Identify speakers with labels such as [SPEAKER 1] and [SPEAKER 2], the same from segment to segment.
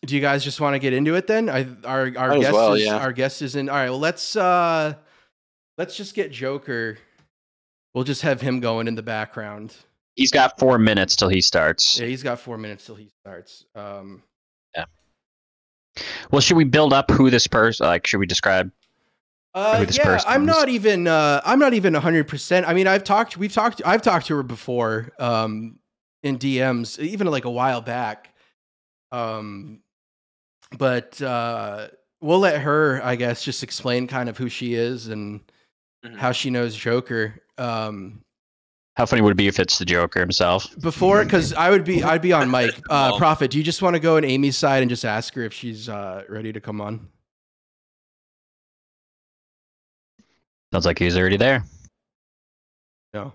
[SPEAKER 1] Do you guys just want to get into it then? Our
[SPEAKER 2] Might as
[SPEAKER 1] guest
[SPEAKER 2] well,
[SPEAKER 1] is
[SPEAKER 2] yeah.
[SPEAKER 1] our guest is in. All right, well let's just get Joker. We'll just have him going in the background.
[SPEAKER 3] He's got 4 minutes till he starts.
[SPEAKER 1] Yeah, he's got 4 minutes till he starts.
[SPEAKER 3] Yeah. Well, should we build up who this person? Like, should we describe? Who this
[SPEAKER 1] Yeah,
[SPEAKER 3] person
[SPEAKER 1] I'm
[SPEAKER 3] is?
[SPEAKER 1] not even 100%. I mean, I've talked to her before in DMs, even like a while back. But we'll let her, I guess, just explain kind of who she is and how she knows Joker.
[SPEAKER 3] How funny would it be if it's the Joker himself?
[SPEAKER 1] Before, because I'd be on mic. Prophet, do you just want to go on Amy's side and just ask her if she's ready to come on?
[SPEAKER 3] Sounds like he's already there.
[SPEAKER 1] No.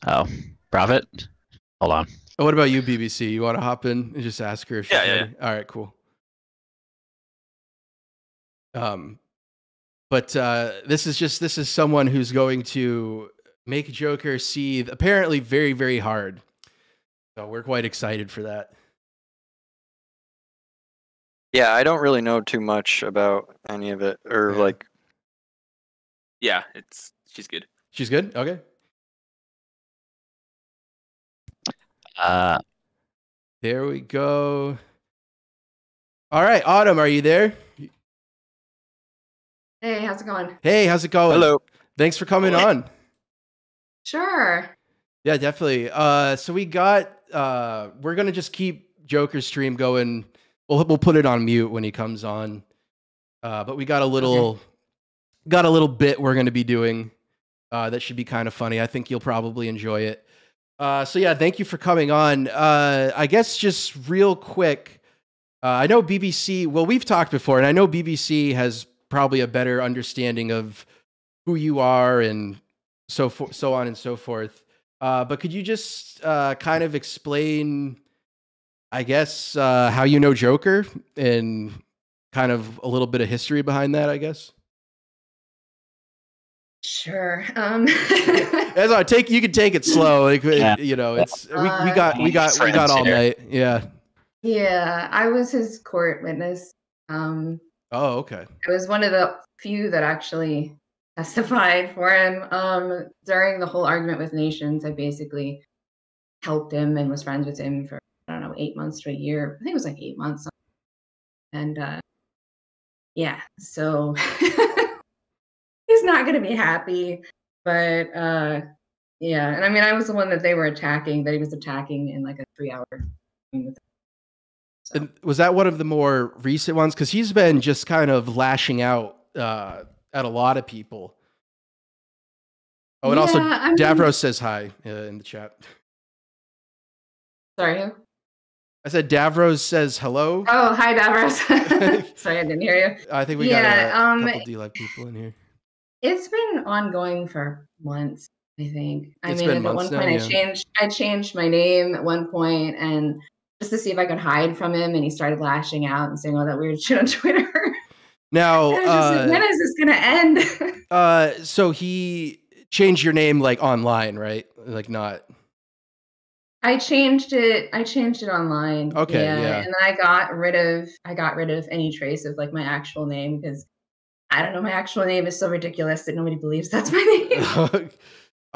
[SPEAKER 3] Oh, Prophet? Hold on.
[SPEAKER 1] Oh, what about you, BBC? You want to hop in and just ask her if she's ready? All right, cool. But this is someone who's going to make Joker seethe apparently very, very hard. So we're quite excited for that.
[SPEAKER 2] Yeah, I don't really know too much about any of it, or like.
[SPEAKER 4] Yeah, she's good.
[SPEAKER 1] She's good? Okay. There we go. All right, Autumn, are you there?
[SPEAKER 5] Hey, how's it going?
[SPEAKER 1] Hey, how's it going?
[SPEAKER 2] Hello.
[SPEAKER 1] Thanks for coming on.
[SPEAKER 5] Sure.
[SPEAKER 1] Yeah, definitely. So we got we're gonna just keep Joker's stream going. We'll put it on mute when he comes on. But we got a little bit we're gonna be doing that should be kind of funny. I think you'll probably enjoy it. So yeah, thank you for coming on. I guess just real quick, I know BBC. Well, we've talked before, and I know BBC has probably a better understanding of who you are and so on and so forth. But could you just kind of explain, I guess, how you know Joker and kind of a little bit of history behind that, I guess?
[SPEAKER 5] Sure.
[SPEAKER 1] That's all. You can take it slow. Like, you know, it's we got all night. Yeah.
[SPEAKER 5] Yeah, I was his court witness.
[SPEAKER 1] Oh, okay.
[SPEAKER 5] I was one of the few that actually testified for him during the whole argument with Nations. I basically helped him and was friends with him for, I don't know, 8 months to a year. I think it was like 8 months. And yeah, so he's not going to be happy. But yeah, and I mean, I was the one that they were attacking, that he was attacking in like a 3-hour.
[SPEAKER 1] So. Was that one of the more recent ones? Because he's been just kind of lashing out at a lot of people. Oh, and also Davros says hi in the chat.
[SPEAKER 5] Sorry, who?
[SPEAKER 1] I said Davros says hello.
[SPEAKER 5] Oh, hi, Davros. Sorry, I didn't hear you.
[SPEAKER 1] I think we got a couple D-Live people in here.
[SPEAKER 5] It's been ongoing for months, I think. I mean, at one point I changed my name at one point, and just to see if I could hide from him, and he started lashing out and saying all that weird shit on Twitter.
[SPEAKER 1] Now,
[SPEAKER 5] like, when is this gonna end?
[SPEAKER 1] So he changed your name like online, right? Like not.
[SPEAKER 5] I changed it online.
[SPEAKER 1] Okay, yeah.
[SPEAKER 5] And then I got rid of any trace of like my actual name, because I don't know, my actual name is so ridiculous that nobody believes that's my name.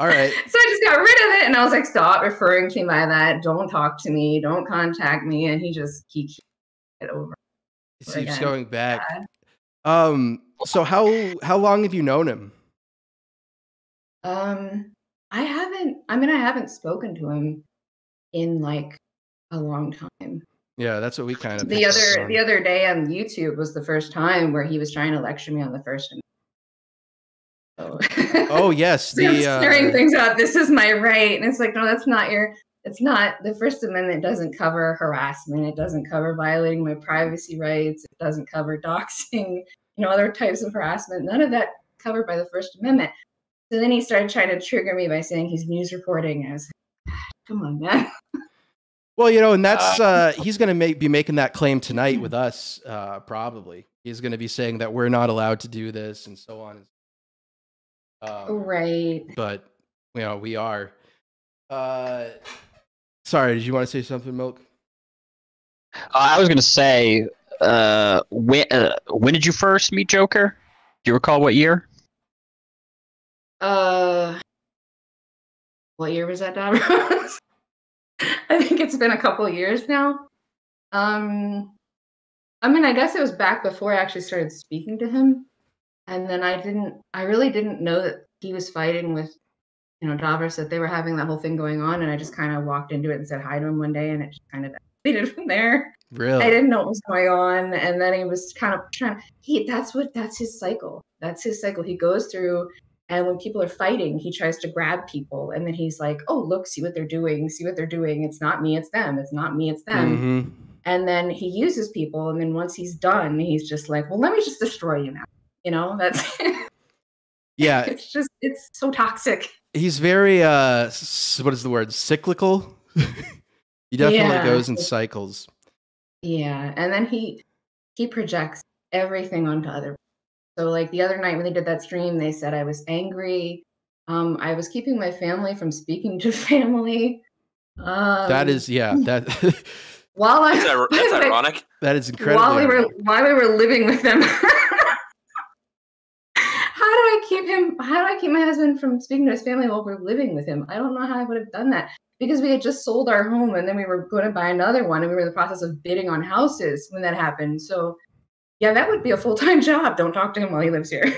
[SPEAKER 1] All right.
[SPEAKER 5] So I just got rid of it, and I was like, stop referring to me by that. Don't talk to me. Don't contact me. And he just keeps it over.
[SPEAKER 1] He keeps going back. So how long have you known him?
[SPEAKER 5] I haven't spoken to him in like a long time.
[SPEAKER 1] Yeah, that's what we kind of.
[SPEAKER 5] The other day on YouTube was the first time where he was trying to lecture me on the First Amendment.
[SPEAKER 1] Oh yes,
[SPEAKER 5] so stirring things up. This is my right, and it's like, no, that's not your. It's not. The First Amendment doesn't cover harassment. It doesn't cover violating my privacy rights. It doesn't cover doxing. Other types of harassment. None of that covered by the First Amendment. So then he started trying to trigger me by saying he's news reporting. I was like, come on, man.
[SPEAKER 1] Well, and that's he's going to be making that claim tonight with us. Probably he's going to be saying that we're not allowed to do this and so on.
[SPEAKER 5] Right.
[SPEAKER 1] But we are. Sorry, did you want to say something, Milk?
[SPEAKER 3] I was gonna say, when did you first meet Joker? Do you recall what year?
[SPEAKER 5] What year was that, Davros? I think it's been a couple of years now. I mean, I guess it was back before I actually started speaking to him, and then I really didn't know that he was fighting with, Davros, that they were having that whole thing going on, and I just kind of walked into it and said hi to him one day, and it just kind of escalated from there.
[SPEAKER 1] Really?
[SPEAKER 5] I didn't know what was going on, and then he was kind of trying. That's his cycle. That's his cycle. He goes through, and when people are fighting, he tries to grab people, and then he's like, "Oh, look, see what they're doing. See what they're doing. It's not me, it's them. It's not me, it's them."
[SPEAKER 1] Mm-hmm.
[SPEAKER 5] And then he uses people, and then once he's done, he's just like, "Well, let me just destroy you now." That's
[SPEAKER 1] Yeah.
[SPEAKER 5] it's so toxic.
[SPEAKER 1] He's very what is the word? Cyclical. He definitely goes in cycles.
[SPEAKER 5] Yeah, and then he projects everything onto other people. So like the other night when they did that stream, they said I was angry. I was keeping my family from speaking to family.
[SPEAKER 1] That is that.
[SPEAKER 5] While
[SPEAKER 4] that's ironic.
[SPEAKER 1] That is incredible.
[SPEAKER 5] While we were living with them. How do I keep my husband from speaking to his family while we're living with him? I don't know how I would have done that, because we had just sold our home and then we were going to buy another one, and we were in the process of bidding on houses when that happened. So yeah, that would be a full-time job. Don't talk to him while he lives here.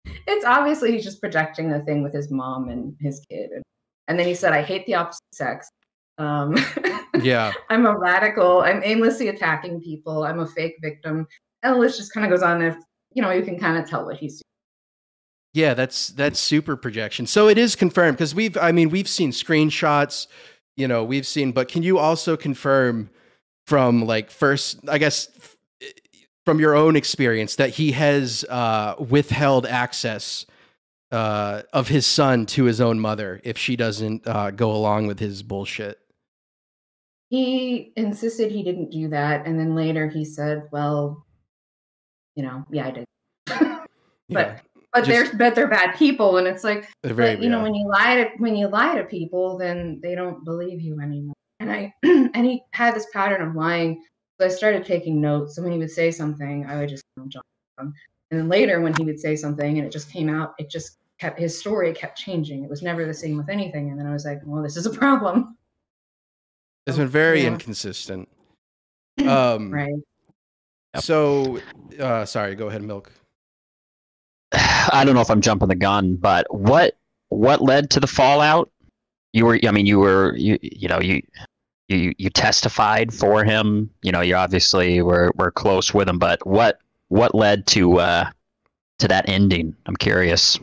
[SPEAKER 5] It's obviously he's just projecting the thing with his mom and his kid. And then he said, I hate the opposite sex.
[SPEAKER 1] Yeah.
[SPEAKER 5] I'm a radical. I'm aimlessly attacking people. I'm a fake victim. And the list just kind of goes on there. You can kind of tell what he's doing.
[SPEAKER 1] Yeah, that's super projection. So it is confirmed, because we've seen screenshots, but can you also confirm from from your own experience that he has withheld access of his son to his own mother if she doesn't go along with his bullshit?
[SPEAKER 5] He insisted he didn't do that, and then later he said, well, yeah, I did. But they're bad people, and it's like, when you lie to people, then they don't believe you anymore. And he had this pattern of lying, so I started taking notes. So when he would say something, I would just jot them. And then later, when he would say something and it just came out, his story kept changing. It was never the same with anything. And then I was like, well, this is a problem.
[SPEAKER 1] It's been very inconsistent.
[SPEAKER 5] Right.
[SPEAKER 1] So, sorry, go ahead, Milk.
[SPEAKER 3] I don't know if I'm jumping the gun, but what led to the fallout? You testified for him. You obviously were close with him, but what led to that ending? I'm curious.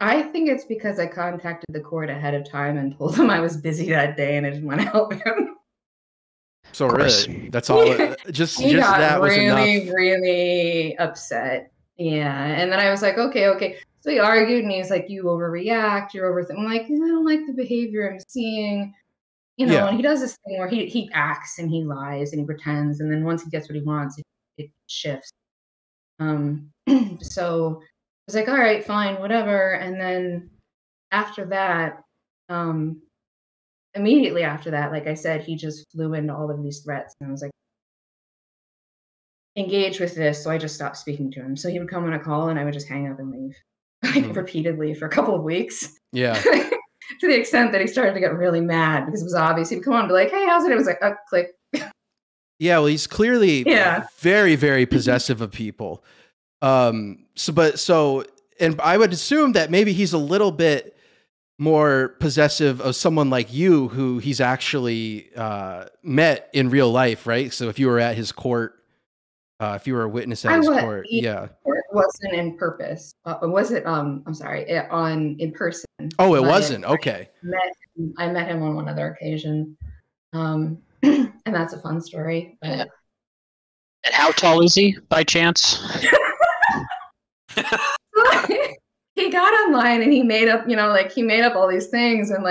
[SPEAKER 5] I think it's because I contacted the court ahead of time and told them I was busy that day and I didn't want to help him.
[SPEAKER 1] So really, that's all. He
[SPEAKER 5] got
[SPEAKER 1] that was
[SPEAKER 5] really,
[SPEAKER 1] enough.
[SPEAKER 5] really upset. Yeah, and then I was like, okay. So we argued, and he's like, "You overreact. You're overthinking." I'm like, I don't like the behavior I'm seeing. And he does this thing where he acts and he lies and he pretends, and then once he gets what he wants, it shifts. So I was like, all right, fine, whatever. And then after that, immediately after that, like I said, he just flew into all of these threats, and I was like, engage with this. So I just stopped speaking to him. So he would come on a call and I would just hang up and leave, repeatedly for a couple of weeks.
[SPEAKER 1] Yeah.
[SPEAKER 5] To the extent that he started to get really mad, because it was obvious. He'd come on and be like, hey, how's it? It was like, click.
[SPEAKER 1] Yeah, well, he's clearly very, very possessive of people. And I would assume that maybe he's a little bit more possessive of someone like you, who he's actually met in real life, right? So if you were at his court, if you were a witness at his court,
[SPEAKER 5] It wasn't in purpose. Was it? I'm sorry, in person.
[SPEAKER 1] Oh, it wasn't. Okay.
[SPEAKER 5] I met him on one other occasion, and that's a fun story. But...
[SPEAKER 3] And how tall is he, by chance?
[SPEAKER 5] He got online and he made up, all these things. And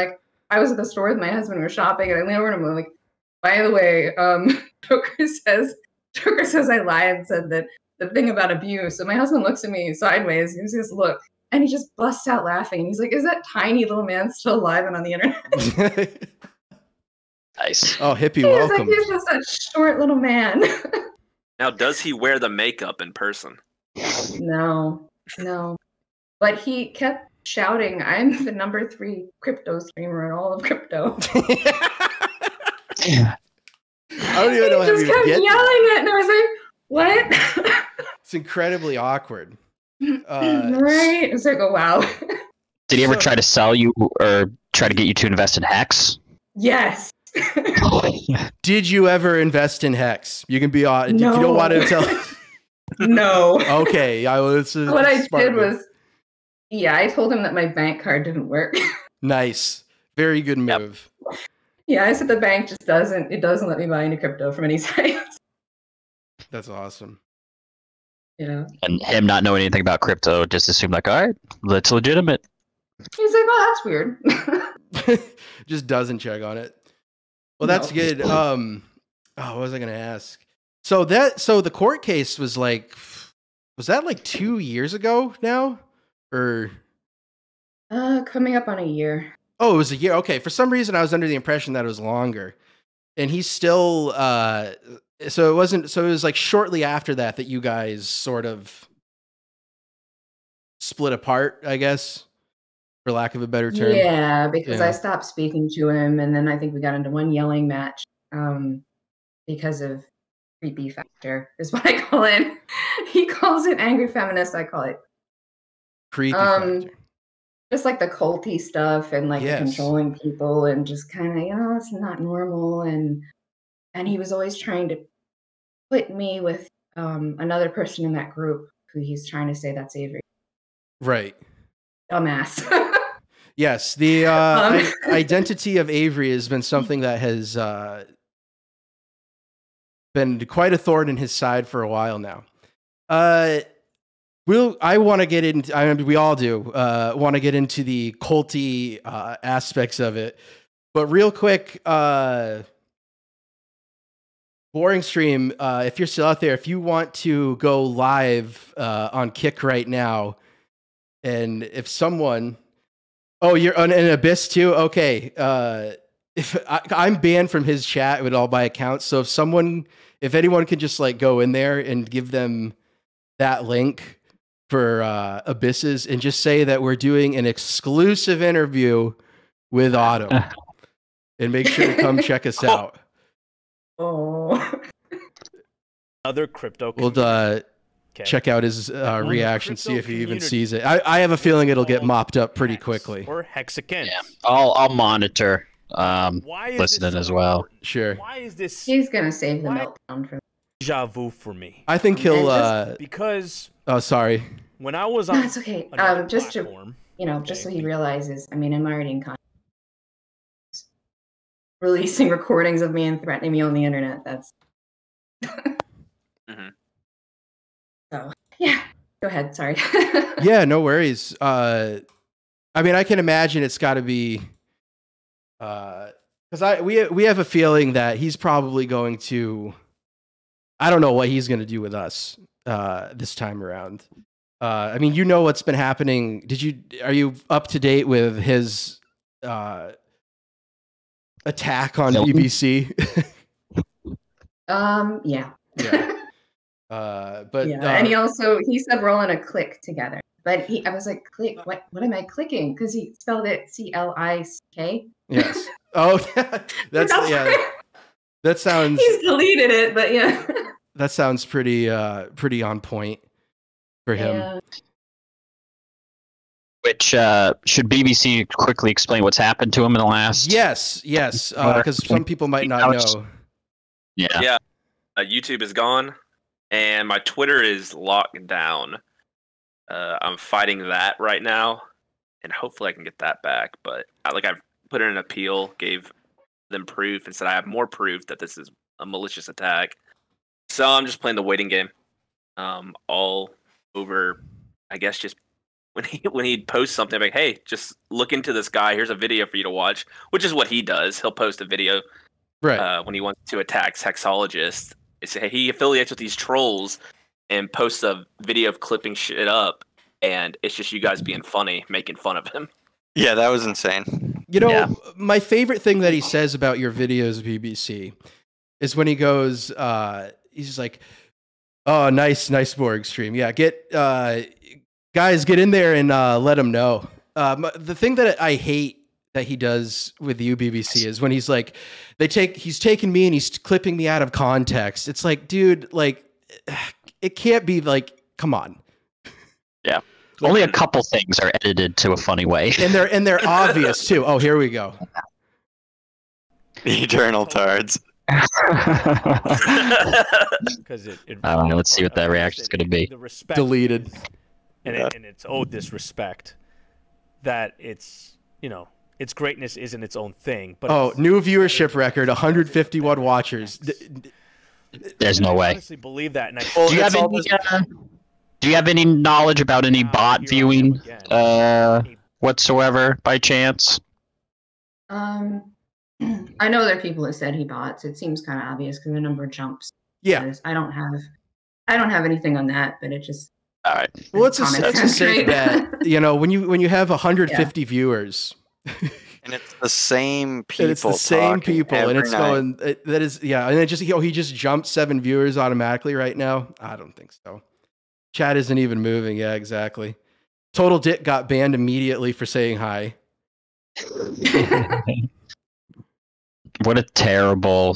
[SPEAKER 5] I was at the store with my husband, we were shopping, and I leaned over to him and I'm like, by the way, Joker says I lied and said that the thing about abuse. So my husband looks at me sideways, gives this look, and he just busts out laughing. And he's like, is that tiny little man still alive and on the internet?
[SPEAKER 3] Nice.
[SPEAKER 1] Oh, hippie,
[SPEAKER 5] He's like,
[SPEAKER 1] welcome.
[SPEAKER 5] he's just a short little man.
[SPEAKER 4] Now, does he wear the makeup in person?
[SPEAKER 5] No. But he kept shouting, "I'm the number 3 crypto streamer in all of crypto."
[SPEAKER 1] I don't even know how
[SPEAKER 5] He just
[SPEAKER 1] you
[SPEAKER 5] kept
[SPEAKER 1] get
[SPEAKER 5] yelling
[SPEAKER 1] that.
[SPEAKER 5] it, and I was like, "What?"
[SPEAKER 1] It's incredibly awkward.
[SPEAKER 5] Right? It's like, oh wow.
[SPEAKER 3] Did he ever try to sell you or try to get you to invest in Hex?
[SPEAKER 5] Yes.
[SPEAKER 1] Did you ever invest in Hex? You can be on. If you don't want to tell.
[SPEAKER 5] No.
[SPEAKER 1] Okay.
[SPEAKER 5] What I did was, I told him that my bank card didn't work.
[SPEAKER 1] Nice. Very good move.
[SPEAKER 5] Yeah, I said the bank just doesn't let me buy any crypto from any sites.
[SPEAKER 1] That's awesome.
[SPEAKER 5] Yeah.
[SPEAKER 3] And him not knowing anything about crypto just assumed like, all right, that's legitimate.
[SPEAKER 5] He's like, oh, that's weird.
[SPEAKER 1] Just doesn't check on it. Well, that's good. What was I gonna ask? So the court case was that like 2 years ago now? Or
[SPEAKER 5] Coming up on a year.
[SPEAKER 1] oh, it was a year. Okay. For some reason I was under the impression that it was longer. And he's still so it was like shortly after that you guys sort of split apart, I guess, for lack of a better term.
[SPEAKER 5] Yeah, because I stopped speaking to him, and then I think we got into one yelling match because of creepy factor is what I call it. He calls it angry feminist. I call it
[SPEAKER 1] creepy factor.
[SPEAKER 5] Just like the culty stuff and like the controlling people and just kind of, it's not normal. And he was always trying to put me with another person in that group who he's trying to say that's Avery.
[SPEAKER 1] Right.
[SPEAKER 5] Dumbass.
[SPEAKER 1] Yes, the identity of Avery has been something that has been quite a thorn in his side for a while now. I want to get into. I mean, we all do want to get into the culty aspects of it, but real quick, Boring Stream. If you're still out there, if you want to go live on Kick right now, and if someone. Oh, you're on an Abyss too? Okay. If I'm banned from his chat with all my accounts, so if anyone could just like go in there and give them that link for Abysses and just say that we're doing an exclusive interview with Autumn and make sure to come check us out.
[SPEAKER 5] Oh.
[SPEAKER 6] Other crypto.
[SPEAKER 1] We'll check out his reaction, see if he even sees it. I have a feeling it'll get mopped up pretty quickly.
[SPEAKER 6] Or hexagons.
[SPEAKER 3] Yeah, I'll monitor listening as well.
[SPEAKER 1] Sure.
[SPEAKER 6] Why is this?
[SPEAKER 5] He's gonna save the meltdown for
[SPEAKER 6] deja vu for me.
[SPEAKER 1] I think he'll
[SPEAKER 6] because.
[SPEAKER 1] Oh, sorry.
[SPEAKER 6] When I was on.
[SPEAKER 5] That's okay. Just platform, just so he realizes. I mean, I'm already in contact. Releasing recordings of me and threatening me on the internet. That's. So yeah, go ahead. Sorry.
[SPEAKER 1] Yeah, no worries. I mean, I can imagine it's got to be, because we have a feeling that he's probably going to. I don't know what he's going to do with us this time around. I mean, you know what's been happening. Are you up to date with his attack on BBC?
[SPEAKER 5] Yeah.
[SPEAKER 1] Yeah. But
[SPEAKER 5] and he said we're all in a click together. But I was like, click? What am I clicking? Because he spelled it CLICK.
[SPEAKER 1] Yes. Oh, that's that sounds.
[SPEAKER 5] He's deleted it, but yeah.
[SPEAKER 1] That sounds pretty on point for him.
[SPEAKER 5] Yeah.
[SPEAKER 3] Which should BBC quickly explain what's happened to him in the last?
[SPEAKER 1] Yes, because some people might not know.
[SPEAKER 3] Yeah.
[SPEAKER 4] YouTube is gone. And my Twitter is locked down. I'm fighting that right now, and hopefully I can get that back. But I've put in an appeal, gave them proof, and said I have more proof that this is a malicious attack. So I'm just playing the waiting game. All over, I guess, just when he posts something like, "Hey, just look into this guy. Here's a video for you to watch," which is what he does. He'll post a video when he wants to attack sexologists. He affiliates with these trolls and posts a video of clipping shit up, and it's just you guys being funny, making fun of him.
[SPEAKER 2] Yeah, that was insane.
[SPEAKER 1] You know,
[SPEAKER 3] Yeah.
[SPEAKER 1] my favorite thing that he says about your videos, BBC, is when he goes, he's like, "Oh, nice Borg stream. Yeah, guys, get in there and let him know." The thing that I hate that he does with you, BBC, is when he's like, he's taking me and he's clipping me out of context. It's like, dude, like, it can't be like, come on.
[SPEAKER 3] Yeah. Only a couple things are edited to a funny way.
[SPEAKER 1] And they're obvious too. Oh, here we go.
[SPEAKER 2] Eternal tards.
[SPEAKER 6] Because it
[SPEAKER 3] I don't know. Let's see what that reaction is going to be.
[SPEAKER 6] The respect
[SPEAKER 1] Deleted.
[SPEAKER 6] is- and it's owed this respect that it's, you know, its greatness isn't its own thing. But
[SPEAKER 1] Oh,
[SPEAKER 6] it's-
[SPEAKER 1] new viewership record, 151 watchers.
[SPEAKER 3] There's no
[SPEAKER 6] I
[SPEAKER 3] way.
[SPEAKER 6] honestly believe that. And I
[SPEAKER 2] Well,
[SPEAKER 3] Do you have
[SPEAKER 2] it's
[SPEAKER 3] any?
[SPEAKER 2] all
[SPEAKER 3] Do you have any knowledge about any bot
[SPEAKER 6] here I am
[SPEAKER 3] viewing
[SPEAKER 6] again.
[SPEAKER 3] whatsoever by chance?
[SPEAKER 5] I know there are people who said he bots. It seems kind of obvious because the number jumps.
[SPEAKER 1] Yeah.
[SPEAKER 5] I don't have anything on that, but it just.
[SPEAKER 3] All right.
[SPEAKER 1] Well, it's a
[SPEAKER 5] Common sense,
[SPEAKER 1] safe
[SPEAKER 5] right?
[SPEAKER 1] bet. You know, when you have 150 viewers,
[SPEAKER 2] And it's the same people.
[SPEAKER 1] and it's the same
[SPEAKER 2] talking
[SPEAKER 1] people, and
[SPEAKER 2] every
[SPEAKER 1] it's
[SPEAKER 2] night.
[SPEAKER 1] going. That is, yeah. And it just he just jumped 7 viewers automatically right now. I don't think so. Chat isn't even moving. Yeah, exactly. Total Dick got banned immediately for saying hi.
[SPEAKER 3] What a terrible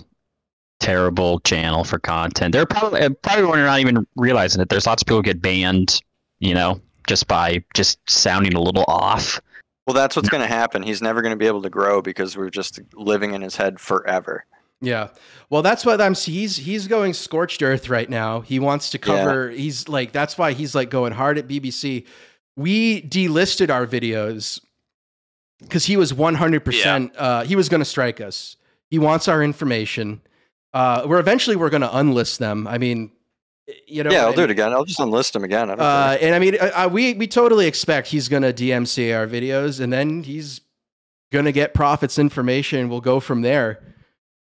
[SPEAKER 3] channel for content. They're probably when you're not even realizing it. There's lots of people who get banned, you know, just by just sounding a little off.
[SPEAKER 2] Well, that's what's going to happen. He's never going to be able to grow because we're just living in his head forever.
[SPEAKER 1] Yeah. Well, that's what he's going scorched earth right now. He wants to cover, he's like, that's why he's like going hard at BBC. We delisted our videos because he was 100%, he was going to strike us. He wants our information. We're going to unlist them. I mean, you know,
[SPEAKER 2] Yeah, I'll do it again. I'll just unlist him again. I don't care.
[SPEAKER 1] and I mean, we totally expect he's going to DMCA our videos and then he's going to get Profit's information. We'll go from there.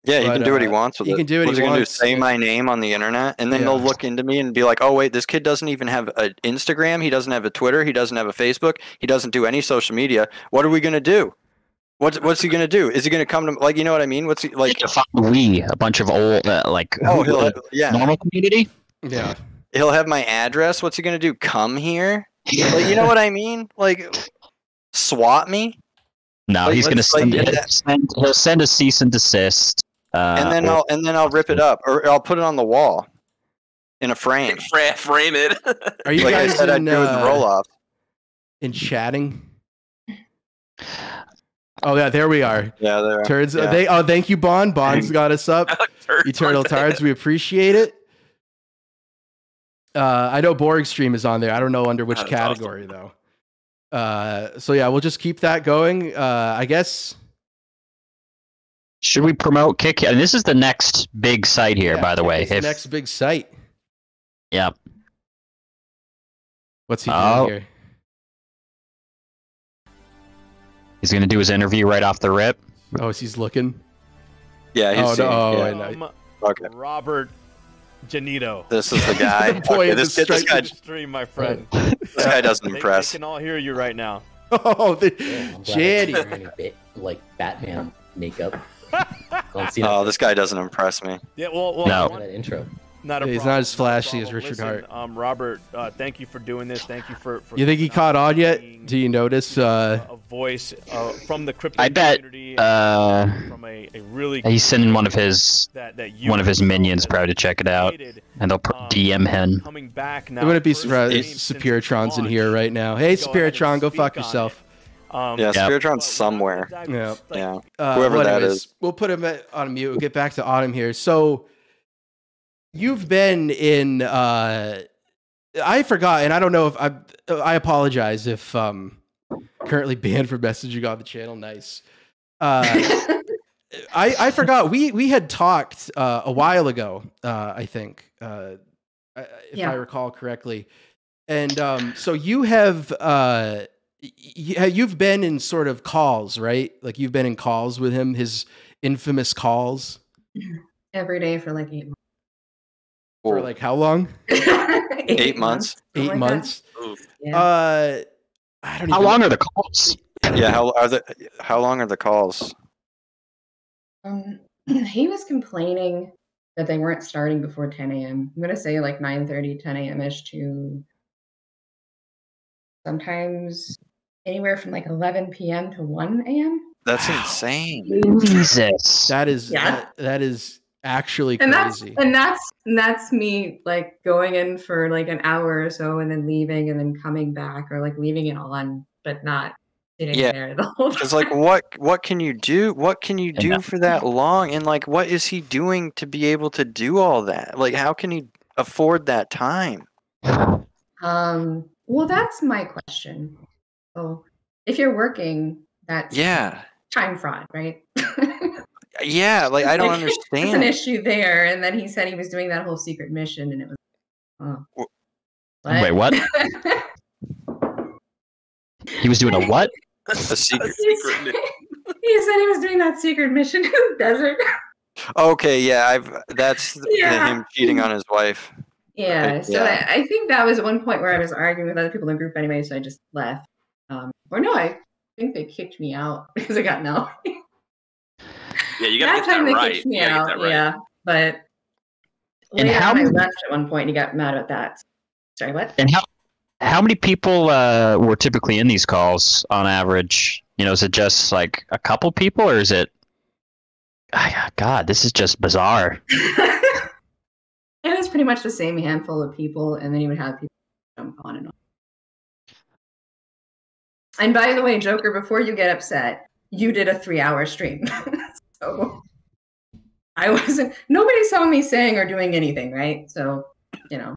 [SPEAKER 2] Yeah, he
[SPEAKER 1] but,
[SPEAKER 2] can do what he wants with
[SPEAKER 1] he
[SPEAKER 2] it.
[SPEAKER 1] can do what
[SPEAKER 2] What's
[SPEAKER 1] he
[SPEAKER 2] gonna
[SPEAKER 1] wants.
[SPEAKER 2] do? Say my name on the internet, and then they'll look into me and be like, "Oh wait, this kid doesn't even have an Instagram. He doesn't have a Twitter. He doesn't have a Facebook. He doesn't do any social media. What are we gonna do? What's he gonna do? Is he gonna come to like? You know what I mean? What's he like?
[SPEAKER 3] A bunch of old normal community.
[SPEAKER 1] Yeah.
[SPEAKER 2] He'll have my address. What's he gonna do? Come here? Like, you know what I mean? Like, swat me?
[SPEAKER 3] No,
[SPEAKER 2] Like,
[SPEAKER 3] he's going to
[SPEAKER 2] let's,
[SPEAKER 3] he'll send a cease and desist.
[SPEAKER 2] and then I'll rip it up, or I'll put it on the wall in a frame.
[SPEAKER 4] Frame it.
[SPEAKER 1] Are you
[SPEAKER 2] Like I
[SPEAKER 1] guys
[SPEAKER 2] said, I'd
[SPEAKER 1] in,
[SPEAKER 2] do with the roll off.
[SPEAKER 1] in chatting? Oh yeah, there we are.
[SPEAKER 2] Yeah, there.
[SPEAKER 1] Turds.
[SPEAKER 2] Yeah.
[SPEAKER 1] Thank you, Bond. Bond's got us up. Eternal Tards, we appreciate it. I know Borg stream is on there. I don't know under which
[SPEAKER 4] That's
[SPEAKER 1] category though. So yeah, we'll just keep that going. I guess.
[SPEAKER 3] Should we promote Kick? And this is the next big site here,
[SPEAKER 1] Yeah,
[SPEAKER 3] by the way.
[SPEAKER 1] it's the next big site.
[SPEAKER 3] Yeah.
[SPEAKER 1] What's he doing
[SPEAKER 3] Oh.
[SPEAKER 1] here?
[SPEAKER 3] He's going to do his interview right off the rip.
[SPEAKER 1] Oh, he's looking.
[SPEAKER 2] Yeah, he's
[SPEAKER 1] Oh,
[SPEAKER 2] seen,
[SPEAKER 1] no,
[SPEAKER 2] yeah.
[SPEAKER 1] I know.
[SPEAKER 2] Okay.
[SPEAKER 6] Robert Janito.
[SPEAKER 2] This is the guy.
[SPEAKER 1] The boy
[SPEAKER 2] Okay,
[SPEAKER 1] of the
[SPEAKER 2] this guy,
[SPEAKER 6] Welcome to the stream, my friend.
[SPEAKER 2] this guy doesn't
[SPEAKER 6] They
[SPEAKER 2] impress.
[SPEAKER 6] can all hear you right now.
[SPEAKER 1] Oh, the
[SPEAKER 7] Yeah, I'm glad
[SPEAKER 1] Janny.
[SPEAKER 7] I'm wearing a bit like Batman makeup.
[SPEAKER 2] Oh, this guy doesn't impress me.
[SPEAKER 6] Yeah, well,
[SPEAKER 3] No.
[SPEAKER 7] That intro.
[SPEAKER 6] not a
[SPEAKER 1] He's
[SPEAKER 6] problem,
[SPEAKER 1] not as flashy as
[SPEAKER 6] problem.
[SPEAKER 1] Richard
[SPEAKER 6] Listen,
[SPEAKER 1] Hart.
[SPEAKER 6] Robert, thank you for doing this. Thank you for
[SPEAKER 1] You think he
[SPEAKER 6] coming
[SPEAKER 1] caught on yet?
[SPEAKER 6] being,
[SPEAKER 1] Do you notice?
[SPEAKER 6] a voice from the crypto
[SPEAKER 3] I bet,
[SPEAKER 6] community,
[SPEAKER 3] uh,
[SPEAKER 6] from a really
[SPEAKER 3] He's sending one of his
[SPEAKER 6] that
[SPEAKER 3] minions probably to check it out,
[SPEAKER 6] created,
[SPEAKER 3] and they'll DM him.
[SPEAKER 6] coming back now.
[SPEAKER 1] I wouldn't be
[SPEAKER 6] first
[SPEAKER 1] surprised
[SPEAKER 6] game
[SPEAKER 1] if
[SPEAKER 6] since
[SPEAKER 1] Spiritron's in
[SPEAKER 6] launch.
[SPEAKER 1] here right now. Hey,
[SPEAKER 6] Go ahead and
[SPEAKER 1] Spiritron, go
[SPEAKER 6] speak
[SPEAKER 1] fuck
[SPEAKER 6] on
[SPEAKER 1] yourself.
[SPEAKER 6] it.
[SPEAKER 2] Yeah,
[SPEAKER 3] Yeah.
[SPEAKER 2] Spiritron's somewhere.
[SPEAKER 1] Yeah.
[SPEAKER 6] Like,
[SPEAKER 2] Whoever
[SPEAKER 1] well,
[SPEAKER 2] that
[SPEAKER 1] anyways,
[SPEAKER 2] is.
[SPEAKER 1] We'll put him on mute. We'll get back to Autumn here. So you've been in. I forgot, and I don't know if I apologize if currently banned for messaging on the channel. Nice. I forgot. We had talked a while ago. I think, if
[SPEAKER 5] Yeah.
[SPEAKER 1] I recall correctly, and so you have. You've been in sort of calls, right? Like you've been in calls with him, his infamous calls.
[SPEAKER 5] Every day for like 8 months.
[SPEAKER 1] For
[SPEAKER 2] Cool.
[SPEAKER 1] like how long?
[SPEAKER 2] 8 months.
[SPEAKER 5] something
[SPEAKER 1] 8
[SPEAKER 5] like
[SPEAKER 1] months.
[SPEAKER 4] Oof.
[SPEAKER 5] that. Yeah.
[SPEAKER 1] I don't.
[SPEAKER 3] How
[SPEAKER 1] even,
[SPEAKER 3] long are the calls?
[SPEAKER 2] Yeah, how long are the calls?
[SPEAKER 5] He was complaining that they weren't starting before 10 a.m. I'm gonna say like 9:30, 10 a.m. ish to sometimes anywhere from like 11 p.m. to 1 a.m.
[SPEAKER 2] That's
[SPEAKER 1] Wow.
[SPEAKER 2] insane.
[SPEAKER 3] Jesus.
[SPEAKER 1] That is
[SPEAKER 5] Yeah.
[SPEAKER 1] that is actually
[SPEAKER 5] And
[SPEAKER 1] crazy.
[SPEAKER 5] that's me like going in for like an hour or so and then leaving and then coming back, or like leaving it on but not sitting
[SPEAKER 2] Yeah.
[SPEAKER 5] there the whole time.
[SPEAKER 2] Because like, what can you do? What can you do for that long? And like, what is he doing to be able to do all that? Like, how can he afford that time?
[SPEAKER 5] Well, that's my question. So if you're working, that's
[SPEAKER 2] Yeah,
[SPEAKER 5] time fraud, right?
[SPEAKER 2] yeah. Like, I don't
[SPEAKER 5] Like, It's an
[SPEAKER 2] understand.
[SPEAKER 5] issue there. And then he said he was doing that whole secret mission, and it was, oh,
[SPEAKER 3] Wait, what? He was doing a what?
[SPEAKER 2] A secret.
[SPEAKER 5] He said he was doing that secret mission in the desert.
[SPEAKER 2] Okay, yeah. That's
[SPEAKER 5] Yeah.
[SPEAKER 2] him cheating on his wife.
[SPEAKER 5] Yeah, so
[SPEAKER 2] Yeah.
[SPEAKER 5] I think that was one point where I was arguing with other people in the group anyway, so I just left. Or no, I think they kicked me out because I got no.
[SPEAKER 4] Yeah, you gotta
[SPEAKER 5] That
[SPEAKER 4] get
[SPEAKER 5] time
[SPEAKER 4] that
[SPEAKER 5] they
[SPEAKER 4] right.
[SPEAKER 5] kicked me
[SPEAKER 4] You gotta get
[SPEAKER 5] out,
[SPEAKER 4] that right.
[SPEAKER 5] yeah. But
[SPEAKER 3] And
[SPEAKER 5] later
[SPEAKER 3] how
[SPEAKER 5] on, I
[SPEAKER 3] many-
[SPEAKER 5] left at one point, and he got mad about that. Sorry, what?
[SPEAKER 3] And how many people were typically in these calls on average? You know, is it just like a couple people, or is it? God, this is just bizarre.
[SPEAKER 5] It was pretty much the same handful of people, and then he would have people jump on and on. And by the way, Joker, before you get upset, you did a 3-hour stream. So I wasn't, nobody saw me saying or doing anything, right? So, you know,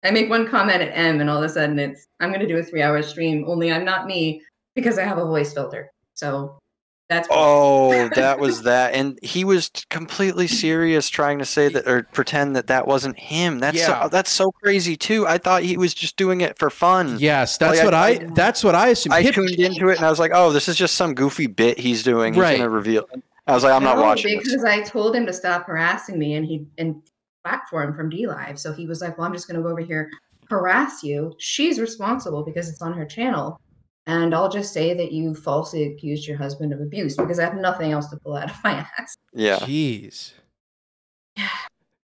[SPEAKER 5] I make one comment at M, and all of a sudden I'm going to do a 3-hour stream, only I'm not me because I have a voice filter. So that's
[SPEAKER 2] Oh, that was that. And he was completely serious trying to say that or pretend that that wasn't him. That's so crazy too. I thought he was just doing it for fun.
[SPEAKER 1] Yes, that's
[SPEAKER 2] Like,
[SPEAKER 1] that's what I assumed.
[SPEAKER 2] I tuned into it and I was like, "Oh, this is just some goofy bit he's doing. He's
[SPEAKER 1] Right.
[SPEAKER 2] gonna reveal." I was like, "I'm not watching
[SPEAKER 5] because
[SPEAKER 2] this."
[SPEAKER 5] I told him to stop harassing me, and platform from DLive. So he was like, "Well, I'm just going to go over here harass you. She's responsible because it's on her channel, and I'll just say that you falsely accused your husband of abuse because I have nothing else to pull out of my ass."
[SPEAKER 2] Yeah.
[SPEAKER 1] Jeez.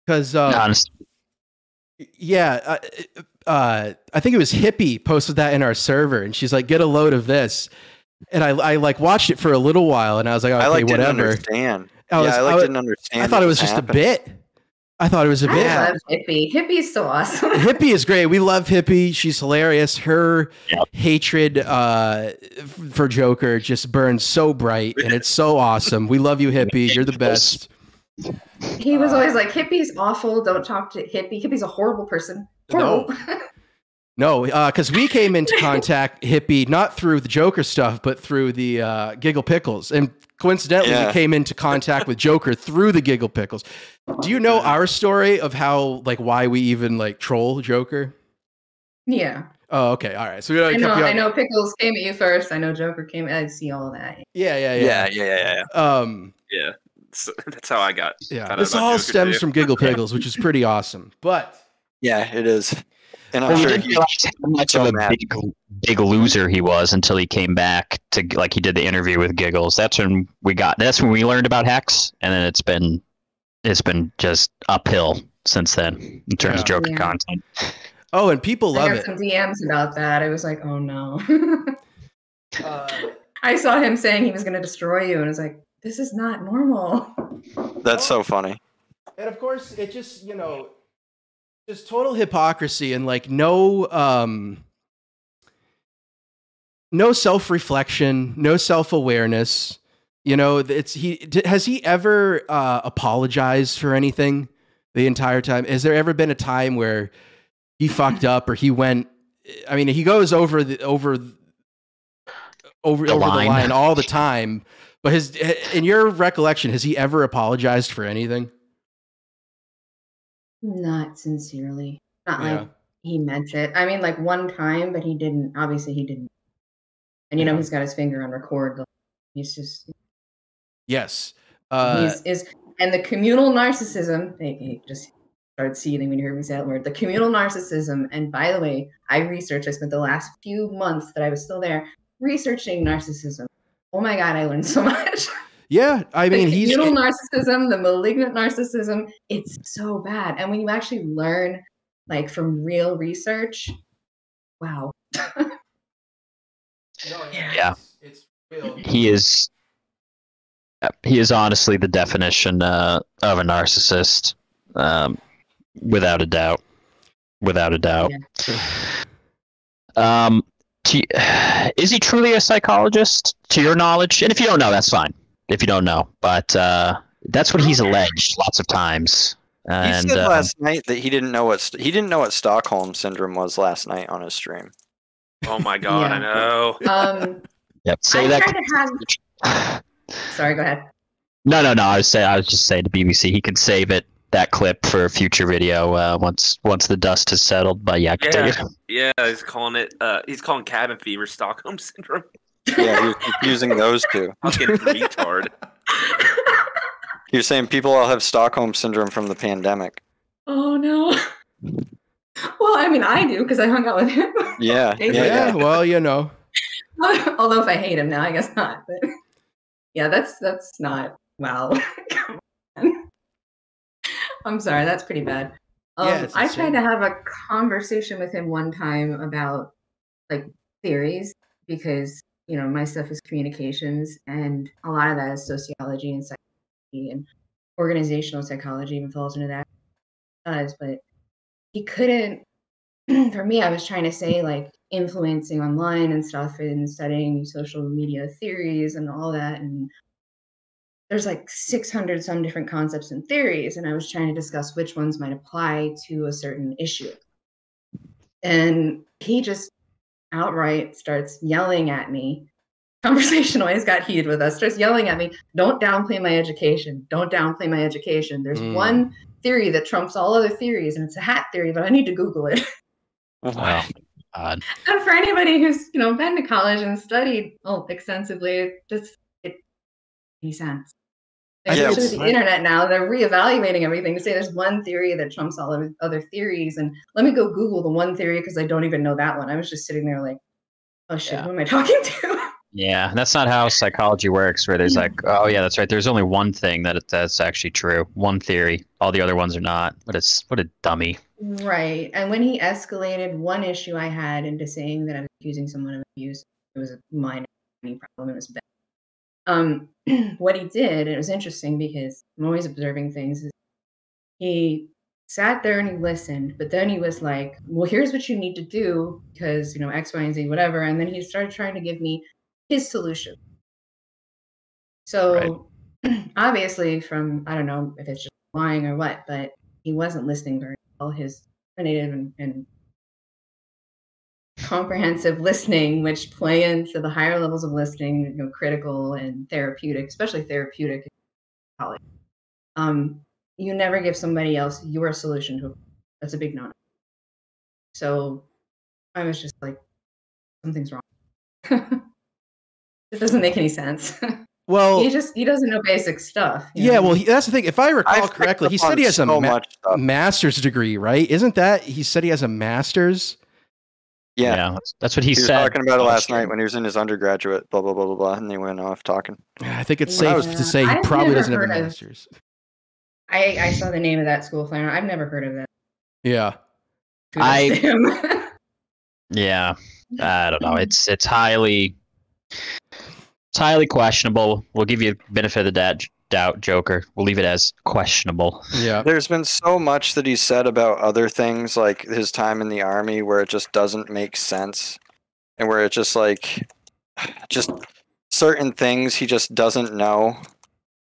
[SPEAKER 1] Because
[SPEAKER 3] Honestly.
[SPEAKER 1] yeah, I think it was Hippie posted that in our server, and she's like, "Get a load of this." And I like watched it for a little while, and I was like, "Okay,
[SPEAKER 2] I like didn't
[SPEAKER 1] whatever."
[SPEAKER 2] understand.
[SPEAKER 1] I
[SPEAKER 2] didn't understand.
[SPEAKER 1] I thought
[SPEAKER 2] what
[SPEAKER 1] it was just
[SPEAKER 2] happening.
[SPEAKER 1] a bit. I thought it was a bit.
[SPEAKER 5] I love Hippie. Hippie's so awesome.
[SPEAKER 1] Hippie is great. We love Hippie. She's hilarious. Her hatred for Joker just burns so bright, and it's so awesome. We love you, Hippie. You're the best.
[SPEAKER 5] He was always like, "Hippie's awful. Don't talk to Hippie. Hippie's a horrible person." Horrible.
[SPEAKER 1] No, because we came into contact Hippie not through the Joker stuff, but through the Gigglepickles, and coincidentally, we came into contact with Joker through the Gigglepickles. Do you know our story of how, like, why we even like troll Joker?
[SPEAKER 5] Yeah.
[SPEAKER 1] Oh, okay, all right. So
[SPEAKER 5] I know Pickles came at you first. I know Joker came. I see all that.
[SPEAKER 1] Yeah.
[SPEAKER 4] Yeah, so that's how I got.
[SPEAKER 1] Yeah, this all stems from Gigglepickles, which is pretty awesome. But
[SPEAKER 2] yeah, it is. And I'm
[SPEAKER 3] Well,
[SPEAKER 2] sure
[SPEAKER 3] we didn't realize how much of a big loser he was until he came back to, like, he did the interview with Giggles. That's when we learned about Hex, and then it's been just uphill since then in terms of Joker content.
[SPEAKER 1] Oh, and people love
[SPEAKER 5] I got
[SPEAKER 1] it.
[SPEAKER 5] some DMs about that. I was like, oh no. I saw him saying he was going to destroy you, and I was like, this is not normal.
[SPEAKER 2] That's so funny.
[SPEAKER 1] And of course, it just, just total hypocrisy and like no self-reflection, no self-awareness. Has he ever apologized for anything the entire time? Has there ever been a time where he fucked up or he went? I mean, he goes over the line all the time. But in your recollection, has he ever apologized for anything?
[SPEAKER 5] Not sincerely. Not like he meant it. I mean, like one time, but he didn't. Obviously, he didn't. And he's got his finger on record. He's just.
[SPEAKER 1] Yes.
[SPEAKER 5] And the communal narcissism. He just started seething when you heard me say that word. The communal narcissism. And by the way, I spent the last few months that I was still there researching narcissism. Oh my God, I learned so much.
[SPEAKER 1] Yeah, I mean,
[SPEAKER 5] the
[SPEAKER 1] he's
[SPEAKER 5] communal narcissism, the malignant narcissism, it's so bad. And when you actually learn like from real research, wow.
[SPEAKER 3] Yeah.
[SPEAKER 1] It's real.
[SPEAKER 3] He is honestly the definition of a narcissist, without a doubt. Without a doubt.
[SPEAKER 5] Yeah.
[SPEAKER 3] Is he truly a psychologist, to your knowledge? And if you don't know, that's fine. If you don't know, but that's what he's alleged lots of times. And,
[SPEAKER 2] he said last night that he didn't know what Stockholm syndrome was last night on his stream.
[SPEAKER 4] Oh my God,
[SPEAKER 5] Yeah.
[SPEAKER 4] I know.
[SPEAKER 3] Yep. Say
[SPEAKER 5] I
[SPEAKER 3] that.
[SPEAKER 5] tried to have. Sorry, go ahead.
[SPEAKER 3] No. I was just saying to BBC, he can save that clip for a future video once the dust has settled. But yeah,
[SPEAKER 4] Yeah, he's calling cabin fever Stockholm syndrome.
[SPEAKER 2] Yeah, you're confusing those two.
[SPEAKER 4] Fucking retard.
[SPEAKER 2] You're saying people all have Stockholm syndrome from the pandemic.
[SPEAKER 5] Oh no. Well, I mean, I do because I hung out with him.
[SPEAKER 2] Yeah.
[SPEAKER 1] Yeah, well, you know.
[SPEAKER 5] Although if I hate him now, I guess not. But yeah, that's not. Wow. Come on. I'm sorry, that's pretty bad.
[SPEAKER 1] Yeah, it's
[SPEAKER 5] I
[SPEAKER 1] insane.
[SPEAKER 5] tried to have a conversation with him one time about like theories because my stuff is communications and a lot of that is sociology and psychology and organizational psychology even falls into that. But he couldn't. For me, I was trying to say like influencing online and stuff and studying social media theories and all that, and there's like 600 some different concepts and theories, and I was trying to discuss which ones might apply to a certain issue. And he just outright starts yelling at me. Conversation always got heated with us. Starts yelling at me, don't downplay my education. Don't downplay my education. There's one theory that trumps all other theories, and it's a hat theory, but I need to Google it.
[SPEAKER 3] Wow.
[SPEAKER 5] And for anybody who's been to college and studied extensively, it makes sense. Especially with the internet now, they're reevaluating everything to say there's one theory that trumps all of other theories, and let me go Google the one theory because I don't even know that one. I was just sitting there like, oh shit, who am I talking to?
[SPEAKER 3] Yeah, that's not how psychology works. Where there's like, oh yeah, that's right. There's only one thing that's actually true. One theory. All the other ones are not. What a dummy.
[SPEAKER 5] Right. And when he escalated one issue I had into saying that I was accusing someone of abuse, it was a minor problem. It was bad. What he did, and it was interesting because I'm always observing things, is he sat there and he listened, but then he was like, well, here's what you need to do because, X, Y, and Z, whatever. And then he started trying to give me his solution. So obviously from, I don't know if it's just lying or what, but he wasn't listening very well. His cognitive and comprehensive listening, which play into the higher levels of listening, critical and therapeutic, especially therapeutic. You never give somebody else your solution to it. That's a big no-no. So I was just like, something's wrong. It doesn't make any sense.
[SPEAKER 1] Well,
[SPEAKER 5] he doesn't know basic stuff.
[SPEAKER 1] Yeah, well, that's the thing. If I recall correctly, he said he has a master's degree, right? Isn't that he said he has a master's?
[SPEAKER 3] Yeah, that's what he said.
[SPEAKER 2] He was talking about it last night when he was in his undergraduate, blah, blah, blah, blah, blah, and they went off talking.
[SPEAKER 1] I think it's safe to say he probably doesn't have a master's.
[SPEAKER 5] I saw the name of that school flyer. I've never heard of that.
[SPEAKER 1] Yeah.
[SPEAKER 3] Yeah, I don't know. It's highly questionable. We'll give you the benefit of the doubt, Joker. We'll leave it as questionable.
[SPEAKER 1] Yeah.
[SPEAKER 2] There's been so much that he said about other things, like his time in the army, where it just doesn't make sense, and where it just just certain things he just doesn't know,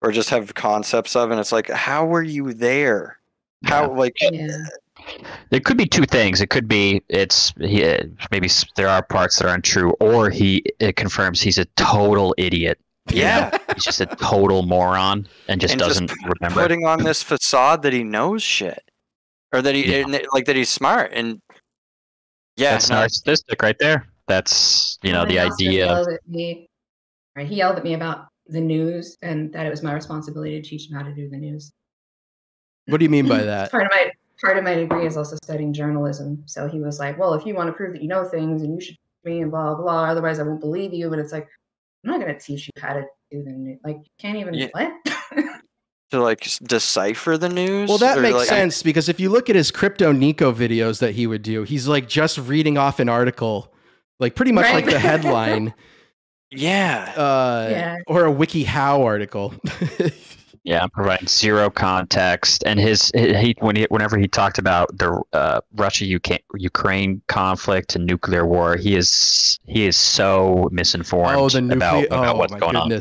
[SPEAKER 2] or just have concepts of, and it's like, how were you there? How
[SPEAKER 3] There could be two things. It could be maybe there are parts that are untrue, or it confirms he's a total idiot.
[SPEAKER 2] Yeah,
[SPEAKER 3] he's just a total moron and doesn't remember.
[SPEAKER 2] Putting on this facade that he knows shit, or that that he's smart, and
[SPEAKER 3] that's narcissistic right there. That's the idea.
[SPEAKER 5] He yelled at me about the news and that it was my responsibility to teach him how to do the news.
[SPEAKER 1] What do you mean by that?
[SPEAKER 5] Part of my degree is also studying journalism. So he was like, well, if you want to prove that you know things, and you should me and blah blah. Otherwise, I won't believe you. But it's like I'm not gonna teach you how to do the news. Like you can't even what.
[SPEAKER 2] To like decipher the news.
[SPEAKER 1] Well, that makes
[SPEAKER 2] like,
[SPEAKER 1] sense because if you look at his Crypto Nico videos that he would do, he's like just reading off an article, like pretty much like the headline.
[SPEAKER 2] Yeah.
[SPEAKER 1] Or a WikiHow article.
[SPEAKER 3] Yeah, providing zero context, and whenever he talked about the Russia-Ukraine conflict and nuclear war, he is so misinformed about what's going on.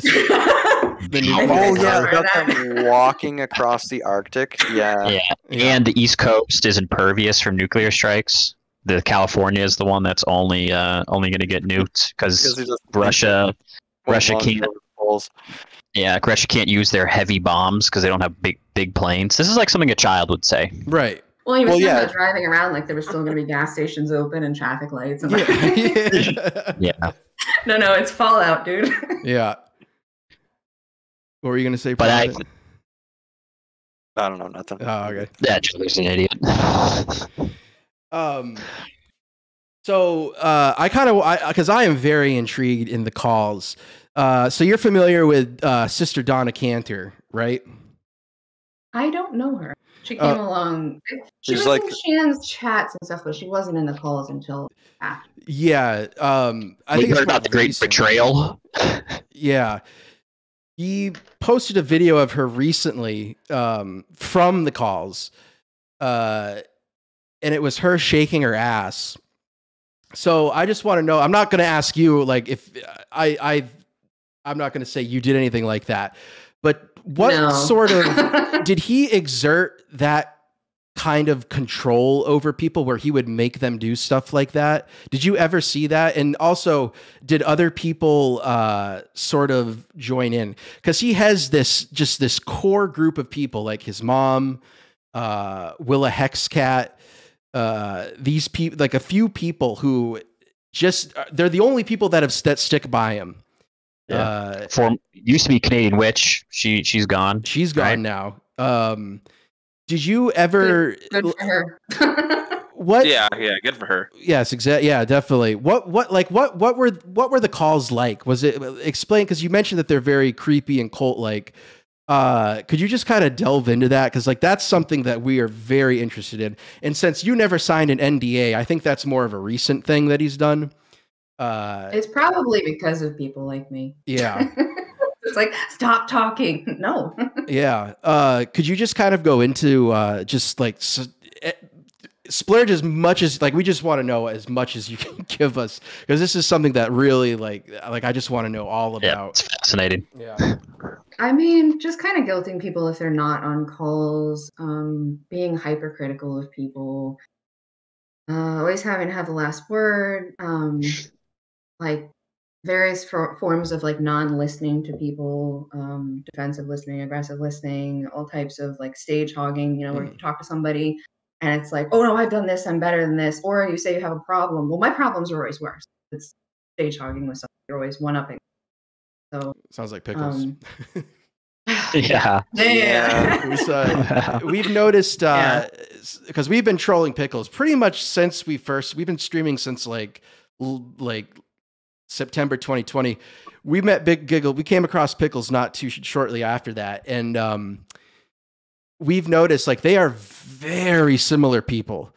[SPEAKER 2] About them walking across the Arctic. Yeah.
[SPEAKER 3] And the East Coast is impervious from nuclear strikes. The California is the one that's only going to get nuked because Russia can't. Yeah, Russia can't use their heavy bombs because they don't have big planes. This is like something a child would say.
[SPEAKER 1] Right.
[SPEAKER 5] Well, he was talking about driving around like there were still going to be gas stations open and traffic lights. And
[SPEAKER 3] Yeah.
[SPEAKER 5] No, it's Fallout, dude.
[SPEAKER 1] Yeah. What were you going to say?
[SPEAKER 2] But I don't know, nothing.
[SPEAKER 1] Oh, okay.
[SPEAKER 3] That Julie's an idiot.
[SPEAKER 1] So because I am very intrigued in the calls. So you're familiar with Sister Donna Cantor, right? I
[SPEAKER 5] don't know her. She came along. She was like in Shan's chats and stuff, but she wasn't in the calls until after.
[SPEAKER 1] Yeah. I think
[SPEAKER 3] heard about the Great Betrayal.
[SPEAKER 1] Yeah. He posted a video of her recently from the calls. And it was her shaking her ass. So I just want to know, I'm not going to ask you like if I'm not going to say you did anything like that, but what sort of did he exert that kind of control over people where he would make them do stuff like that? Did you ever see that? And also, did other people sort of join in? Because he has this core group of people, like his mom, Willa Hexcat, these people, like a few people who they're the only people that stick by him.
[SPEAKER 3] Yeah. Used to be Canadian Witch. She's gone.
[SPEAKER 1] She's gone now. Did you ever?
[SPEAKER 5] Good for her.
[SPEAKER 1] What?
[SPEAKER 4] Yeah, good for her.
[SPEAKER 1] Yes, exactly. Yeah, definitely. What were the calls like? Was it explain? Because you mentioned that they're very creepy and cult like. Could you just kind of delve into that? Because like that's something that we are very interested in. And since you never signed an NDA, I think that's more of a recent thing that he's done.
[SPEAKER 5] It's probably because of people like me.
[SPEAKER 1] Yeah.
[SPEAKER 5] It's like, stop talking. No.
[SPEAKER 1] Yeah. Could you just kind of go into just like splurge as much as like we just want to know as much as you can give us, because this is something that really like I just want to know all about.
[SPEAKER 3] Yeah, it's fascinating.
[SPEAKER 1] Yeah.
[SPEAKER 5] I mean, just kind of guilting people if they're not on calls, being hypercritical of people, always having to have the last word, like various forms of like non-listening to people, defensive listening, aggressive listening, all types of like stage hogging, where you talk to somebody and it's like, oh no, I've done this, I'm better than this. Or you say you have a problem. Well, my problems are always worse. It's stage hogging with something. You're always one-upping. So
[SPEAKER 1] sounds like pickles.
[SPEAKER 3] Yeah.
[SPEAKER 1] We've noticed because we've been trolling Pickles pretty much since we've been streaming since like September 2020. We met Big Giggle. We came across Pickles not too shortly after that, and we've noticed like they are very similar people.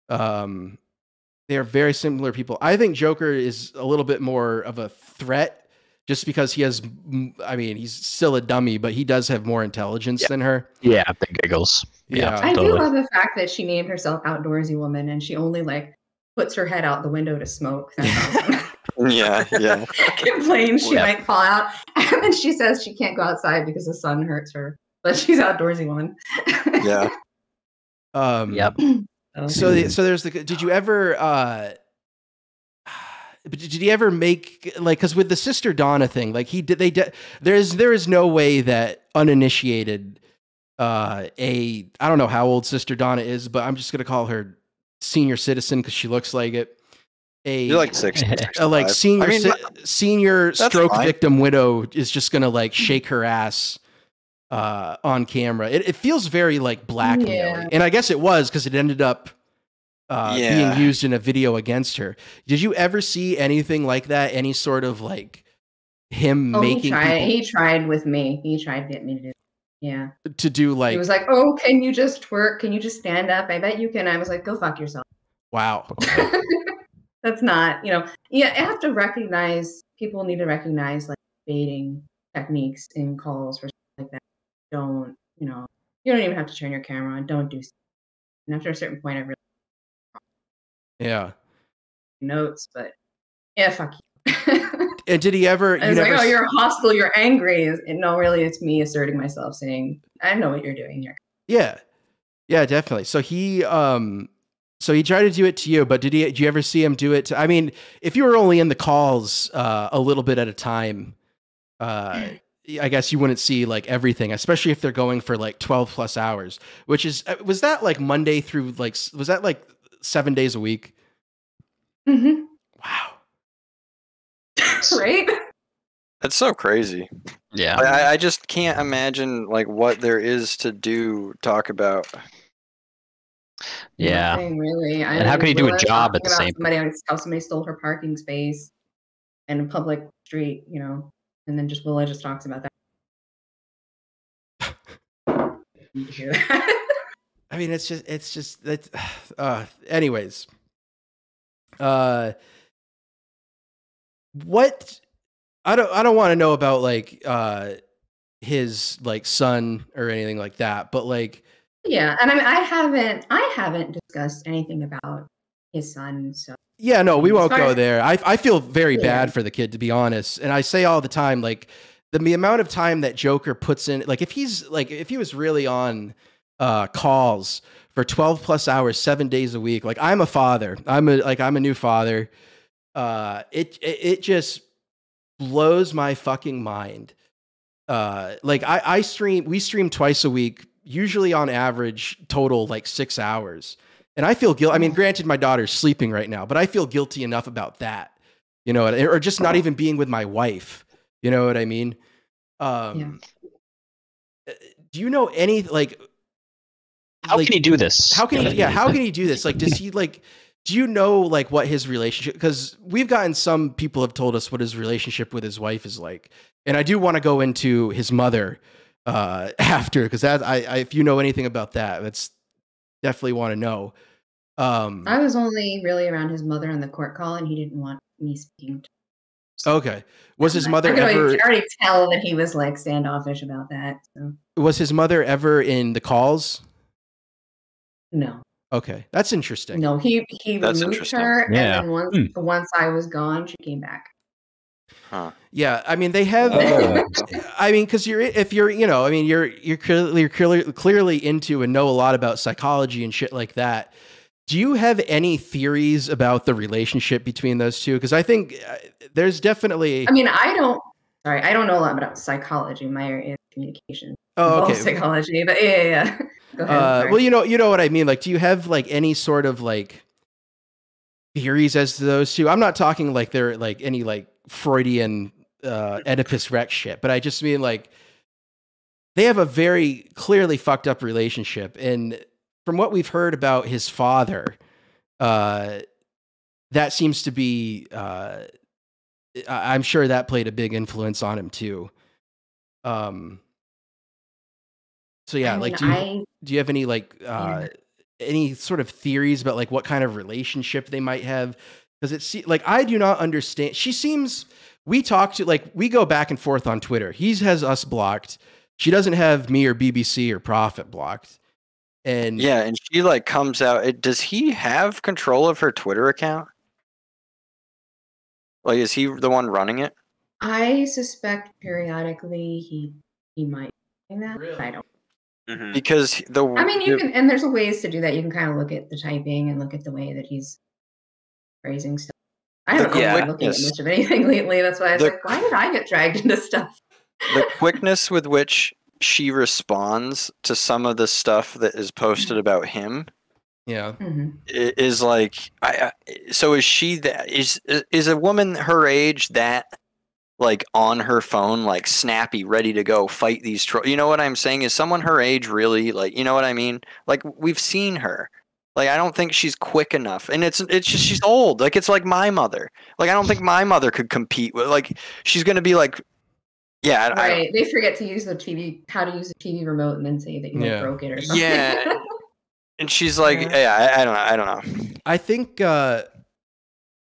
[SPEAKER 1] They are very similar people. I think Joker is a little bit more of a threat. Just because he's still a dummy, but he does have more intelligence than her.
[SPEAKER 3] Yeah, Big Giggles. Yeah,
[SPEAKER 5] I do love the fact that she named herself Outdoorsy Woman, and she only like puts her head out the window to smoke. That's awesome.
[SPEAKER 2] Yeah.
[SPEAKER 5] Complains she might fall out, and then she says she can't go outside because the sun hurts her, but she's Outdoorsy Woman.
[SPEAKER 2] Yeah.
[SPEAKER 3] Yep.
[SPEAKER 1] So there's did you ever? But did he ever make like, because with the Sister Donna thing, like there is no way that uninitiated I don't know how old Sister Donna is, but I'm just gonna call her senior citizen because she looks like it.
[SPEAKER 2] You're like 60,
[SPEAKER 1] like senior stroke victim widow is just gonna like shake her ass on camera. It feels very like blackmailing, and I guess it was because it ended up being used in a video against her. Did you ever see anything like that? Any sort of like him making
[SPEAKER 5] he tried with me. He tried to get me to do
[SPEAKER 1] to do like
[SPEAKER 5] he was like, "Oh, can you just twerk? Can you just stand up? I bet you can." I was like, "Go fuck yourself."
[SPEAKER 1] Wow.
[SPEAKER 5] That's not, you have to recognize, people need to recognize like baiting techniques in calls or something like that. Don't, you don't even have to turn your camera on. Don't do stuff. And after a certain point, I really notes, but yeah, fuck you.
[SPEAKER 1] And did he ever?
[SPEAKER 5] I was like, "Oh, you're hostile. You're angry." And no, really, it's me asserting myself, saying, "I know what you're doing here."
[SPEAKER 1] Yeah, definitely. So he tried to do it to you, but did you ever see him do it to? I mean, if you were only in the calls a little bit at a time, I guess you wouldn't see like everything, especially if they're going for like 12 plus hours. Which was that like Monday through like was that like 7 days a week?
[SPEAKER 5] Mm-hmm.
[SPEAKER 1] Wow.
[SPEAKER 5] Right?
[SPEAKER 2] That's so crazy.
[SPEAKER 3] Yeah.
[SPEAKER 2] I just can't imagine like what there is to talk about.
[SPEAKER 3] Yeah.
[SPEAKER 5] Nothing really.
[SPEAKER 3] And how can you do a job at the same
[SPEAKER 5] time? How somebody stole her parking space in a public street, and then Willa just talks about that.
[SPEAKER 1] I mean, it's just that. Anyways, what? I don't want to know about like his like son or anything like that, but like.
[SPEAKER 5] Yeah, and I mean, I haven't discussed anything about his son. So
[SPEAKER 1] yeah, no, we won't go there. I feel very bad for the kid, to be honest, and I say all the time, like the amount of time that Joker puts in, like if he was really on calls for 12 plus hours, 7 days a week, like I'm a father, I'm a new father. It just blows my fucking mind. Like we stream twice a week. Usually on average total like 6 hours. And I feel guilty. I mean, granted, my daughter's sleeping right now, but I feel guilty enough about that, or just not even being with my wife. You know what I mean? Do you know any, like,
[SPEAKER 3] how can he do this?
[SPEAKER 1] How can he do this? Like, does he like, do you know like what his relationship, because we've gotten some people have told us what his relationship with his wife is like. And I do want to go into his mother after, because that if you know anything about that, that's definitely want to know.
[SPEAKER 5] I was only really around his mother on the court call, and he didn't want me speaking to her.
[SPEAKER 1] Okay. Was his mother
[SPEAKER 5] I
[SPEAKER 1] ever?
[SPEAKER 5] could already tell that he was like standoffish about that. So.
[SPEAKER 1] Was his mother ever in the calls?
[SPEAKER 5] No.
[SPEAKER 1] Okay, that's interesting.
[SPEAKER 5] No, he removed her,
[SPEAKER 3] yeah.
[SPEAKER 5] And then once I was gone, she came back.
[SPEAKER 2] Huh.
[SPEAKER 1] Yeah, I mean they have. I mean, because you're clearly into and know a lot about psychology and shit like that. Do you have any theories about the relationship between those two? Because I think there's definitely.
[SPEAKER 5] I mean, I don't know a lot about psychology. My area is communication.
[SPEAKER 1] Oh, okay.
[SPEAKER 5] Psychology, but yeah. Go ahead.
[SPEAKER 1] Well, you know what I mean. Like, do you have like any sort of like theories as to those two? I'm not talking like they're like any like Freudian Oedipus Rex shit, but I just mean like they have a very clearly fucked up relationship, and from what we've heard about his father, that seems to be I'm sure that played a big influence on him too. So yeah, like do you have any like any sort of theories about like what kind of relationship they might have? Because it's like I do not understand. She seems, we talk to, like, we go back and forth on Twitter. He has us blocked. She doesn't have me or BBC or Prophet blocked. And
[SPEAKER 2] yeah, and she like comes out. Does he have control of her Twitter account? Like, is he the one running it?
[SPEAKER 5] I suspect periodically he might do that.
[SPEAKER 1] Really?
[SPEAKER 5] I don't.
[SPEAKER 2] Mm-hmm. Because
[SPEAKER 5] I mean, you can, and there's ways to do that. You can kind of look at the typing and look at the way that he's phrasing stuff. I haven't been looking at much of anything lately. That's why I was like, why did I get dragged into stuff?
[SPEAKER 2] The quickness with which she responds to some of the stuff that is posted about him, is like, so is she that is a woman her age that like on her phone, like snappy, ready to go fight these trolls? You know what I'm saying? Is someone her age really, like, you know what I mean? Like, we've seen her. Like, I don't think she's quick enough, and it's just she's old. Like, it's like my mother. Like, I don't think my mother could compete with. Like, she's gonna be like, yeah,
[SPEAKER 5] right. They forget to use how to use the TV remote, and then say that you broke it or something.
[SPEAKER 2] Yeah, and she's like, I don't know.
[SPEAKER 1] I think I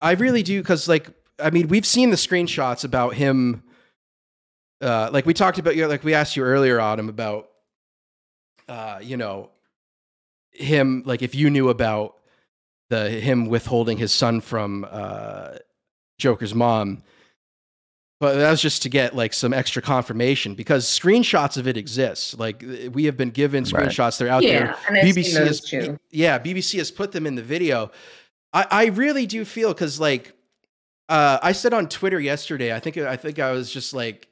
[SPEAKER 1] really do, because like, I mean, we've seen the screenshots about him. Like we talked about, like we asked you earlier, Autumn, about you know, him, like if you knew about him withholding his son from Joker's mom. But that was just to get like some extra confirmation, because screenshots of it exist. Like we have been given screenshots; they're out there.
[SPEAKER 5] And
[SPEAKER 1] BBC has, BBC has put them in the video. I really do feel, because like I said on Twitter yesterday, I think I was just like,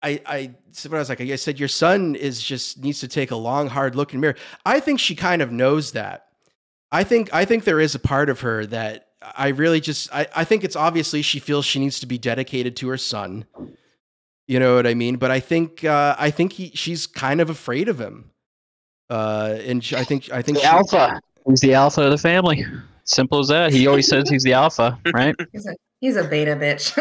[SPEAKER 1] I said your son needs to take a long, hard look in the mirror. I think she kind of knows that. I think there is a part of her that I really I think it's obviously she feels she needs to be dedicated to her son. You know what I mean? But I think she's kind of afraid of him. And I think the
[SPEAKER 3] alpha. He's the alpha of the family. Simple as that. He always says he's the alpha, right?
[SPEAKER 5] He's a beta bitch.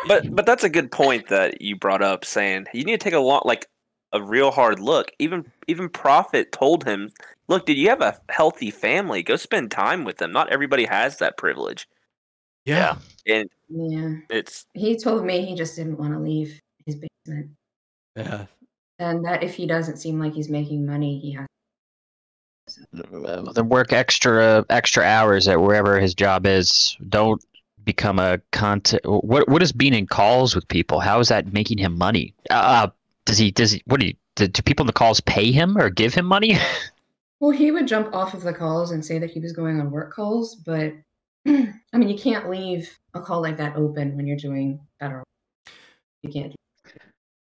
[SPEAKER 4] but that's a good point that you brought up, saying you need to take a real hard look. Even Prophet told him, look, dude, you have a healthy family. Go spend time with them. Not everybody has that privilege.
[SPEAKER 1] Yeah.
[SPEAKER 4] And
[SPEAKER 5] he told me he just didn't want to leave his basement.
[SPEAKER 1] Yeah.
[SPEAKER 5] And that if he doesn't seem like he's making money, he has
[SPEAKER 3] then work extra hours at wherever his job is. Don't become a content. What is being in calls with people? How is that making him money? Do people in the calls pay him or give him money?
[SPEAKER 5] Well, he would jump off of the calls and say that he was going on work calls, but I mean, you can't leave a call like that open when you're doing federal. You can't do that.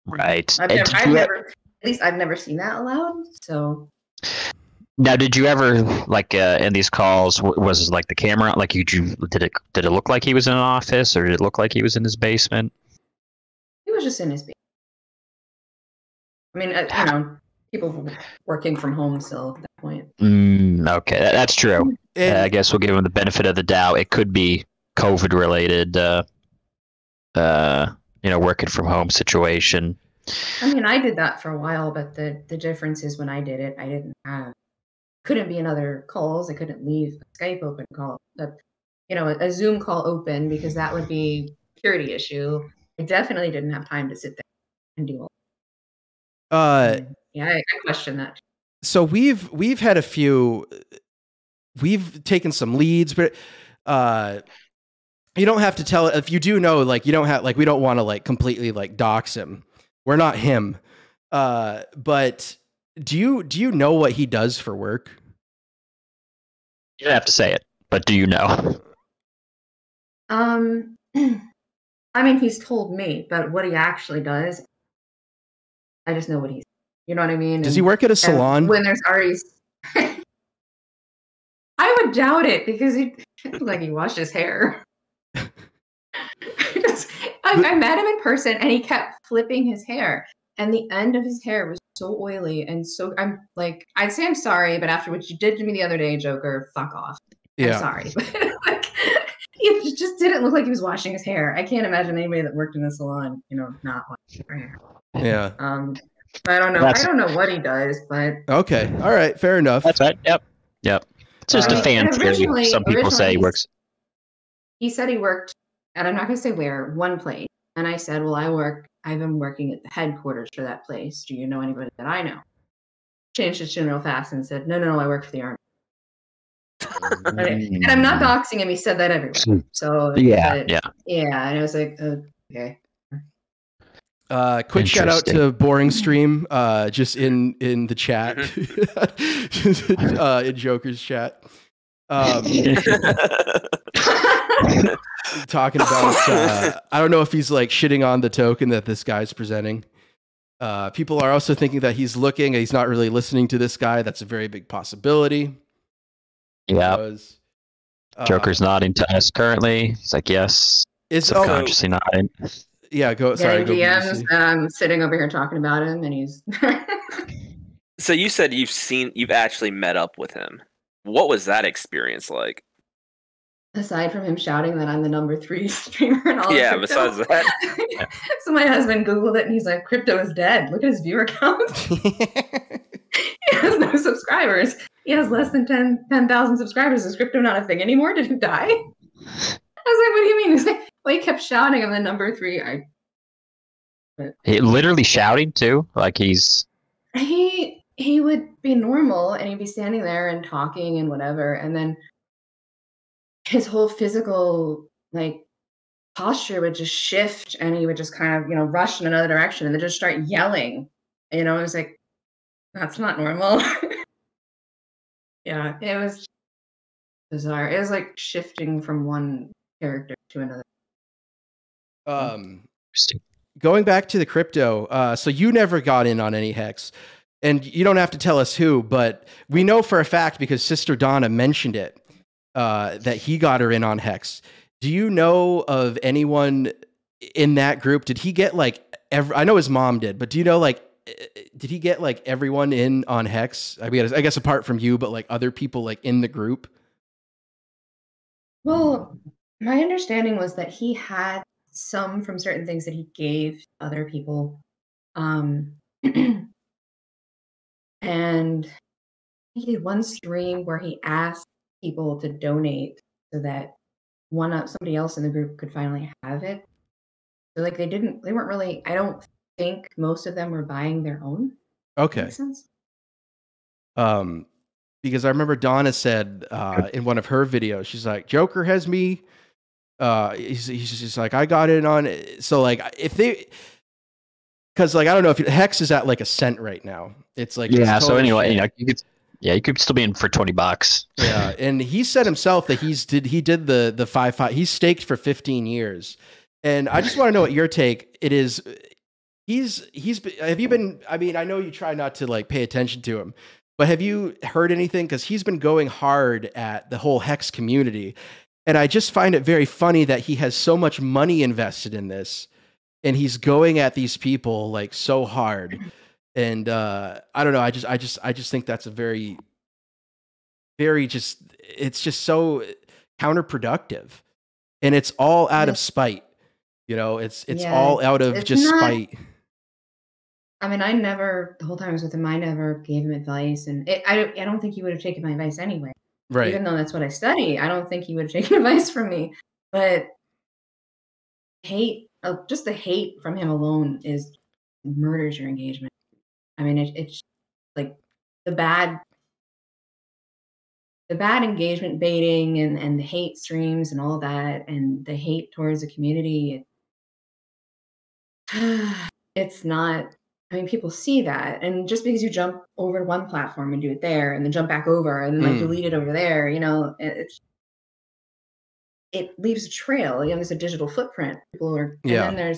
[SPEAKER 3] Right.
[SPEAKER 5] I've never seen that allowed. So
[SPEAKER 3] now, did you ever like in these calls? Was it like the camera? Like did it look like he was in an office, or did it look like he was in his basement?
[SPEAKER 5] He was just in his basement. I mean, you know, people working from home still at that point.
[SPEAKER 3] Okay, that's true. I guess we'll give him the benefit of the doubt. It could be COVID related. Working from home situation.
[SPEAKER 5] I mean, I did that for a while, but the difference is when I did it, I couldn't be in other calls. I couldn't leave a Skype open call, a Zoom call open, because that would be a security issue. I definitely didn't have time to sit there and do all. I question that.
[SPEAKER 1] So we've had a few. We've taken some leads, but you don't have to tell. If you do know, like you don't have, like we don't want to like completely like dox him. We're not him. But do you know what he does for work?
[SPEAKER 3] You don't have to say it, but do you know?
[SPEAKER 5] I mean, he's told me, but what he actually does, I just know what he's. You know what I mean?
[SPEAKER 1] Does he work at a salon?
[SPEAKER 5] When there's already, I would doubt it, because he washed his hair. I met him in person, and he kept flipping his hair, and the end of his hair was so oily, and so I'm like, I'd say I'm sorry, but after what you did to me the other day, Joker, fuck off. I'm sorry, but it just didn't look like he was washing his hair. I can't imagine anybody that worked in the salon, not washing their hair.
[SPEAKER 1] Yeah.
[SPEAKER 5] I don't know. I don't know what he does, but
[SPEAKER 1] okay, all right, fair enough.
[SPEAKER 3] That's right. Yep. It's just a fan theory. Some people say he works.
[SPEAKER 5] He said he worked, and I'm not going to say where, one place. And I said, well, I've been working at the headquarters for that place. Do you know anybody that I know? Changed his tune real fast and said, no, I work for the Army. And I'm not doxing him. He said that everywhere. So
[SPEAKER 3] yeah.
[SPEAKER 5] And I was like, okay.
[SPEAKER 1] Quick shout out to Boring Stream, just in the chat, in Joker's chat. Talking about, I don't know if he's like shitting on the token that this guy's presenting. People are also thinking that he's not really listening to this guy. That's a very big possibility.
[SPEAKER 3] Yeah. Joker's nodding to us currently. He's like, yes. Subconsciously nodding.
[SPEAKER 1] Yeah, go. Sorry, go.
[SPEAKER 5] DMs. I'm sitting over here talking about him, and he's.
[SPEAKER 4] So you said you've actually met up with him. What was that experience like?
[SPEAKER 5] Aside from him shouting that I'm the #3 streamer and all
[SPEAKER 4] Yeah,
[SPEAKER 5] of
[SPEAKER 4] besides
[SPEAKER 5] crypto.
[SPEAKER 4] that.
[SPEAKER 5] So my husband Googled it and he's like, crypto is dead. Look at his viewer count. He has no subscribers. He has less than 10,000 subscribers. Is crypto not a thing anymore? Did he die? I was like, what do you mean? He's like, well, he kept shouting, I'm the #3.
[SPEAKER 3] He literally shouting too, like he's.
[SPEAKER 5] He would be normal and he'd be standing there and talking and whatever, and then his whole physical like posture would just shift and he would just kind of, rush in another direction and then just start yelling. It was like, that's not normal. Yeah, it was bizarre. It was like shifting from one character to another.
[SPEAKER 1] Going back to the crypto, so you never got in on any hex, and you don't have to tell us who, but we know for a fact because Sister Donna mentioned it, that he got her in on hex. Do you know of anyone in that group? Did he get like I know his mom did, but do you know like did he get like everyone in on hex? I mean, I guess apart from you, but like other people like in the group?
[SPEAKER 5] Well, my understanding was that he had some from certain things that he gave other people. And he did one stream where he asked people to donate so that somebody else in the group could finally have it. So like they weren't really, I don't think most of them were buying their own.
[SPEAKER 1] Okay.
[SPEAKER 5] Makes sense?
[SPEAKER 1] Because I remember Donna said in one of her videos, she's like, Joker has me. He's just like, I got it on it. So like if they, because like I don't know if hex is at like $0.01 right now. It's like
[SPEAKER 3] so anyway, you could still be in for $20.
[SPEAKER 1] Yeah, and he said himself that he did the 5-5. He's staked for 15 years, and I just want to know what your take it is. Have you been? I mean, I know you try not to like pay attention to him, but have you heard anything? Because he's been going hard at the whole hex community, and I just find it very funny that he has so much money invested in this, and he's going at these people like so hard. And I don't know. I just think that's a very, very it's just so counterproductive, and it's all out of spite. It's all out of spite.
[SPEAKER 5] I mean, the whole time I was with him, I never gave him advice, and I don't think he would have taken my advice anyway.
[SPEAKER 1] Right.
[SPEAKER 5] Even though that's what I study, I don't think he would have taken advice from me. But just the hate from him alone murders your engagement. I mean, it's like the bad engagement baiting and the hate streams and all that, and the hate towards the community. It's not. I mean, people see that, and just because you jump over to one platform and do it there, and then jump back over and then like delete it over there, it leaves a trail. There's a digital footprint. And then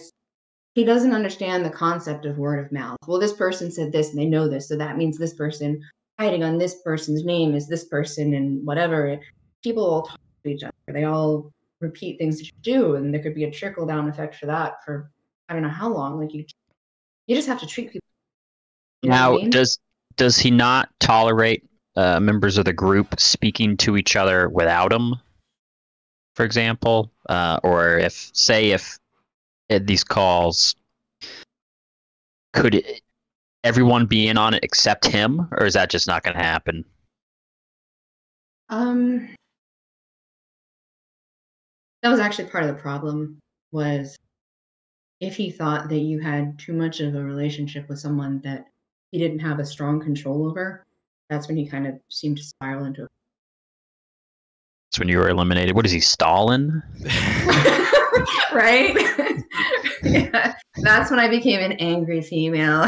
[SPEAKER 5] he doesn't understand the concept of word of mouth. Well, this person said this and they know this, so that means this person hiding on this person's name is this person and whatever. People all talk to each other. They all repeat things that you do, and there could be a trickle down effect for that for I don't know how long. Like you just have to treat people.
[SPEAKER 3] Now, does he not tolerate members of the group speaking to each other without him, for example? Or if at these calls, could everyone be in on it except him, or is that just not going to happen?
[SPEAKER 5] That was actually part of the problem, was if he thought that you had too much of a relationship with someone that he didn't have a strong control over, that's when he kind of seemed to spiral into it.
[SPEAKER 3] That's when you were eliminated. What is he, Stalin?
[SPEAKER 5] Right? Yeah, that's when I became an angry female.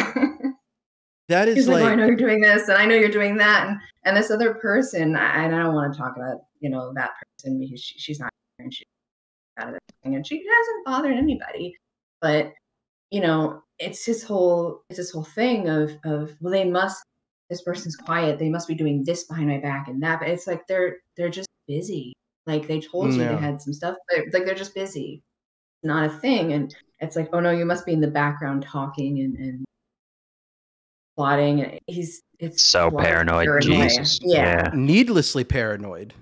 [SPEAKER 1] That is
[SPEAKER 5] He's like, oh, I know you're doing this, and I know you're doing that, and this other person, I don't want to talk about, that person because she's not here and she's out of everything, and she hasn't bothered anybody. But it's this whole thing of well, this person's quiet, they must be doing this behind my back and that. But it's like they're just busy. Like they told you they had some stuff, but like they're just busy. Not a thing. And it's like, oh no, you must be in the background talking and plotting. It's
[SPEAKER 3] So
[SPEAKER 5] a lot of
[SPEAKER 3] paranoid.
[SPEAKER 5] paranoia.
[SPEAKER 3] Jesus.
[SPEAKER 5] Yeah.
[SPEAKER 1] Needlessly paranoid.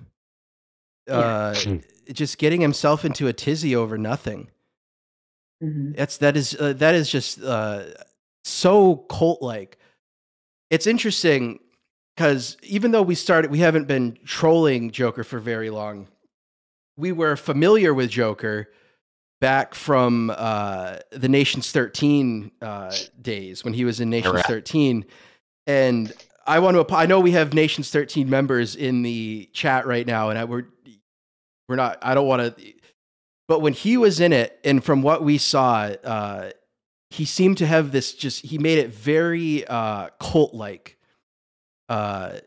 [SPEAKER 5] Yeah.
[SPEAKER 1] Just getting himself into a tizzy over nothing.
[SPEAKER 5] Mhm.
[SPEAKER 1] That is just so cult-like. It's interesting because even though we haven't been trolling Joker for very long. We were familiar with Joker back from the Nation's 13 days when he was in Nation's 13, and I know we have Nation's 13 members in the chat right now, and we're not. I don't want to. But when he was in it, and from what we saw, he seemed to have this. He made it very cult-like, and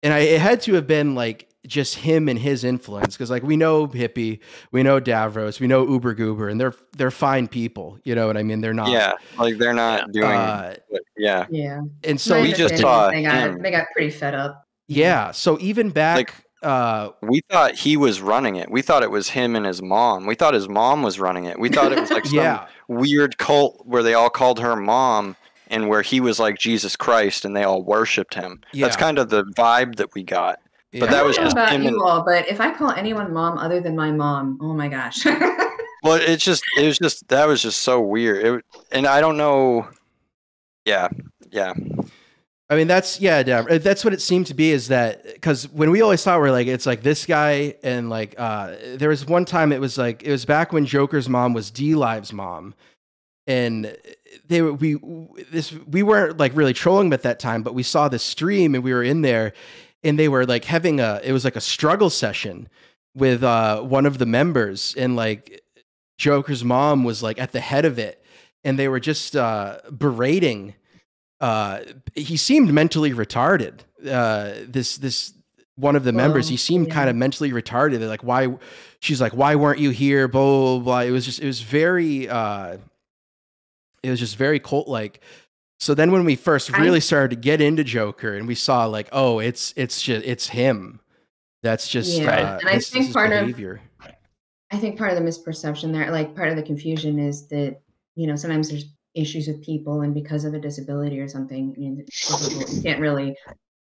[SPEAKER 1] it had to have been like just him and his influence, because like we know Hippie, we know Davros, we know Uber Goober, and they're fine people. You know what I mean? They're not.
[SPEAKER 2] Yeah, like they're not doing. Yeah.
[SPEAKER 5] Yeah.
[SPEAKER 1] And so
[SPEAKER 2] we just saw
[SPEAKER 5] they got pretty fed up.
[SPEAKER 1] Yeah. So even back,
[SPEAKER 2] we thought he was running it. We thought it was him and his mom. We thought his mom was running it. We thought it was like some weird cult where they all called her mom, and where he was like Jesus Christ, and they all worshipped him. Yeah. That's kind of the vibe that we got. But that was
[SPEAKER 5] I don't know
[SPEAKER 2] just
[SPEAKER 5] about you all, but if I call anyone mom other than my mom, oh my gosh.
[SPEAKER 2] Well, that was just so weird. And I don't know. Yeah.
[SPEAKER 1] I mean, that's what it seemed to be, is that because when we always thought it's like this guy, and like there was one time it was back when Joker's mom was D-Live's mom, and we weren't like really trolling them at that time, but we saw the stream and we were in there, and they were like having it was like a struggle session with one of the members, and like Joker's mom was like at the head of it, and they were just berating. He seemed mentally retarded. This one of the members, he seemed kind of mentally retarded. They're like, why? She's like, why weren't you here? Blah blah blah. It was just very cult-like. So then when we first really started to get into Joker, and we saw like, oh, it's him. That's just
[SPEAKER 5] and I think part
[SPEAKER 1] behavior.
[SPEAKER 5] I think part of the misperception there, like part of the confusion, is that sometimes there's issues with people, and because of a disability or something, you can't really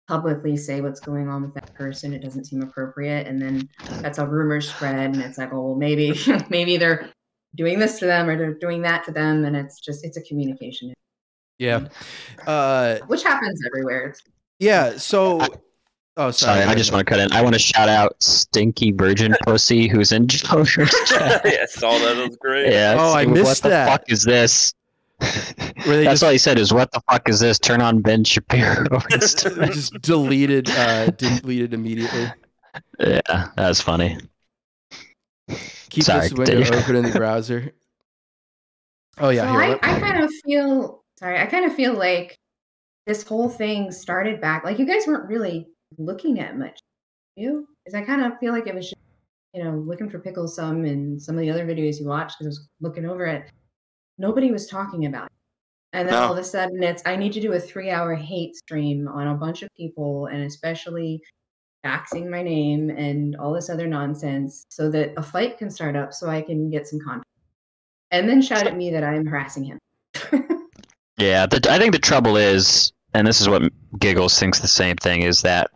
[SPEAKER 5] publicly say what's going on with that person. It doesn't seem appropriate, and then that's how rumors spread, and it's like, oh well, maybe they're doing this to them or they're doing that to them, and it's a communication.
[SPEAKER 1] Yeah.
[SPEAKER 5] Which happens everywhere.
[SPEAKER 1] So oh, sorry.
[SPEAKER 3] I just want to cut in. I want to shout out Stinky Virgin Pussy, who's in Joker's chat.
[SPEAKER 4] Yeah, I saw that. It was great.
[SPEAKER 3] Yeah.
[SPEAKER 1] Oh, I missed that.
[SPEAKER 3] What the fuck is this? That's all he said is, "What the fuck is this? Turn on Ben Shapiro."
[SPEAKER 1] Just deleted immediately.
[SPEAKER 3] Yeah, that's funny.
[SPEAKER 1] Keep this window open in the browser. Oh yeah.
[SPEAKER 5] So
[SPEAKER 1] here,
[SPEAKER 5] I kind of feel like this whole thing started back, like you guys weren't really looking at much, because I kind of feel like it was just, looking for Pickles some in some of the other videos you watched, because I was looking over it. Nobody was talking about it. And then all of a sudden I need to do a 3-hour hate stream on a bunch of people, and especially faxing my name and all this other nonsense, so that a fight can start up so I can get some content. And then shout at me that I'm harassing him.
[SPEAKER 3] Yeah, I think the trouble is, and this is what Giggles thinks the same thing, is that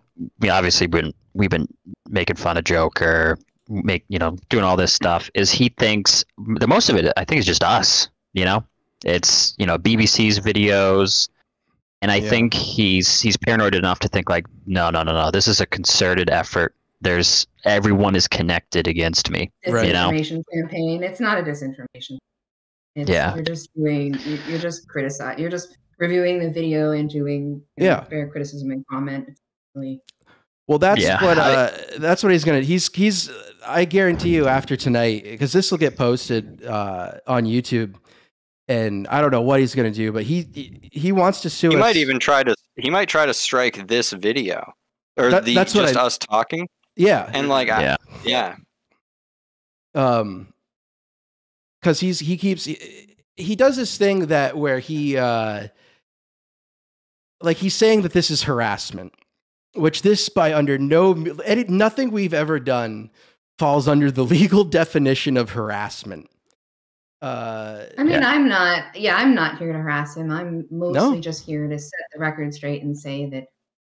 [SPEAKER 3] obviously we've been making fun of Joker, doing all this stuff, is he thinks the most of it, I think, is just us. It's BBC's videos, and I think he's paranoid enough to think like, no, this is a concerted effort. Everyone is connected against me.
[SPEAKER 5] Disinformation campaign. It's not a disinformation. You're just criticizing. You're just reviewing the video and doing fair criticism and comment. It's really...
[SPEAKER 1] Well, that's what he's gonna. He's. I guarantee you, after tonight, because this will get posted on YouTube, and I don't know what he's gonna do, but he wants to sue.
[SPEAKER 2] He might even try to strike this video, or that's just us talking.
[SPEAKER 1] Yeah,
[SPEAKER 2] and like
[SPEAKER 1] because he does this thing that where he he's saying that this is harassment, which this nothing we've ever done falls under the legal definition of harassment.
[SPEAKER 5] I mean, I'm not here to harass him. I'm mostly just here to set the record straight and say that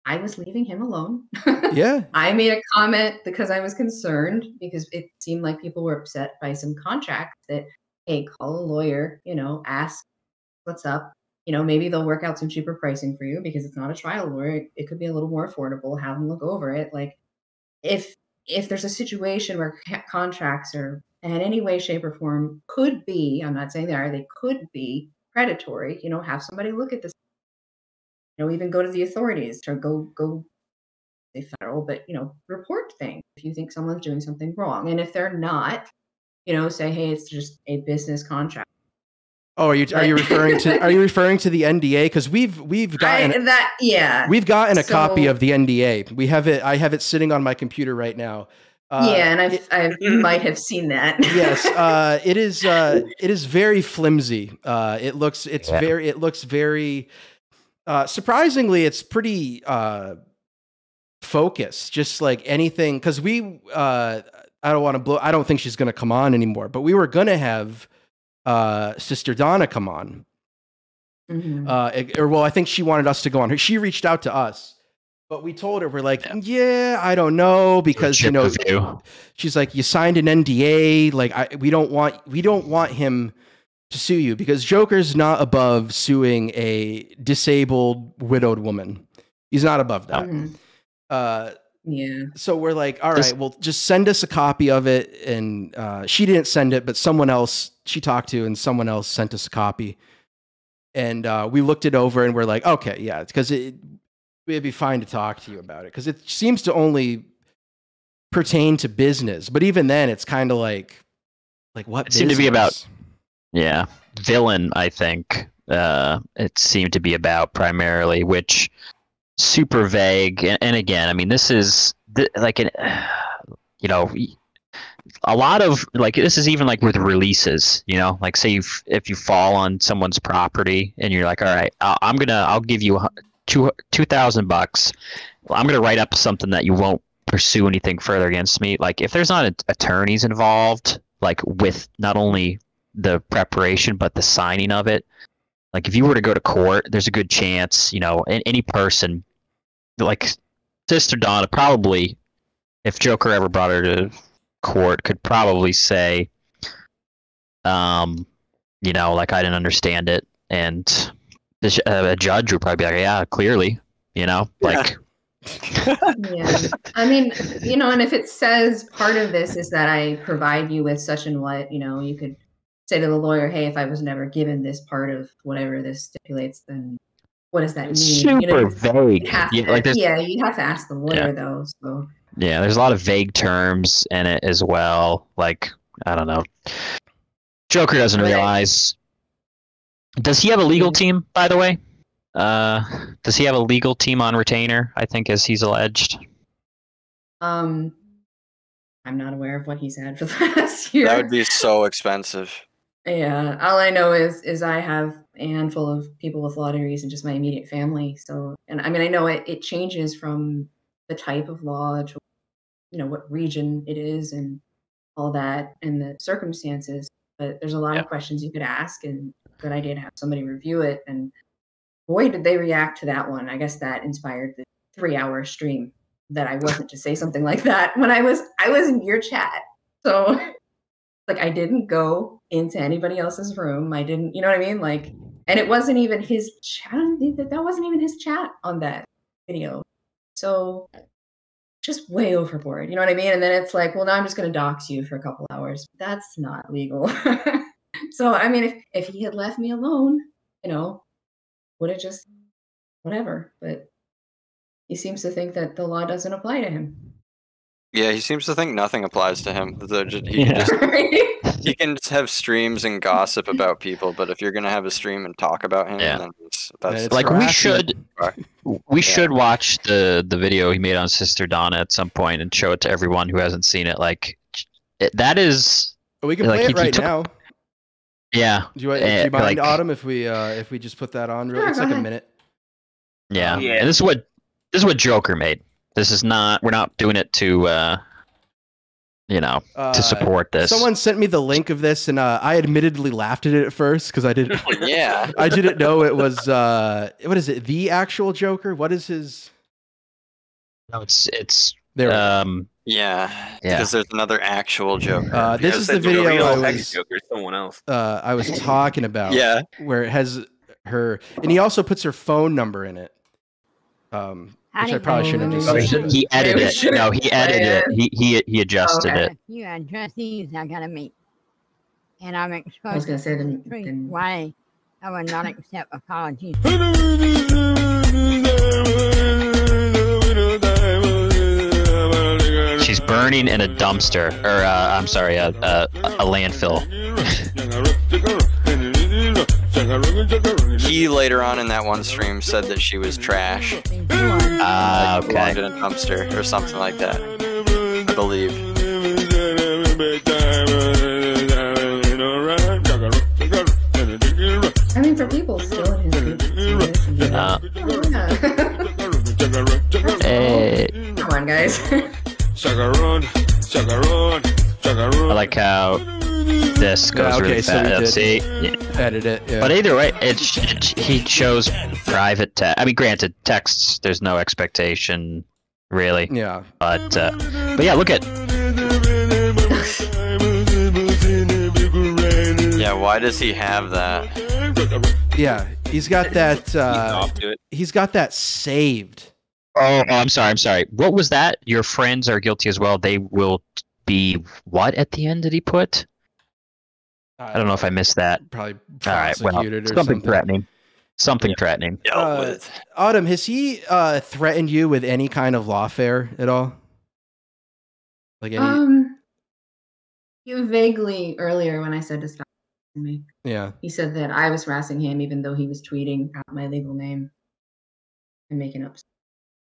[SPEAKER 5] I was leaving him alone.
[SPEAKER 1] Yeah.
[SPEAKER 5] I made a comment because I was concerned because it seemed like people were upset by some contracts that, hey, call a lawyer, ask what's up. Maybe they'll work out some cheaper pricing for you because it's not a trial lawyer. It could be a little more affordable. Have them look over it. Like if there's a situation where contracts are in any way, shape, or form could be, I'm not saying they could be predatory, have somebody look at this, even go to the authorities or go say federal, but, report things if you think someone's doing something wrong. And if they're not, say, hey, it's just a business contract.
[SPEAKER 1] Oh, are you referring to the NDA? Because we've gotten we've gotten a copy of the NDA. I have it sitting on my computer right now.
[SPEAKER 5] And I might have seen that.
[SPEAKER 1] Yes, it is very flimsy. It looks very surprisingly, it's pretty focused. Just like anything, because I don't think she's going to come on anymore. But we were going to have Sister Donna come on.
[SPEAKER 5] Mm-hmm.
[SPEAKER 1] I think she wanted us to go on. She reached out to us, but we told her, we're like, I don't know, because she's like, you signed an NDA. Like, we don't want him to sue you because Joker's not above suing a disabled widowed woman. He's not above that.
[SPEAKER 5] Yeah.
[SPEAKER 1] So we're like, all right, well, just send us a copy of it. And she didn't send it, but someone else she talked to and someone else sent us a copy. And we looked it over and we're like, okay, yeah, because it'd be fine to talk to you about it because it seems to only pertain to business. But even then, it's kind of like what
[SPEAKER 3] it seemed to be about. Yeah, villain. I think it seemed to be about primarily, which super vague. And again, I mean, this is like a lot of this is even like with releases. Like say if you fall on someone's property and you're like, all right, I'll give you $2,000. I'm gonna write up something that you won't pursue anything further against me. Like if there's not attorneys involved, like with not only the preparation but the signing of it, like if you were to go to court, there's a good chance any person like Sister Donna probably, if Joker ever brought her to court, could probably say like I didn't understand it, and a judge would probably be like, yeah, clearly, like
[SPEAKER 5] yeah. I mean, and if it says part of this is that I provide you with such and what, you could say to the lawyer, hey, if I was never given this part of whatever this stipulates, then what does that mean?
[SPEAKER 3] Super vague.
[SPEAKER 5] You'd have to ask the lawyer though. So
[SPEAKER 3] yeah, there's a lot of vague terms in it as well. Like, I don't know. Joker doesn't realize. Does he have a legal team, by the way? Does he have a legal team on retainer, I think, as he's alleged?
[SPEAKER 5] I'm not aware of what he's had for the last year.
[SPEAKER 2] That would be so expensive.
[SPEAKER 5] Yeah, all I know is I have a handful of people with law degrees and just my immediate family. So, and I mean, I know it changes from the type of law to, what region it is and all that and the circumstances. But there's a lot of questions you could ask, and good idea to have somebody review it. And boy, did they react to that one. I guess that inspired the 3-hour stream that I wasn't to say something like that when I was in your chat. So like I didn't go into anybody else's room. I didn't, you know what I mean? Like, and it wasn't even his chat. That wasn't even his chat on that video. So just way overboard. You know what I mean? And then it's like, well, now I'm just going to dox you for a couple hours. That's not legal. So, I mean, if he had left me alone, would have just whatever. But he seems to think that the law doesn't apply to him.
[SPEAKER 2] Yeah, he seems to think nothing applies to him. He can just have streams and gossip about people, but if you're gonna have a stream and talk about him, then that's
[SPEAKER 3] like we should watch the video he made on Sister Donna at some point and show it to everyone who hasn't seen it. Like that is.
[SPEAKER 1] We can play it right now.
[SPEAKER 3] Yeah.
[SPEAKER 1] Do you mind, Autumn, if we just put that on? It's like a minute.
[SPEAKER 3] Yeah. And this is what Joker made. This is not. We're not doing it to to support this.
[SPEAKER 1] Someone sent me the link of this, and I admittedly laughed at it at first because I didn't.
[SPEAKER 2] Yeah.
[SPEAKER 1] I didn't know it was. What is it? The actual Joker? What is his?
[SPEAKER 3] No, it's
[SPEAKER 1] there.
[SPEAKER 2] Yeah, because there's another actual Joker.
[SPEAKER 1] This is the video I was.
[SPEAKER 4] Joker, someone else.
[SPEAKER 1] I was talking about.
[SPEAKER 2] Yeah.
[SPEAKER 1] Where it has her, and he also puts her phone number in it. Which I probably shouldn't have just said.
[SPEAKER 3] He edited it. No, he edited it. He adjusted it.
[SPEAKER 8] You got trustees I gotta meet. And I'm
[SPEAKER 5] I was
[SPEAKER 8] exposed
[SPEAKER 5] gonna say
[SPEAKER 8] to
[SPEAKER 5] then.
[SPEAKER 8] why I would not accept apologies.
[SPEAKER 3] She's burning in a dumpster, or I'm sorry, a landfill.
[SPEAKER 2] He later on in that one stream said that she was trash.
[SPEAKER 3] Okay.
[SPEAKER 2] Belonged in a dumpster or something like that, I believe.
[SPEAKER 5] I mean, for people still in his group,
[SPEAKER 3] Hey.
[SPEAKER 5] come on, guys.
[SPEAKER 3] I like how this goes really fast. See,
[SPEAKER 1] edit it. Yeah.
[SPEAKER 3] But either way, he shows private text. I mean, granted, texts. There's no expectation, really.
[SPEAKER 1] Yeah.
[SPEAKER 3] But yeah, look at.
[SPEAKER 2] Yeah, why does he have that?
[SPEAKER 1] Yeah, he's got that. He's got that saved.
[SPEAKER 3] Oh, I'm sorry. What was that? Your friends are guilty as well. They will be what at the end did he put? I don't know if I missed that.
[SPEAKER 1] Probably
[SPEAKER 3] all right. Well,
[SPEAKER 1] or
[SPEAKER 3] something threatening. Something threatening.
[SPEAKER 1] Autumn, has he threatened you with any kind of lawfare at all? Like any?
[SPEAKER 5] You vaguely earlier when I said to stop me.
[SPEAKER 1] Yeah.
[SPEAKER 5] He said that I was harassing him even though he was tweeting out my legal name and making up.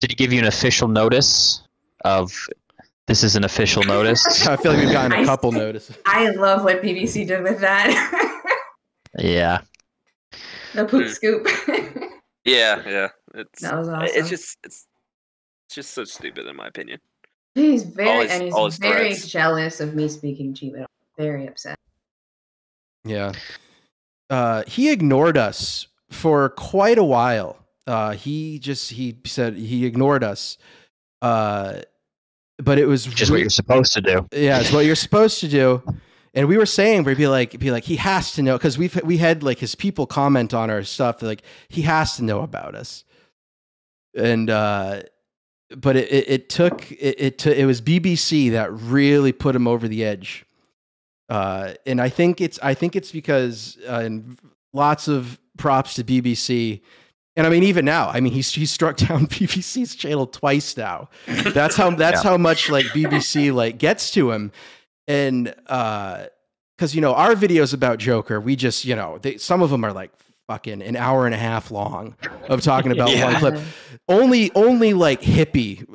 [SPEAKER 3] Did he give you an official notice of this is an official notice?
[SPEAKER 1] I feel like we've gotten a couple notices.
[SPEAKER 5] I love what BBC did with that.
[SPEAKER 3] Yeah.
[SPEAKER 5] The poop scoop.
[SPEAKER 4] Yeah.
[SPEAKER 5] That was awesome.
[SPEAKER 4] It's just so stupid in my opinion.
[SPEAKER 5] He's very
[SPEAKER 4] all his
[SPEAKER 5] very
[SPEAKER 4] threats.
[SPEAKER 5] jealous of me speaking cheap. Very upset.
[SPEAKER 1] Yeah. He ignored us for quite a while. He said he ignored us. But it was
[SPEAKER 3] just what you're supposed to do.
[SPEAKER 1] Yeah, it's what you're supposed to do. And we were saying, we'd be like, he has to know, because we had like his people comment on our stuff. Like he has to know about us. And but it was BBC that really put him over the edge. And I think it's because and lots of props to BBC. And I mean, even now, I mean, he struck down BBC's channel twice now. That's how how much like BBC like gets to him. And because our videos about Joker, we just some of them are like fucking an hour and a half long of talking about one clip. Only like Hippie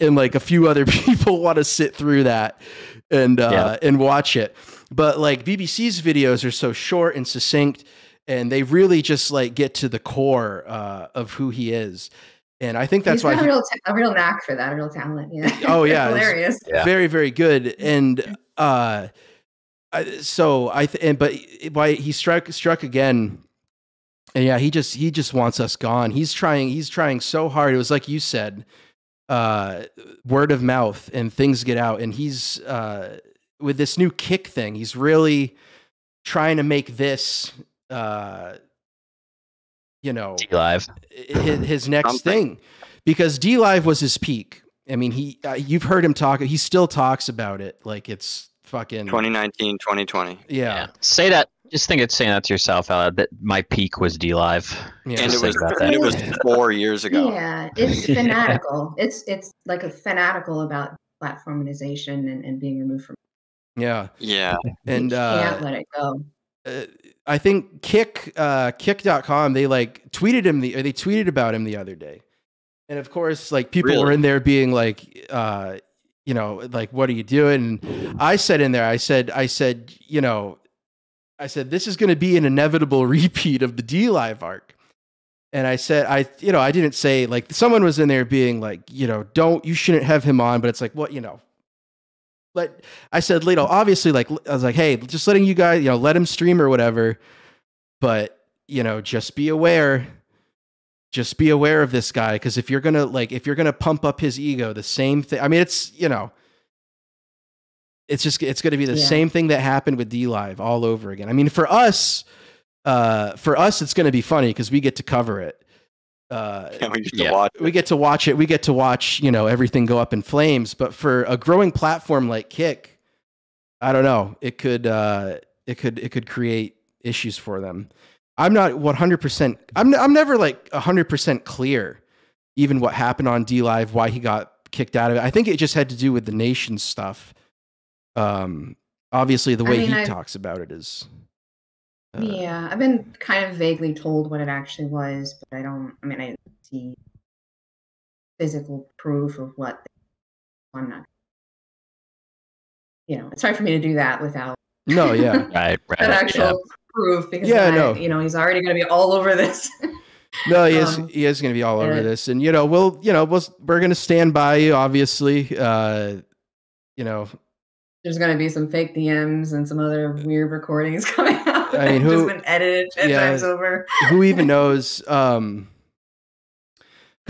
[SPEAKER 1] and like a few other people want to sit through that and watch it. But like BBC's videos are so short and succinct. And they really just like get to the core of who he is, and I think that's why
[SPEAKER 5] a real knack for that, a real talent. Yeah.
[SPEAKER 1] Oh yeah,
[SPEAKER 5] hilarious.
[SPEAKER 1] Very very good. And but why he struck again? And yeah, he just wants us gone. He's trying so hard. It was like you said, word of mouth and things get out. And he's with this new Kick thing. He's really trying to make this.
[SPEAKER 3] D-Live
[SPEAKER 1] his next thing, because D-Live was his peak. I mean, you've heard him talk. He still talks about it like it's fucking
[SPEAKER 2] 2019, 2020.
[SPEAKER 1] Yeah.
[SPEAKER 3] Say that. Just think it's saying that to yourself, that my peak was D-Live.
[SPEAKER 1] Yeah.
[SPEAKER 2] And it was 4 years ago.
[SPEAKER 5] Yeah, it's fanatical. It's like a fanatical about platformization and being removed from.
[SPEAKER 1] Yeah.
[SPEAKER 2] Yeah.
[SPEAKER 1] And
[SPEAKER 5] can't let it go.
[SPEAKER 1] I think kick.com, they like tweeted him they tweeted about him the other day. And of course, like people were in there being like, like, what are you doing? And I said in there, I said, this is going to be an inevitable repeat of the D-Live arc. And I said, I didn't say, like, someone was in there being like, you shouldn't have him on, but it's like, what, I said, obviously, like, I was like, hey, just letting you guys, let him stream or whatever. But, just be aware. Just be aware of this guy. Because if you're going to pump up his ego, the same thing. I mean, it's, it's going to be the same thing that happened with D-Live all over again. I mean, for us, it's going to be funny because we get to cover it. We get to watch it. We get to watch, everything go up in flames. But for a growing platform like Kick, I don't know. It could create issues for them. I'm not 100%. I'm never like 100% clear, even what happened on D-Live, why he got kicked out of it. I think it just had to do with the nation stuff. Obviously, the way he talks about it is.
[SPEAKER 5] Yeah, I've been kind of vaguely told what it actually was, but I didn't see physical proof of what. I'm not. It's hard for me to do that without.
[SPEAKER 1] No, yeah,
[SPEAKER 3] right.
[SPEAKER 5] That actual proof, because he's already going to be all over this.
[SPEAKER 1] No, he is going to be all over this, and we're going to stand by you, obviously.
[SPEAKER 5] There's going to be some fake DMs and some other weird recordings coming out.
[SPEAKER 1] I mean,
[SPEAKER 5] just been edited 10 times over.
[SPEAKER 1] Who even knows? Because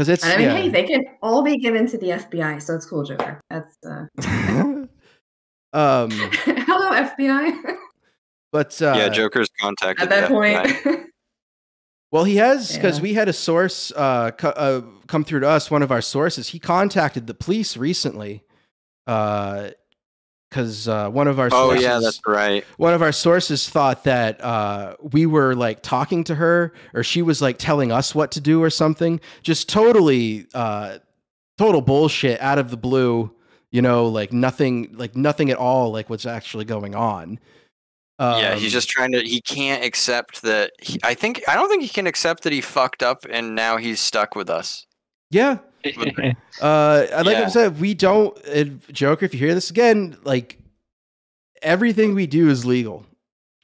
[SPEAKER 1] it's.
[SPEAKER 5] Hey, they can all be given to the FBI, so it's cool, Joker. That's. Hello, FBI.
[SPEAKER 1] But
[SPEAKER 2] Joker's contacted
[SPEAKER 5] at that point.
[SPEAKER 1] Well, he has, because we had a source come through to us. One of our sources, he contacted the police recently. Because one of our sources,
[SPEAKER 2] that's right.
[SPEAKER 1] One of our sources thought that we were like talking to her, or she was like telling us what to do or something. Just total bullshit out of the blue. Like nothing at all. Like what's actually going on.
[SPEAKER 2] He's just trying to. He can't accept that. I don't think he can accept that he fucked up and now he's stuck with us.
[SPEAKER 1] Yeah. I said, we don't, Joker, if you hear this again, like everything we do is legal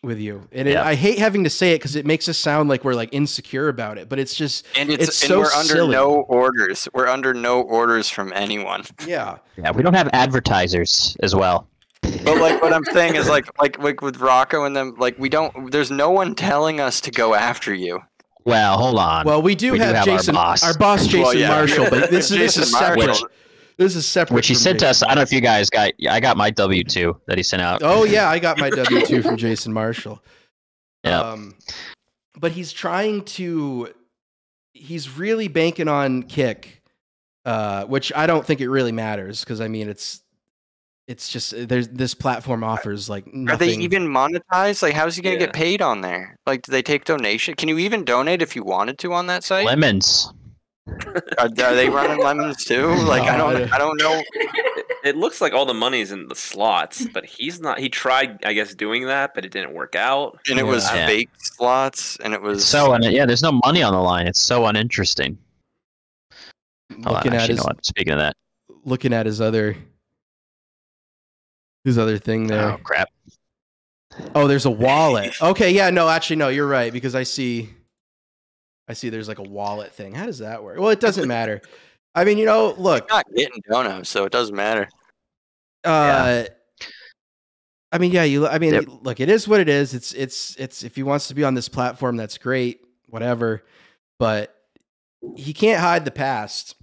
[SPEAKER 1] with you. And I hate having to say it because it makes us sound like we're like insecure about it, but it's just, we're under
[SPEAKER 2] no orders. We're under no orders from anyone.
[SPEAKER 1] Yeah.
[SPEAKER 3] Yeah. We don't have advertisers as well.
[SPEAKER 2] But like what I'm saying is like with Rocco and them, like there's no one telling us to go after you.
[SPEAKER 3] Well, hold on.
[SPEAKER 1] Well, we do have Jason, our boss Jason Marshall, but this is separate. This is separate.
[SPEAKER 3] Which he sent us. I don't know if you guys got. I got my W-2 that he sent out.
[SPEAKER 1] Oh yeah, I got my W-2 from Jason Marshall.
[SPEAKER 3] Yeah.
[SPEAKER 1] But he's trying to. He's really banking on Kick, which I don't think it really matters because I mean it's just this platform offers like nothing.
[SPEAKER 2] Are they even monetized? Like, how's he gonna get paid on there? Like, do they take donation? Can you even donate if you wanted to on that site?
[SPEAKER 3] Lemons.
[SPEAKER 2] Are they running lemons too? Like, I don't know.
[SPEAKER 4] It looks like all the money's in the slots, but he's not. He tried, I guess, doing that, but it didn't work out.
[SPEAKER 2] And it was fake slots, and it was
[SPEAKER 3] there's no money on the line. It's so uninteresting. Speaking of that,
[SPEAKER 1] looking at his other thing there.
[SPEAKER 3] Oh crap!
[SPEAKER 1] Oh, there's a wallet. Okay, yeah, no, actually, no, you're right because I see there's like a wallet thing. How does that work? Well, it doesn't matter. I mean, look,
[SPEAKER 2] he's not getting donuts, so it doesn't matter.
[SPEAKER 1] I mean, look, it is what it is. It's if he wants to be on this platform, that's great, whatever. But he can't hide the past.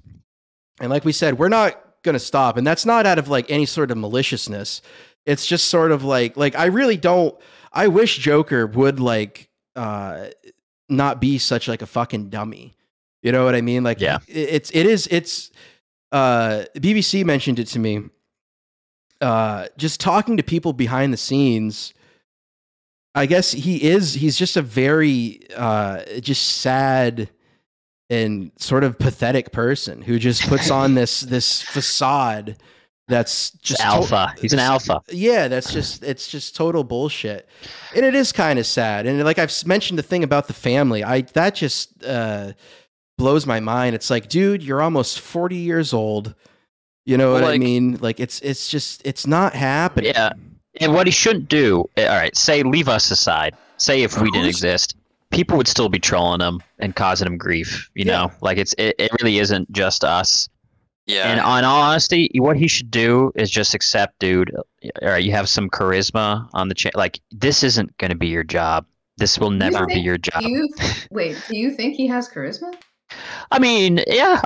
[SPEAKER 1] And like we said, we're not going to stop. And that's not out of like any sort of maliciousness. It's just sort of like I really don't. I wish Joker would like not be such like a fucking dummy. You know what I mean? Like, it's BBC mentioned it to me. Just talking to people behind the scenes, I guess he's just a very just sad and sort of pathetic person who just puts on this facade that's just
[SPEAKER 3] alpha. He's an alpha.
[SPEAKER 1] Yeah, it's just total bullshit. And it is kind of sad. And like I've mentioned the thing about the family, that just blows my mind. It's like, dude, you're almost 40 years old. You know what I mean? Like it's not happening.
[SPEAKER 3] Yeah. And what he shouldn't do, all right, say leave us aside. Say if we didn't exist, people would still be trolling him and causing him grief, you know? Like it really isn't just us.
[SPEAKER 2] Yeah.
[SPEAKER 3] And on all honesty, what he should do is just accept, dude. All right, you have some charisma on the channel. Like, this isn't going to be your job. This will never be your job.
[SPEAKER 5] Do you think he has charisma?
[SPEAKER 3] I mean, yeah.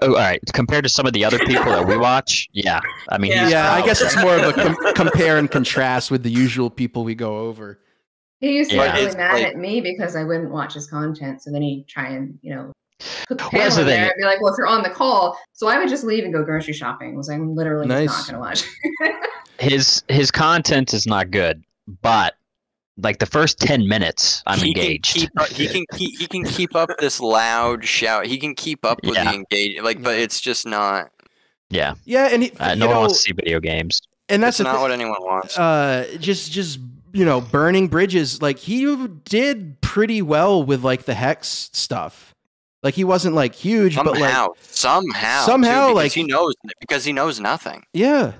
[SPEAKER 3] All right. Compared to some of the other people that we watch, yeah. I mean,
[SPEAKER 1] yeah. I guess it's more of a compare and contrast with the usual people we go over.
[SPEAKER 5] He used to get really
[SPEAKER 2] It's
[SPEAKER 5] mad
[SPEAKER 2] like-
[SPEAKER 5] at me because I wouldn't watch his content. So then he'd try and, put the
[SPEAKER 3] Well, that's
[SPEAKER 5] panel
[SPEAKER 3] the
[SPEAKER 5] in there
[SPEAKER 3] thing.
[SPEAKER 5] and be like, well, if you're on the call. So I would just leave and go grocery shopping because I'm literally just
[SPEAKER 1] Nice.
[SPEAKER 5] not going to watch.
[SPEAKER 3] his content is not good, but like the first 10 minutes, I'm engaged.
[SPEAKER 2] He can keep up this loud shout. He can keep up with the engage. But it's just not.
[SPEAKER 3] Yeah.
[SPEAKER 1] Yeah, and
[SPEAKER 3] No one wants to see video games.
[SPEAKER 1] And that's
[SPEAKER 2] not what anyone wants.
[SPEAKER 1] Just burning bridges. Like he did pretty well with like the hex stuff. Like he wasn't like huge, but like
[SPEAKER 2] somehow,
[SPEAKER 1] too,
[SPEAKER 2] like because he knows nothing.
[SPEAKER 1] Yeah.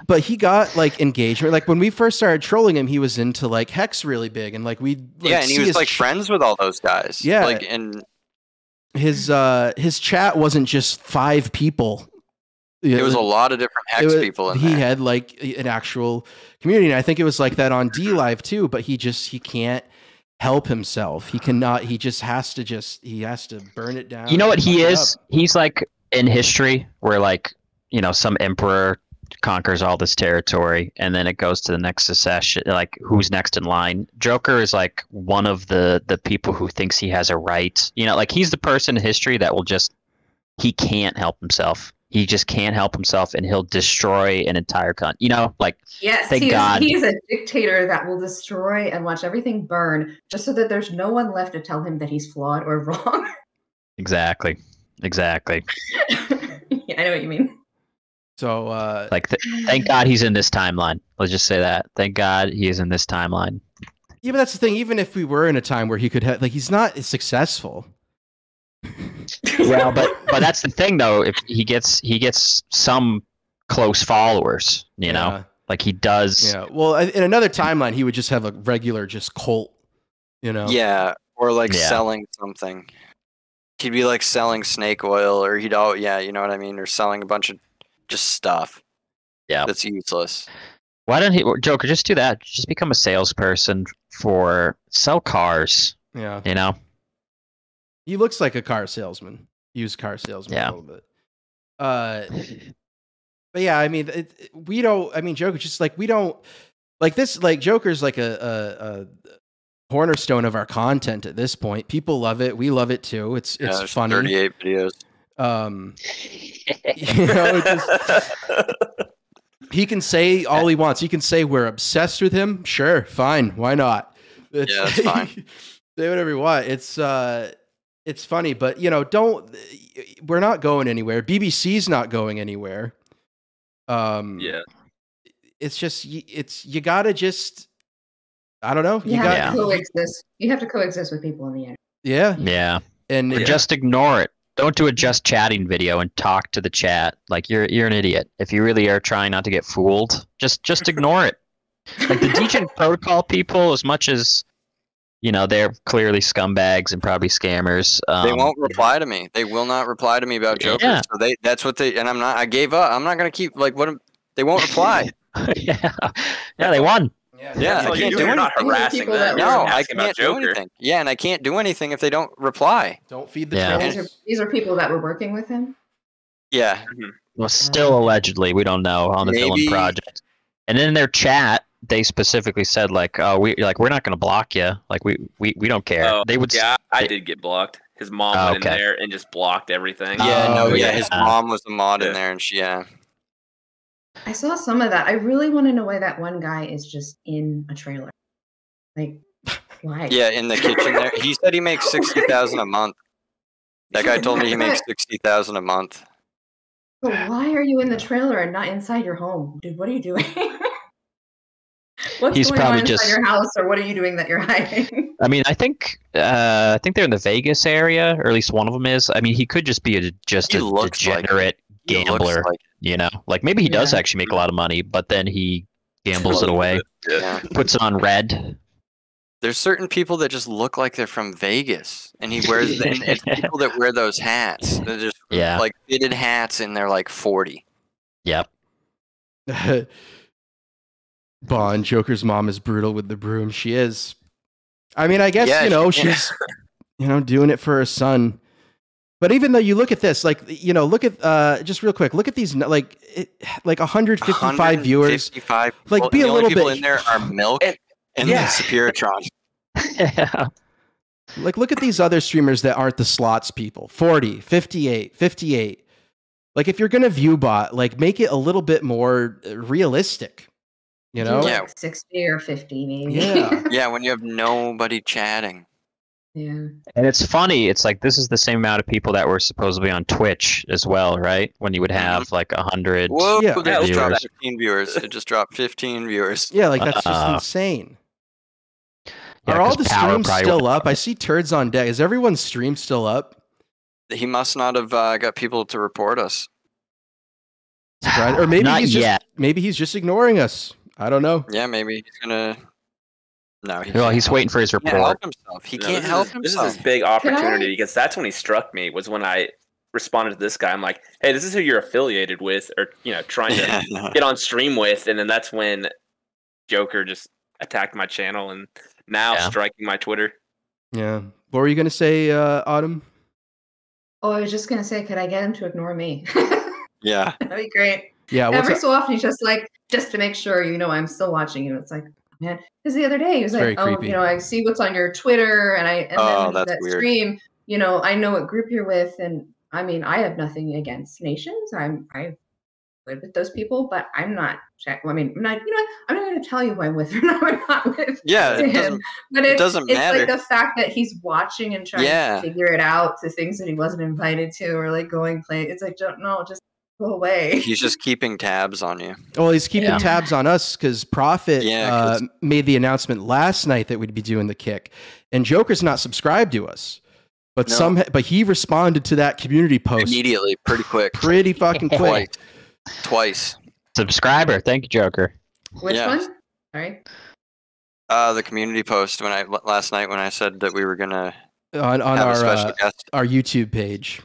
[SPEAKER 1] But he got like engagement. Like when we first started trolling him, he was into like hex really big, and like we
[SPEAKER 2] and he was like friends with all those guys.
[SPEAKER 1] Yeah,
[SPEAKER 2] like and
[SPEAKER 1] his chat wasn't just 5 people.
[SPEAKER 2] It was a lot of different hex people in there.
[SPEAKER 1] He had like an actual community, and I think it was like that on D Live too. But he can't help himself. He cannot. He just has to burn it down.
[SPEAKER 3] You know what he is? He's like in history where like some emperor conquers all this territory and then it goes to the next succession, like who's next in line. Joker is like one of the people who thinks he has a right, like he's the person in history that will just, he can't help himself. He just can't help himself and he'll destroy an entire like,
[SPEAKER 5] yes,
[SPEAKER 3] thank God.
[SPEAKER 5] He's a dictator that will destroy and watch everything burn just so that there's no one left to tell him that he's flawed or wrong.
[SPEAKER 3] Exactly.
[SPEAKER 5] Yeah, I know what you mean.
[SPEAKER 1] So,
[SPEAKER 3] thank God he's in this timeline. Let's just say that. Thank God he is in this timeline.
[SPEAKER 1] Yeah, but that's the thing. Even if we were in a time where he could have, like, he's not successful.
[SPEAKER 3] Well, but that's the thing, though. If he gets some close followers, like he does.
[SPEAKER 1] Yeah. Well, in another timeline, he would just have a regular just cult.
[SPEAKER 2] Yeah, or like selling something. He'd be like selling snake oil, or you know what I mean, or selling a bunch of just stuff.
[SPEAKER 3] Yeah,
[SPEAKER 2] that's useless.
[SPEAKER 3] Why don't Joker just do that? Just become a salesperson sell cars.
[SPEAKER 1] Yeah,
[SPEAKER 3] he
[SPEAKER 1] looks like a car salesman, used car salesman a little bit. But yeah, I mean, we don't. I mean, Joker just like we don't like this. Like Joker's like a cornerstone of our content at this point. People love it. We love it too. It's funny.
[SPEAKER 2] 38 videos.
[SPEAKER 1] He can say all he wants. He can say we're obsessed with him. Sure, fine. Why not?
[SPEAKER 2] That's fine.
[SPEAKER 1] Say whatever you want. It's funny, but don't. We're not going anywhere. BBC's not going anywhere.
[SPEAKER 4] Yeah.
[SPEAKER 1] It's just you gotta just. I don't know.
[SPEAKER 5] You have to coexist. You have to coexist with people on the internet.
[SPEAKER 1] Yeah.
[SPEAKER 3] Yeah.
[SPEAKER 1] And
[SPEAKER 3] just ignore it. Don't do a just chatting video and talk to the chat. Like you're an idiot. If you really are trying not to get fooled, just ignore it. Like the DJ protocol people, as much as they're clearly scumbags and probably scammers.
[SPEAKER 2] They won't reply to me. They will not reply to me about Joker.
[SPEAKER 3] Yeah.
[SPEAKER 2] So that's what they. And I gave up. I'm not gonna keep like what. They won't reply.
[SPEAKER 3] Yeah, they won.
[SPEAKER 2] Yeah, I can't do
[SPEAKER 4] You're
[SPEAKER 2] anything.
[SPEAKER 4] not harassing them.
[SPEAKER 2] No, I can't do anything. Yeah, and I can't do anything if they don't reply.
[SPEAKER 1] Don't feed the trolls.
[SPEAKER 5] These are people that were working with him?
[SPEAKER 2] Yeah.
[SPEAKER 3] Well, still allegedly, we don't know on the Villain Project. And in their chat, they specifically said like, "Oh, we're not going to block you. Like we don't care."
[SPEAKER 4] Oh,
[SPEAKER 3] they would.
[SPEAKER 4] Yeah, I did get blocked. His mom went in there and just blocked everything.
[SPEAKER 2] Yeah, his mom was the mod in there, and she.
[SPEAKER 5] I saw some of that. I really want to know why that one guy is just in a trailer. Like, why?
[SPEAKER 2] Yeah, in the kitchen there. He said he makes $60,000 a month. That guy told me he makes $60,000 a month.
[SPEAKER 5] But why are you in the trailer and not inside your home, dude? What are you doing? What's going on inside your house, or what are you doing that you're hiding?
[SPEAKER 3] I mean, I think they're in the Vegas area, or at least one of them is. I mean, he could just be a degenerate gambler. Like maybe he does actually make a lot of money, but then he gambles it away.
[SPEAKER 2] Yeah.
[SPEAKER 3] Puts it on red.
[SPEAKER 2] There's certain people that just look like they're from Vegas, and he wears and it's people that wear those hats. They're just like fitted hats, and they're like 40.
[SPEAKER 3] Yep.
[SPEAKER 1] Bond, Joker's mom is brutal with the broom. She is. I mean, I guess she's doing it for her son. But even though you look at this, like look at just real quick, look at these like 155 viewers. Like be a little bit
[SPEAKER 2] in there are Milk and the Spiritron.
[SPEAKER 3] Yeah.
[SPEAKER 1] Like look at these other streamers that aren't the slots people. 40, 58, 58. Like if you're gonna view bot, like make it a little bit more realistic.
[SPEAKER 5] Like 60 or 50 maybe.
[SPEAKER 1] Yeah.
[SPEAKER 2] Yeah, when you have nobody chatting.
[SPEAKER 5] Yeah.
[SPEAKER 3] And it's funny. It's like this is the same amount of people that were supposedly on Twitch as well, right? When you would have like 100.
[SPEAKER 2] Whoa!
[SPEAKER 1] Yeah.
[SPEAKER 2] They just dropped 15 viewers. It just dropped 15 viewers.
[SPEAKER 1] Yeah, like that's just insane. Are all the streams still up? I see turds on deck. Is everyone's stream still up?
[SPEAKER 2] He must not have got people to report us.
[SPEAKER 1] Or maybe he's just ignoring us. I don't know.
[SPEAKER 2] Yeah, maybe he's gonna. No,
[SPEAKER 3] he's waiting for his report.
[SPEAKER 2] He can't help himself. He can't help himself.
[SPEAKER 4] This is his big opportunity because that's when he struck me. Was when I responded to this guy. I'm like, hey, this is who you're affiliated with, or trying to get on stream with, and then that's when Joker just attacked my channel and now striking my Twitter.
[SPEAKER 1] Yeah. What were you gonna say, Autumn?
[SPEAKER 5] Oh, I was just gonna say, could I get him to ignore me?
[SPEAKER 2] Yeah,
[SPEAKER 5] that'd be great.
[SPEAKER 1] Yeah.
[SPEAKER 5] Every so often, he's just like, just to make sure I'm still watching you. It's like, man, because the other day he was like, oh, I see what's on your Twitter, and then that
[SPEAKER 2] weird.
[SPEAKER 5] Stream, I know what group you're with, and I mean, I have nothing against nations. I live with those people, but I'm not. I mean, I'm not. I'm not going to tell you who I'm with or not with.
[SPEAKER 2] Yeah,
[SPEAKER 5] it
[SPEAKER 2] doesn't matter.
[SPEAKER 5] It's like the fact that he's watching and trying to figure it out to things that he wasn't invited to, or like going play. It's like, just go away.
[SPEAKER 2] He's just keeping tabs on you.
[SPEAKER 1] Well, he's keeping tabs on us because Prophet made the announcement last night that we'd be doing the kick, and Joker's not subscribed to us. But but he responded to that community post
[SPEAKER 2] immediately, pretty quick,
[SPEAKER 1] pretty fucking quick.
[SPEAKER 2] Twice.
[SPEAKER 3] Subscriber, thank you, Joker.
[SPEAKER 5] Which one? Sorry.
[SPEAKER 2] The community post last night when I said that we were gonna
[SPEAKER 1] on
[SPEAKER 2] have a special guest.
[SPEAKER 1] Our YouTube page.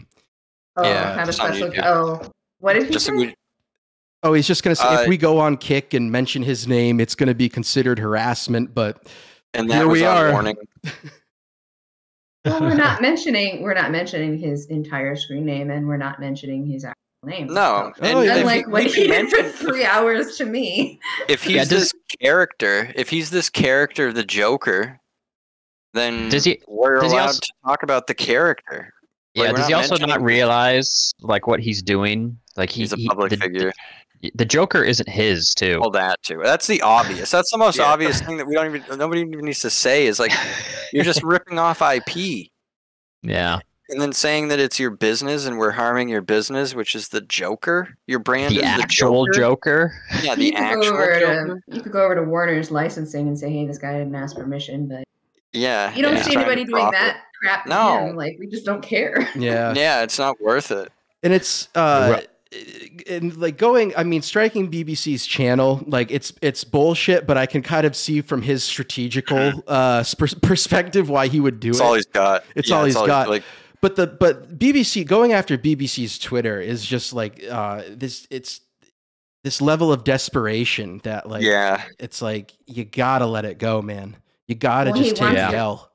[SPEAKER 5] Oh, have a special guest. Oh, what did he say?
[SPEAKER 1] He's just gonna say if we go on Kick and mention his name, it's gonna be considered harassment. But here we are.
[SPEAKER 2] Warning.
[SPEAKER 5] Well, we're not mentioning his entire screen name, and we're not mentioning his actual name.
[SPEAKER 2] No,
[SPEAKER 5] unlike what he did for 3 hours to me.
[SPEAKER 2] If he's this character, the Joker, then we're allowed to talk about the character.
[SPEAKER 3] Yeah, does he also not realize like what he's doing? Like
[SPEAKER 2] he's a public figure.
[SPEAKER 3] The Joker isn't his too.
[SPEAKER 2] Well, that too. That's the obvious. That's the most obvious thing that nobody even needs to say is like, you're just ripping off IP.
[SPEAKER 3] Yeah.
[SPEAKER 2] And then saying that it's your business and we're harming your business, which is the Joker. Your brand is the
[SPEAKER 3] actual Joker.
[SPEAKER 2] Yeah, the actual Joker.
[SPEAKER 5] You could go over to Warner's licensing and say, hey, this guy didn't ask permission, but
[SPEAKER 2] you
[SPEAKER 5] don't see anybody doing that crap to him. Like, we just don't care.
[SPEAKER 1] Yeah.
[SPEAKER 2] Yeah, it's not worth it.
[SPEAKER 1] And it's and like striking BBC's channel, like it's bullshit, but I can kind of see from his strategical perspective why he would do it.
[SPEAKER 2] It's all he's got.
[SPEAKER 1] It's all he's got. But BBC going after BBC's Twitter is just like this level of desperation that like it's like you gotta let it go, man. You gotta just take the L.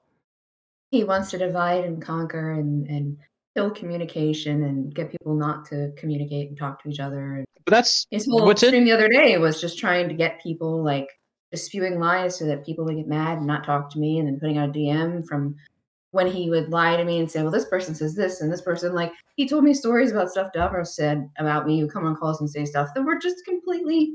[SPEAKER 5] He wants to divide and conquer and kill communication and get people not to communicate and talk to each other.
[SPEAKER 3] But that's
[SPEAKER 5] his whole stream the other day was just trying to get people like just spewing lies so that people would get mad and not talk to me, and then putting out a DM from when he would lie to me and say, well, this person says this and this person, like he told me stories about stuff Davros said about me who come on calls and say stuff that were just completely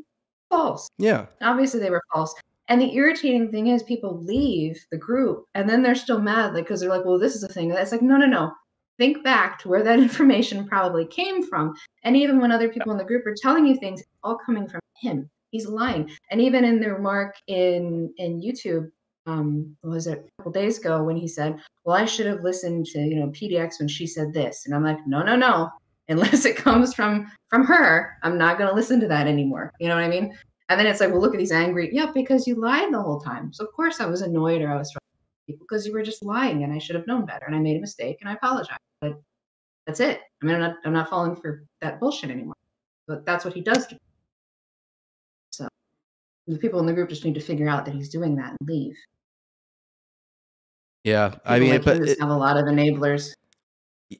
[SPEAKER 5] false.
[SPEAKER 1] Yeah.
[SPEAKER 5] Obviously they were false. And the irritating thing is people leave the group and then they're still mad, like, because they're like, well, this is a thing. It's like, no. Think back to where that information probably came from. And even when other people in the group are telling you things, it's all coming from him. He's lying. And even in the remark in YouTube, what was it, a couple days ago when he said, well, I should have listened to, PDX when she said this. And I'm like, no. Unless it comes from her, I'm not going to listen to that anymore. You know what I mean? And then it's like, well, look at these angry. Yeah, because you lied the whole time. So of course I was annoyed or I was frustrated people because you were just lying and I should have known better and I made a mistake and I apologize. But that's it. I mean, I'm not falling for that bullshit anymore. But that's what he does to me. So the people in the group just need to figure out that he's doing that and leave.
[SPEAKER 1] Yeah,
[SPEAKER 5] People
[SPEAKER 1] I mean,
[SPEAKER 5] like
[SPEAKER 1] but
[SPEAKER 5] him just have a lot of enablers.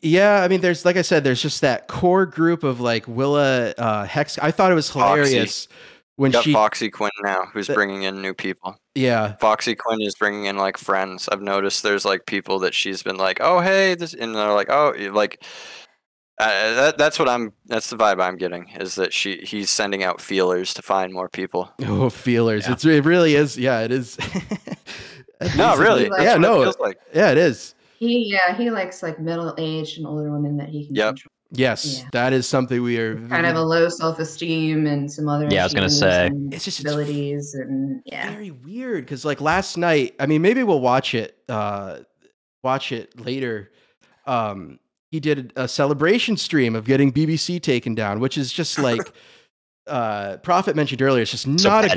[SPEAKER 1] yeah, I mean, there's like I said, there's just that core group of like Willa Hex. I thought it was hilarious when
[SPEAKER 2] got
[SPEAKER 1] she
[SPEAKER 2] Foxy Quinn now, who's bringing in new people.
[SPEAKER 1] Yeah,
[SPEAKER 2] Foxy Quinn is bringing in like friends. I've noticed there's like people that she's been like, oh hey, this, and they're like, oh, like that's what that's the vibe I'm getting, is that he's sending out feelers to find more people.
[SPEAKER 1] Oh, feelers! Yeah. It really is. Yeah, it is.
[SPEAKER 2] No, really.
[SPEAKER 1] Yeah, no.
[SPEAKER 2] It feels like.
[SPEAKER 1] Yeah, it is.
[SPEAKER 5] He likes like middle-aged and older women that he can control.
[SPEAKER 1] Yes, that is something we are
[SPEAKER 5] kind of a low self-esteem and some other
[SPEAKER 3] I was gonna say
[SPEAKER 5] it's just abilities and
[SPEAKER 1] very weird because like last night, I mean, maybe we'll watch it later. He did a celebration stream of getting BBC taken down, which is just like Prophet mentioned earlier. It's just not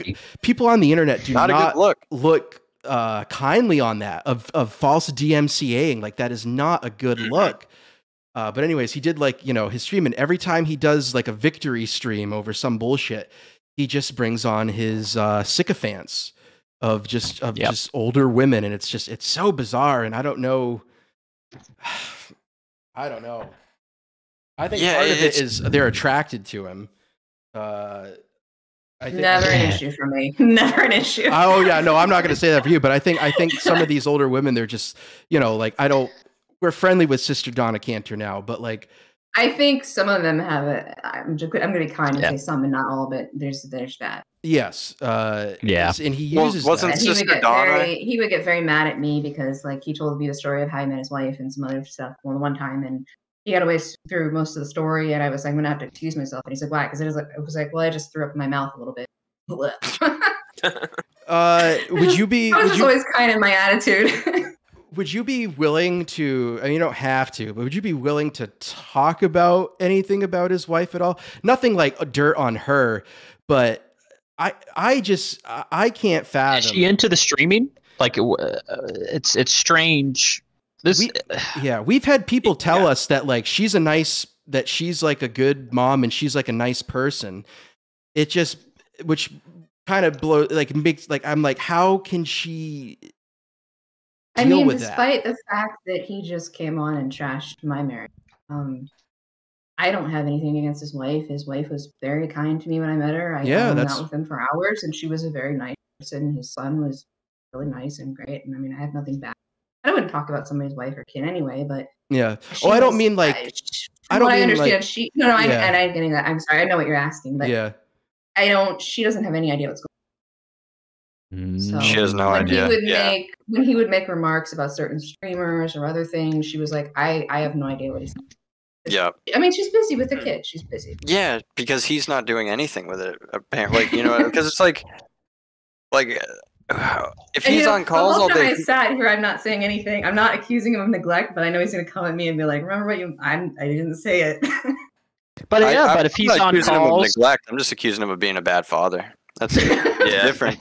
[SPEAKER 1] people on the internet do not a good look kindly on that of false DMCAing. Like that is not a good look. But anyways, he did like, his stream, and every time he does like a victory stream over some bullshit, he just brings on his sycophants of just older women, and it's so bizarre, and I don't know. I don't know. I think part of it is they're attracted to him. I think
[SPEAKER 5] never an issue for me. Never an issue.
[SPEAKER 1] Oh yeah, no, I'm not going to say that for you, but I think some of these older women, they're just, like we're friendly with Sister Donna Cantor now, but like
[SPEAKER 5] I think some of them have it. I'm going to be kind and say some and not all, but there's that.
[SPEAKER 1] Yes.
[SPEAKER 3] Yeah.
[SPEAKER 1] And he uses
[SPEAKER 2] wasn't Sister Donna?
[SPEAKER 5] He would get very mad at me because like he told me the story of how he met his wife and some other stuff one time, and he got away through most of the story, and I was like, I'm gonna have to excuse myself, and he said, why? Because it was like, well, I just threw up in my mouth a little bit.
[SPEAKER 1] Would you be?
[SPEAKER 5] That was always kind of my attitude.
[SPEAKER 1] Would you be willing to, and you don't have to, but would you be willing to talk about anything about his wife at all? Nothing like dirt on her, but I can't fathom.
[SPEAKER 3] Is she into the streaming? Like it's strange.
[SPEAKER 1] We've had people tell us that like she's like a good mom and she's like a nice person. It just, which kind of makes like, I'm like, how can she deal with
[SPEAKER 5] despite the fact that he just came on and trashed my marriage, I don't have anything against his wife. His wife was very kind to me when I met her. I hung out with him for hours, and she was a very nice person. His son was really nice and great, and I mean, I have nothing bad. I wouldn't talk about somebody's wife or kid anyway, but
[SPEAKER 1] yeah. Oh, I don't mean like.
[SPEAKER 5] I understand. I'm getting that. I'm sorry. I know what you're asking, but she doesn't have any idea what's going on. So,
[SPEAKER 2] she has no idea.
[SPEAKER 5] When he would make remarks about certain streamers or other things, she was like, I have no idea what he's saying.
[SPEAKER 2] Yeah.
[SPEAKER 5] I mean, she's busy with the kid. She's busy.
[SPEAKER 2] Yeah, because he's not doing anything with it, apparently. Because it's like if he's on calls all day.
[SPEAKER 5] I sat here. I'm not saying anything. I'm not accusing him of neglect, but I know he's going to come at me and be like, "Remember what I didn't say it."
[SPEAKER 3] But but if he's on calls,
[SPEAKER 2] him of neglect, I'm just accusing him of being a bad father. That's different.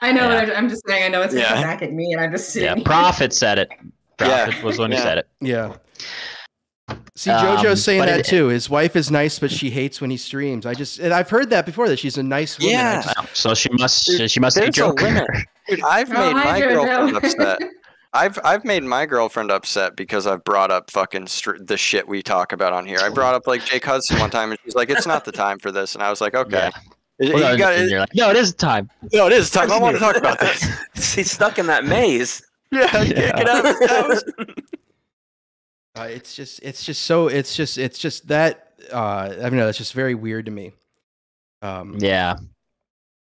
[SPEAKER 5] I know. Yeah. I'm just saying. I know it's going to come back at me, and I'm just sitting.
[SPEAKER 3] Yeah, Prophet said it. Prophet was when he said it.
[SPEAKER 1] Yeah. See, JoJo's saying that too. His wife is nice, but she hates when he streams. I've heard that before, that she's a nice woman.
[SPEAKER 2] Yeah.
[SPEAKER 3] So she must hate Joker.
[SPEAKER 2] Dude, I've made my girlfriend upset. I've made my girlfriend upset because I've brought up fucking the shit we talk about on here. I brought up like Jake Hudson one time, and she's like, "It's not the time for this," and I was like, "Okay."
[SPEAKER 3] Yeah. No, it is time.
[SPEAKER 2] No, it is time. I want to talk about this.
[SPEAKER 4] He's stuck in that maze.
[SPEAKER 2] Yeah, can't get out of his house.
[SPEAKER 1] It's just that I don't know. It's just very weird to me.
[SPEAKER 3] Yeah,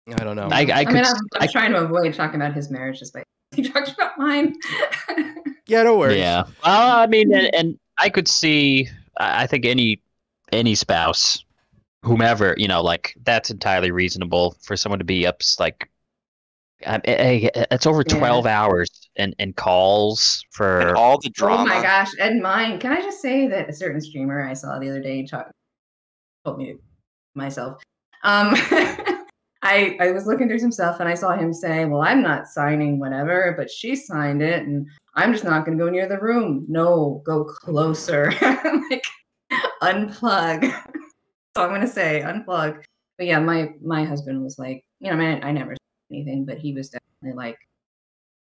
[SPEAKER 1] I don't know.
[SPEAKER 5] I'm trying to avoid talking about his marriage just by he talks about mine.
[SPEAKER 1] Yeah, no worries.
[SPEAKER 3] Yeah. Well, I mean, and I could see. I think any spouse, whomever, like that's entirely reasonable for someone to be up like. It's over 12 hours and calls for
[SPEAKER 2] and all the drama.
[SPEAKER 5] Oh my gosh, and mine. Can I just say that a certain streamer I saw the other day told me myself. I I was looking through some stuff and I saw him say, well, I'm not signing whatever, but she signed it and I'm just not going to go near the room. No, go closer. I'm like, unplug. So I'm going to say unplug. But yeah, my husband was like, I mean, I never said anything, but he was definitely like,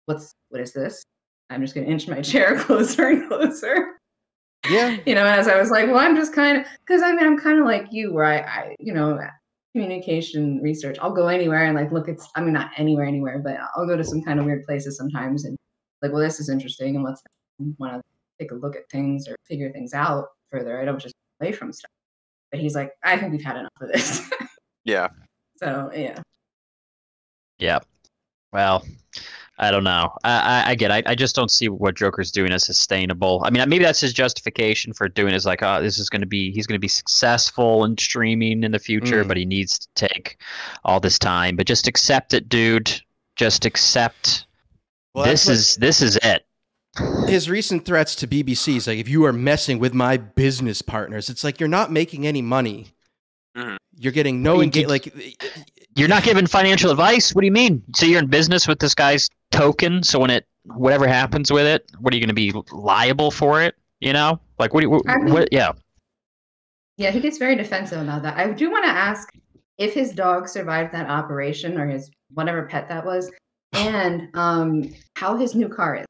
[SPEAKER 5] what is this? I'm just going to inch my chair closer and closer.
[SPEAKER 1] Yeah.
[SPEAKER 5] As I was like, well, I'm just kind of, because I mean, I'm kind of like you where I communication research. I'll go anywhere and like look at, I mean, not anywhere, but I'll go to some kind of weird places sometimes and like, well, this is interesting and let's want to take a look at things or figure things out further. I don't just away from stuff. But he's like, I think we've had enough of this.
[SPEAKER 2] Yeah.
[SPEAKER 5] So yeah.
[SPEAKER 3] Yeah. Well, I don't know. I get it. I just don't see what Joker's doing as sustainable. I mean, maybe that's his justification for doing it. Is like, oh, he's going to be successful in streaming in the future, but he needs to take all this time. But just accept it, dude. Just accept. Well, this is it.
[SPEAKER 1] His recent threats to BBC is like, if you are messing with my business partners, it's like you're not making any money. Mm-hmm. You're getting no engagement. Like,
[SPEAKER 3] you're not giving financial advice. What do you mean? So you're in business with this guy's token. So when whatever happens with it, what are you going to be liable for it? Like what? Yeah.
[SPEAKER 5] Yeah, he gets very defensive about that. I do want to ask if his dog survived that operation or his whatever pet that was, and how his new car is.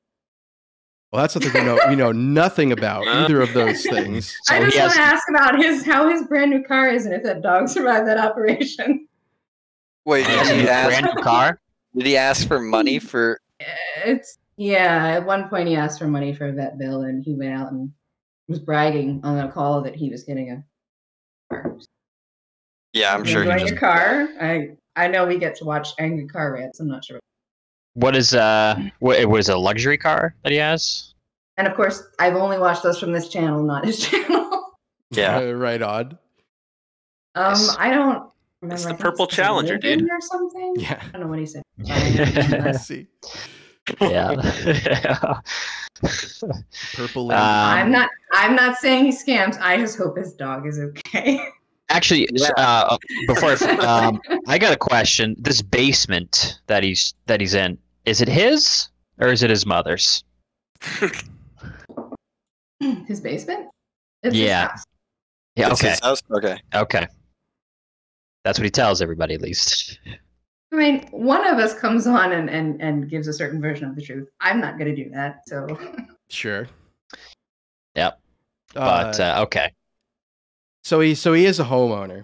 [SPEAKER 1] Well, that's something we know nothing about either of those things.
[SPEAKER 5] So I just want to ask about how his brand new car is and if that dog survived that operation.
[SPEAKER 2] Wait, did he ask
[SPEAKER 3] brand new car?
[SPEAKER 2] Did he ask for money for?
[SPEAKER 5] At one point he asked for money for a vet bill, and he went out and was bragging on a call that he was getting a car.
[SPEAKER 2] Yeah, I'm sure.
[SPEAKER 5] Enjoying your car. I know we get to watch angry car rants. I'm not sure.
[SPEAKER 3] What is it was a luxury car that he has?
[SPEAKER 5] And of course, I've only watched those from this channel, not his channel.
[SPEAKER 2] Yeah,
[SPEAKER 1] right on.
[SPEAKER 5] I don't remember.
[SPEAKER 4] It's the purple Challenger, dude,
[SPEAKER 5] or something.
[SPEAKER 1] Yeah,
[SPEAKER 5] I don't know what he said.
[SPEAKER 1] Let's see.
[SPEAKER 3] Yeah.
[SPEAKER 1] Purple lady.
[SPEAKER 5] I'm not saying he scams. I just hope his dog is okay.
[SPEAKER 3] Actually, before I got a question. This basement that he's in, is it his or is it his mother's?
[SPEAKER 5] His basement? It's
[SPEAKER 3] yeah.
[SPEAKER 5] his house.
[SPEAKER 3] Yeah.
[SPEAKER 2] It's
[SPEAKER 3] okay.
[SPEAKER 2] his house? Okay.
[SPEAKER 3] Okay. That's what he tells everybody, at least.
[SPEAKER 5] I mean, one of us comes on and gives a certain version of the truth. I'm not going to do that. So.
[SPEAKER 1] Sure.
[SPEAKER 3] Yep. But okay.
[SPEAKER 1] So he is a homeowner.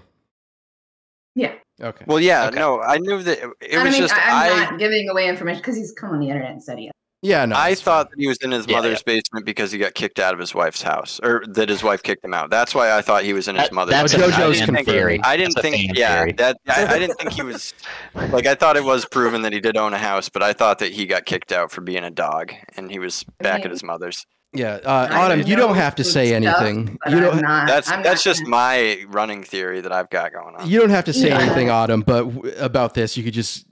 [SPEAKER 5] Yeah.
[SPEAKER 1] Okay.
[SPEAKER 2] Well, yeah.
[SPEAKER 1] Okay.
[SPEAKER 2] No, I knew that it was just.
[SPEAKER 5] I'm not giving away information because he's come on the internet and said he.
[SPEAKER 1] Yeah, no.
[SPEAKER 2] I thought that he was in his mother's basement because he got kicked out of his wife's house, or that his wife kicked him out. That's why I thought he was in his mother's.
[SPEAKER 3] That's
[SPEAKER 2] basement.
[SPEAKER 3] JoJo's theory.
[SPEAKER 2] I didn't think. Yeah, I didn't think he was. Like, I thought it was proven that he did own a house, but I thought that he got kicked out for being a dog, and he was back at his mother's.
[SPEAKER 1] Yeah, Autumn, you don't have to say anything. You don't.
[SPEAKER 2] That's just my running theory that I've got going on.
[SPEAKER 1] You don't have to say anything, Autumn. But about this, you could just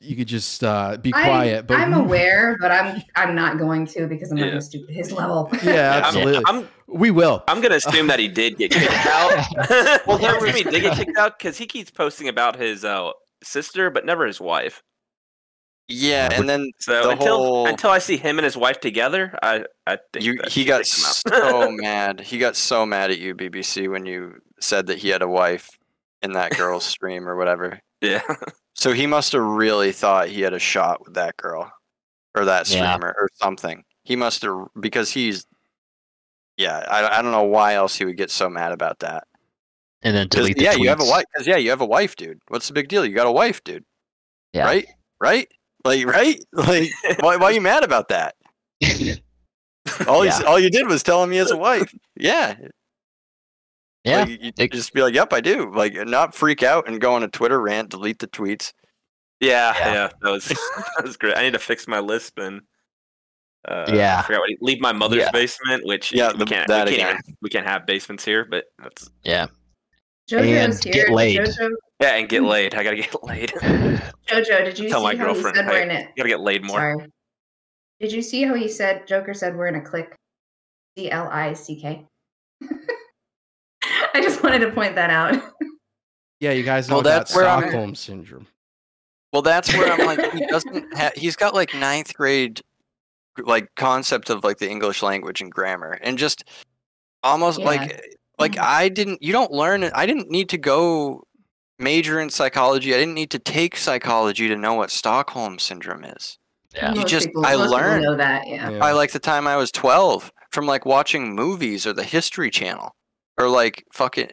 [SPEAKER 1] be quiet. But
[SPEAKER 5] I'm aware, but I'm not going to because I'm not going to stoop to his level.
[SPEAKER 1] Yeah, absolutely. We will.
[SPEAKER 4] I'm gonna assume that he did get kicked out. Well, he did get kicked out because he keeps posting about his sister, but never his wife.
[SPEAKER 2] Yeah, and then
[SPEAKER 4] so until I see him and his wife together, I think
[SPEAKER 2] he got so mad. He got so mad at you, BBC, when you said that he had a wife in that girl's stream or whatever.
[SPEAKER 4] Yeah.
[SPEAKER 2] So he must have really thought he had a shot with that girl or that streamer or something. He must have, because he's. Yeah, I don't know why else he would get so mad about that.
[SPEAKER 3] And then delete the tweets.
[SPEAKER 2] You have a wife. You have a wife, dude. What's the big deal? You got a wife, dude.
[SPEAKER 3] Yeah.
[SPEAKER 2] Right? Like, right? Like, why are you mad about that? All you did was tell him he has a wife. Yeah.
[SPEAKER 3] Yeah.
[SPEAKER 2] Like, you just be like, yep, I do. Like, not freak out and go on a Twitter rant, delete the tweets.
[SPEAKER 4] Yeah. That was great. I need to fix my Lisp and I forgot leave my mother's basement, which we can't have basements here, but that's
[SPEAKER 5] JoJo's
[SPEAKER 3] and
[SPEAKER 5] here.
[SPEAKER 3] Get laid.
[SPEAKER 4] Yeah, and get laid. I gotta get laid.
[SPEAKER 5] JoJo, did you
[SPEAKER 4] tell
[SPEAKER 5] see
[SPEAKER 4] my
[SPEAKER 5] how
[SPEAKER 4] girlfriend?
[SPEAKER 5] he said we're in it?
[SPEAKER 4] Gotta get laid more.
[SPEAKER 5] Sorry. Did you see how he said Joker said we're in a clique? CLICK. I just wanted to point that out.
[SPEAKER 1] Yeah, you guys know that Stockholm syndrome.
[SPEAKER 2] Well, that's where I'm like, he doesn't. He's got like 9th grade, like concept of like the English language and grammar, and just almost like I didn't. You don't learn it. I didn't need to go major in psychology. I didn't need to take psychology to know what Stockholm syndrome is.
[SPEAKER 3] Yeah.
[SPEAKER 2] You just
[SPEAKER 5] most people
[SPEAKER 2] learned
[SPEAKER 5] know that. Yeah.
[SPEAKER 1] Yeah.
[SPEAKER 2] by like the time I was 12 from like watching movies or the History Channel or like fucking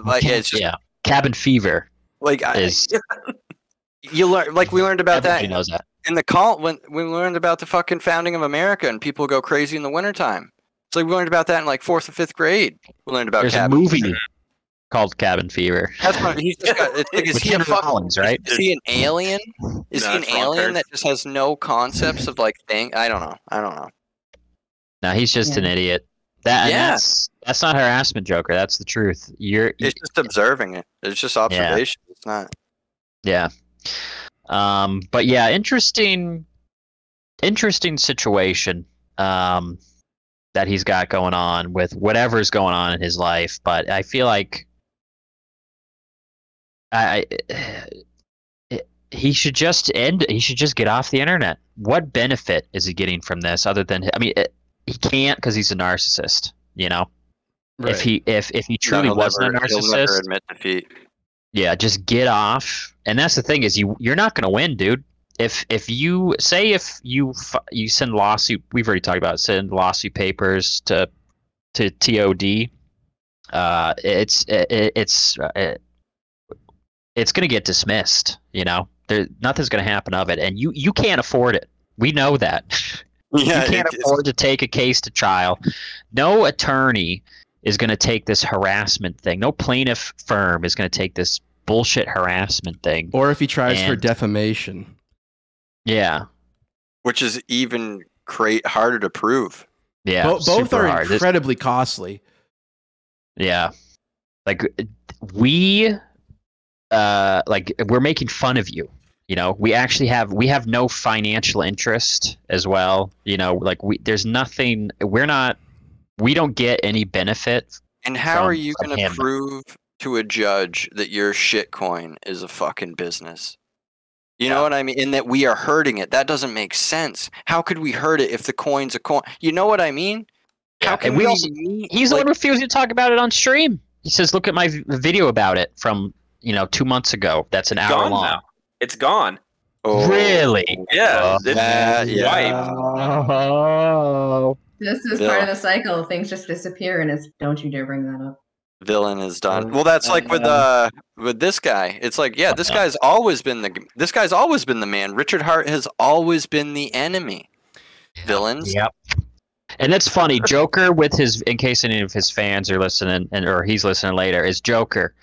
[SPEAKER 2] like it's just
[SPEAKER 3] Cabin Fever
[SPEAKER 2] like
[SPEAKER 3] is.
[SPEAKER 2] You learn like we learned about
[SPEAKER 3] Everybody
[SPEAKER 2] that
[SPEAKER 3] knows that.
[SPEAKER 2] in the call when we learned about the fucking founding of America and people go crazy in the wintertime. It's like we learned about that in like 4th or 5th grade. We learned about
[SPEAKER 3] There's a
[SPEAKER 2] cabin.
[SPEAKER 3] movie called Cabin Fever.
[SPEAKER 2] That's what he's just got. It's like, is
[SPEAKER 3] With
[SPEAKER 2] he a
[SPEAKER 3] Henry
[SPEAKER 2] fucking,
[SPEAKER 3] Rollins, right?
[SPEAKER 2] Is he an alien? Is
[SPEAKER 4] No,
[SPEAKER 2] he an
[SPEAKER 4] it's wrong
[SPEAKER 2] alien
[SPEAKER 4] card.
[SPEAKER 2] that just has no concepts of like thing? I don't know.
[SPEAKER 3] No, he's just an idiot. That's not harassment, Joker. That's the truth.
[SPEAKER 2] It's just observing it. It's just observation. It's not.
[SPEAKER 3] Yeah. But yeah, interesting situation that he's got going on with whatever's going on in his life. But I feel like he should just get off the internet. What benefit is he getting from this other than, I mean, he can't because he's a narcissist, you know?
[SPEAKER 1] Right.
[SPEAKER 3] If he truly wasn't a
[SPEAKER 2] He'll never
[SPEAKER 3] narcissist,
[SPEAKER 2] admit defeat.
[SPEAKER 3] yeah, just get off. And that's the thing is you're not going to win, dude. If you send lawsuit, we've already talked about it, send lawsuit papers to TOD, it's going to get dismissed. You know, nothing's going to happen of it, and you can't afford it. We know that.
[SPEAKER 2] Yeah,
[SPEAKER 3] you can't afford to take a case to trial. No attorney is going to take this harassment thing. No plaintiff firm is going to take this bullshit harassment thing.
[SPEAKER 1] Or if he tries for defamation.
[SPEAKER 3] Yeah.
[SPEAKER 2] Which is even harder to prove.
[SPEAKER 3] Yeah.
[SPEAKER 1] Both are incredibly costly.
[SPEAKER 3] Yeah. Like we're making fun of you. You know, we have no financial interest as well. You know, like there's nothing, we don't get any benefit.
[SPEAKER 2] And how are you going to prove to a judge that your shitcoin is a fucking business? You know what I mean? And that we are hurting it. That doesn't make sense. How could we hurt it if the coin's a coin? You know what I mean? How can we also,
[SPEAKER 3] he's the one refusing to talk about it on stream. He says, look at my video about it from, 2 months ago. That's an hour long.
[SPEAKER 4] Now. It's gone.
[SPEAKER 3] Oh, really?
[SPEAKER 4] Yeah.
[SPEAKER 3] Oh.
[SPEAKER 5] This is part of the cycle. Things just disappear, and don't you dare bring that up.
[SPEAKER 2] Villain is done. Well, that's like with this guy. It's like, yeah, this guy's always been the man. Richard Hart has always been the enemy. Villains.
[SPEAKER 3] Yep. And that's funny. Joker, in case any of his fans are listening, or he's listening later, is Joker.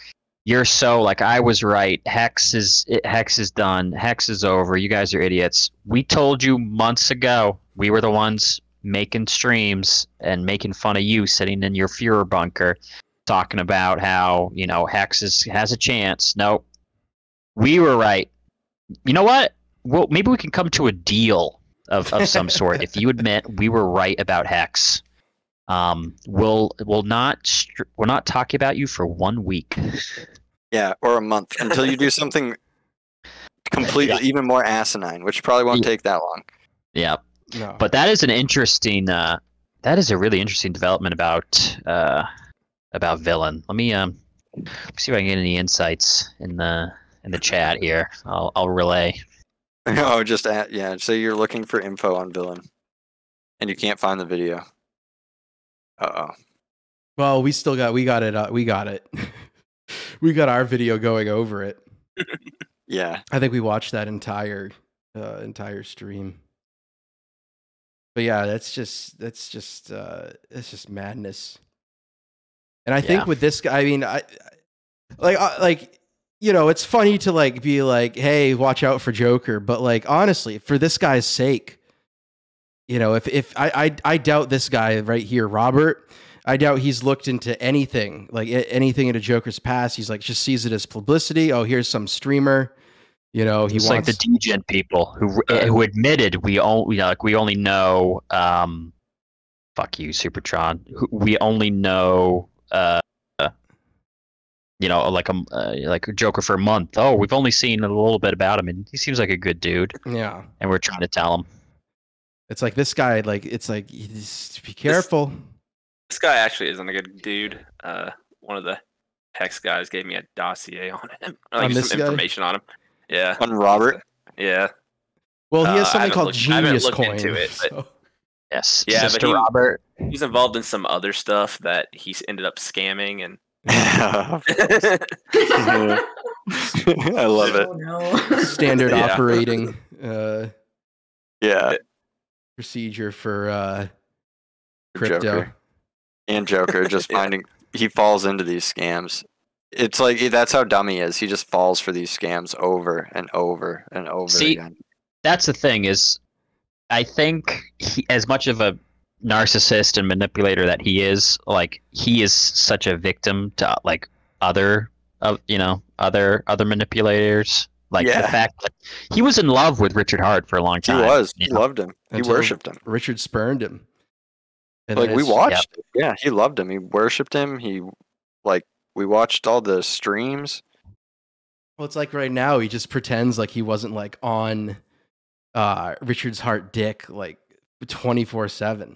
[SPEAKER 3] You're so like I was right. Hex is done. Hex is over. You guys are idiots. We told you months ago. We were the ones making streams and making fun of you sitting in your Fuhrer bunker, talking about how Hex has a chance. Nope, we were right. You know what? Well, maybe we can come to a deal of some sort. If you admit we were right about Hex, we'll not talk about you for 1 week.
[SPEAKER 2] Yeah, or a month until you do something completely even more asinine, which probably won't take that long.
[SPEAKER 3] Yeah.
[SPEAKER 1] No.
[SPEAKER 3] But that is an interesting. That is a really interesting development about Villain. Let me see if I can get any insights in the chat here. I'll relay.
[SPEAKER 2] Oh, just so you're looking for info on Villain, and you can't find the video.
[SPEAKER 1] Well, we got it. We got it. We got our video going over it.
[SPEAKER 2] Yeah,
[SPEAKER 1] I think we watched that entire stream. But yeah, it's just madness. And I think with this guy, I mean, it's funny to be like, hey, watch out for Joker, but honestly, for this guy's sake, if I doubt this guy right here, Robert, I doubt he's looked into anything anything into Joker's past. He's just sees it as publicity. Oh, here's some streamer. He wants
[SPEAKER 3] like the DGen people who admitted we only know fuck you, Supertron. We only know you know, like a Joker for a month. Oh, we've only seen a little bit about him, and he seems like a good dude.
[SPEAKER 1] Yeah.
[SPEAKER 3] And we're trying to tell him.
[SPEAKER 1] It's like this guy, like it's like just be careful.
[SPEAKER 4] This guy actually isn't a good dude. One of the Hex guys gave me a dossier on him, like some information on him. Yeah,
[SPEAKER 2] on Robert.
[SPEAKER 4] Yeah.
[SPEAKER 1] Well, he has something called Genius Coin.
[SPEAKER 4] Into it,
[SPEAKER 1] so.
[SPEAKER 3] Yes,
[SPEAKER 4] yeah,
[SPEAKER 3] Mr. Robert.
[SPEAKER 4] He's involved in some other stuff that he's ended up scamming, and
[SPEAKER 2] I love it.
[SPEAKER 5] Oh, no.
[SPEAKER 1] Standard operating
[SPEAKER 2] yeah
[SPEAKER 1] procedure for crypto.
[SPEAKER 2] Joker. And Joker just he falls into these scams. It's like that's how dumb he is. He just falls for these scams over and over and over again.
[SPEAKER 3] That's the thing is, I think as much of a narcissist and manipulator that he is, like he is such a victim to like other manipulators. Like the fact that he was in love with Richard Hart for a long time.
[SPEAKER 2] He was. He loved him. He worshipped him.
[SPEAKER 1] Richard spurned him.
[SPEAKER 2] And like we watched. Yeah, he loved him. He worshipped him. We watched all the streams.
[SPEAKER 1] Well, it's like right now he just pretends like he wasn't like on Richard's Hart dick like 24/7.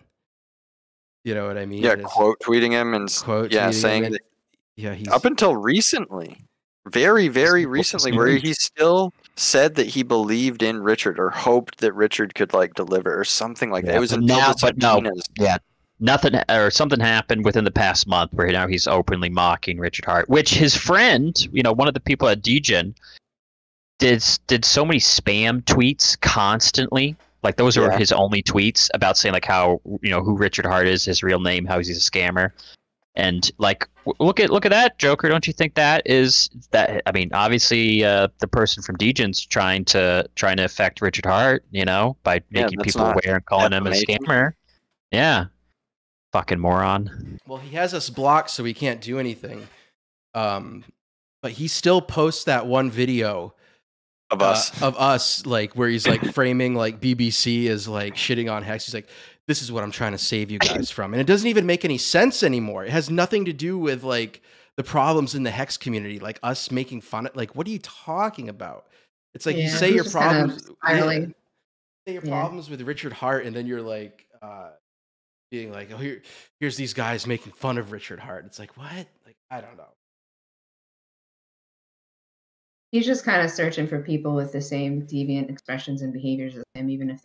[SPEAKER 1] You know what I mean?
[SPEAKER 2] Yeah, quote tweeting him and saying that.
[SPEAKER 1] Yeah, he's
[SPEAKER 2] up until recently, very, very recently, where he still said that he believed in Richard or hoped that Richard could like deliver or something like that. It was
[SPEAKER 3] nothing or something happened within the past month where now he's openly mocking Richard Hart, which his friend, one of the people at Degen, did so many spam tweets constantly. Like those are his only tweets about saying like how who Richard Hart is, his real name, how he's a scammer, and like look at that, Joker. Don't you think that is that? I mean, obviously the person from Degen's trying to affect Richard Hart, by making people aware and calling him a scammer. Yeah. Fucking moron.
[SPEAKER 1] Well, he has us blocked, so we can't do anything. But he still posts that one video
[SPEAKER 2] of
[SPEAKER 1] us, like where he's like framing like BBC as like shitting on Hex. He's like, "This is what I'm trying to save you guys from," and it doesn't even make any sense anymore. It has nothing to do with like the problems in the Hex community, like us making fun of. Like, what are you talking about? It's like you say your problems, problems with Richard Hart, and then you're like. Being like, oh, here's these guys making fun of Richard Hart. It's like, what? Like, I don't know.
[SPEAKER 5] He's just kind of searching for people with the same deviant expressions and behaviors as him, even if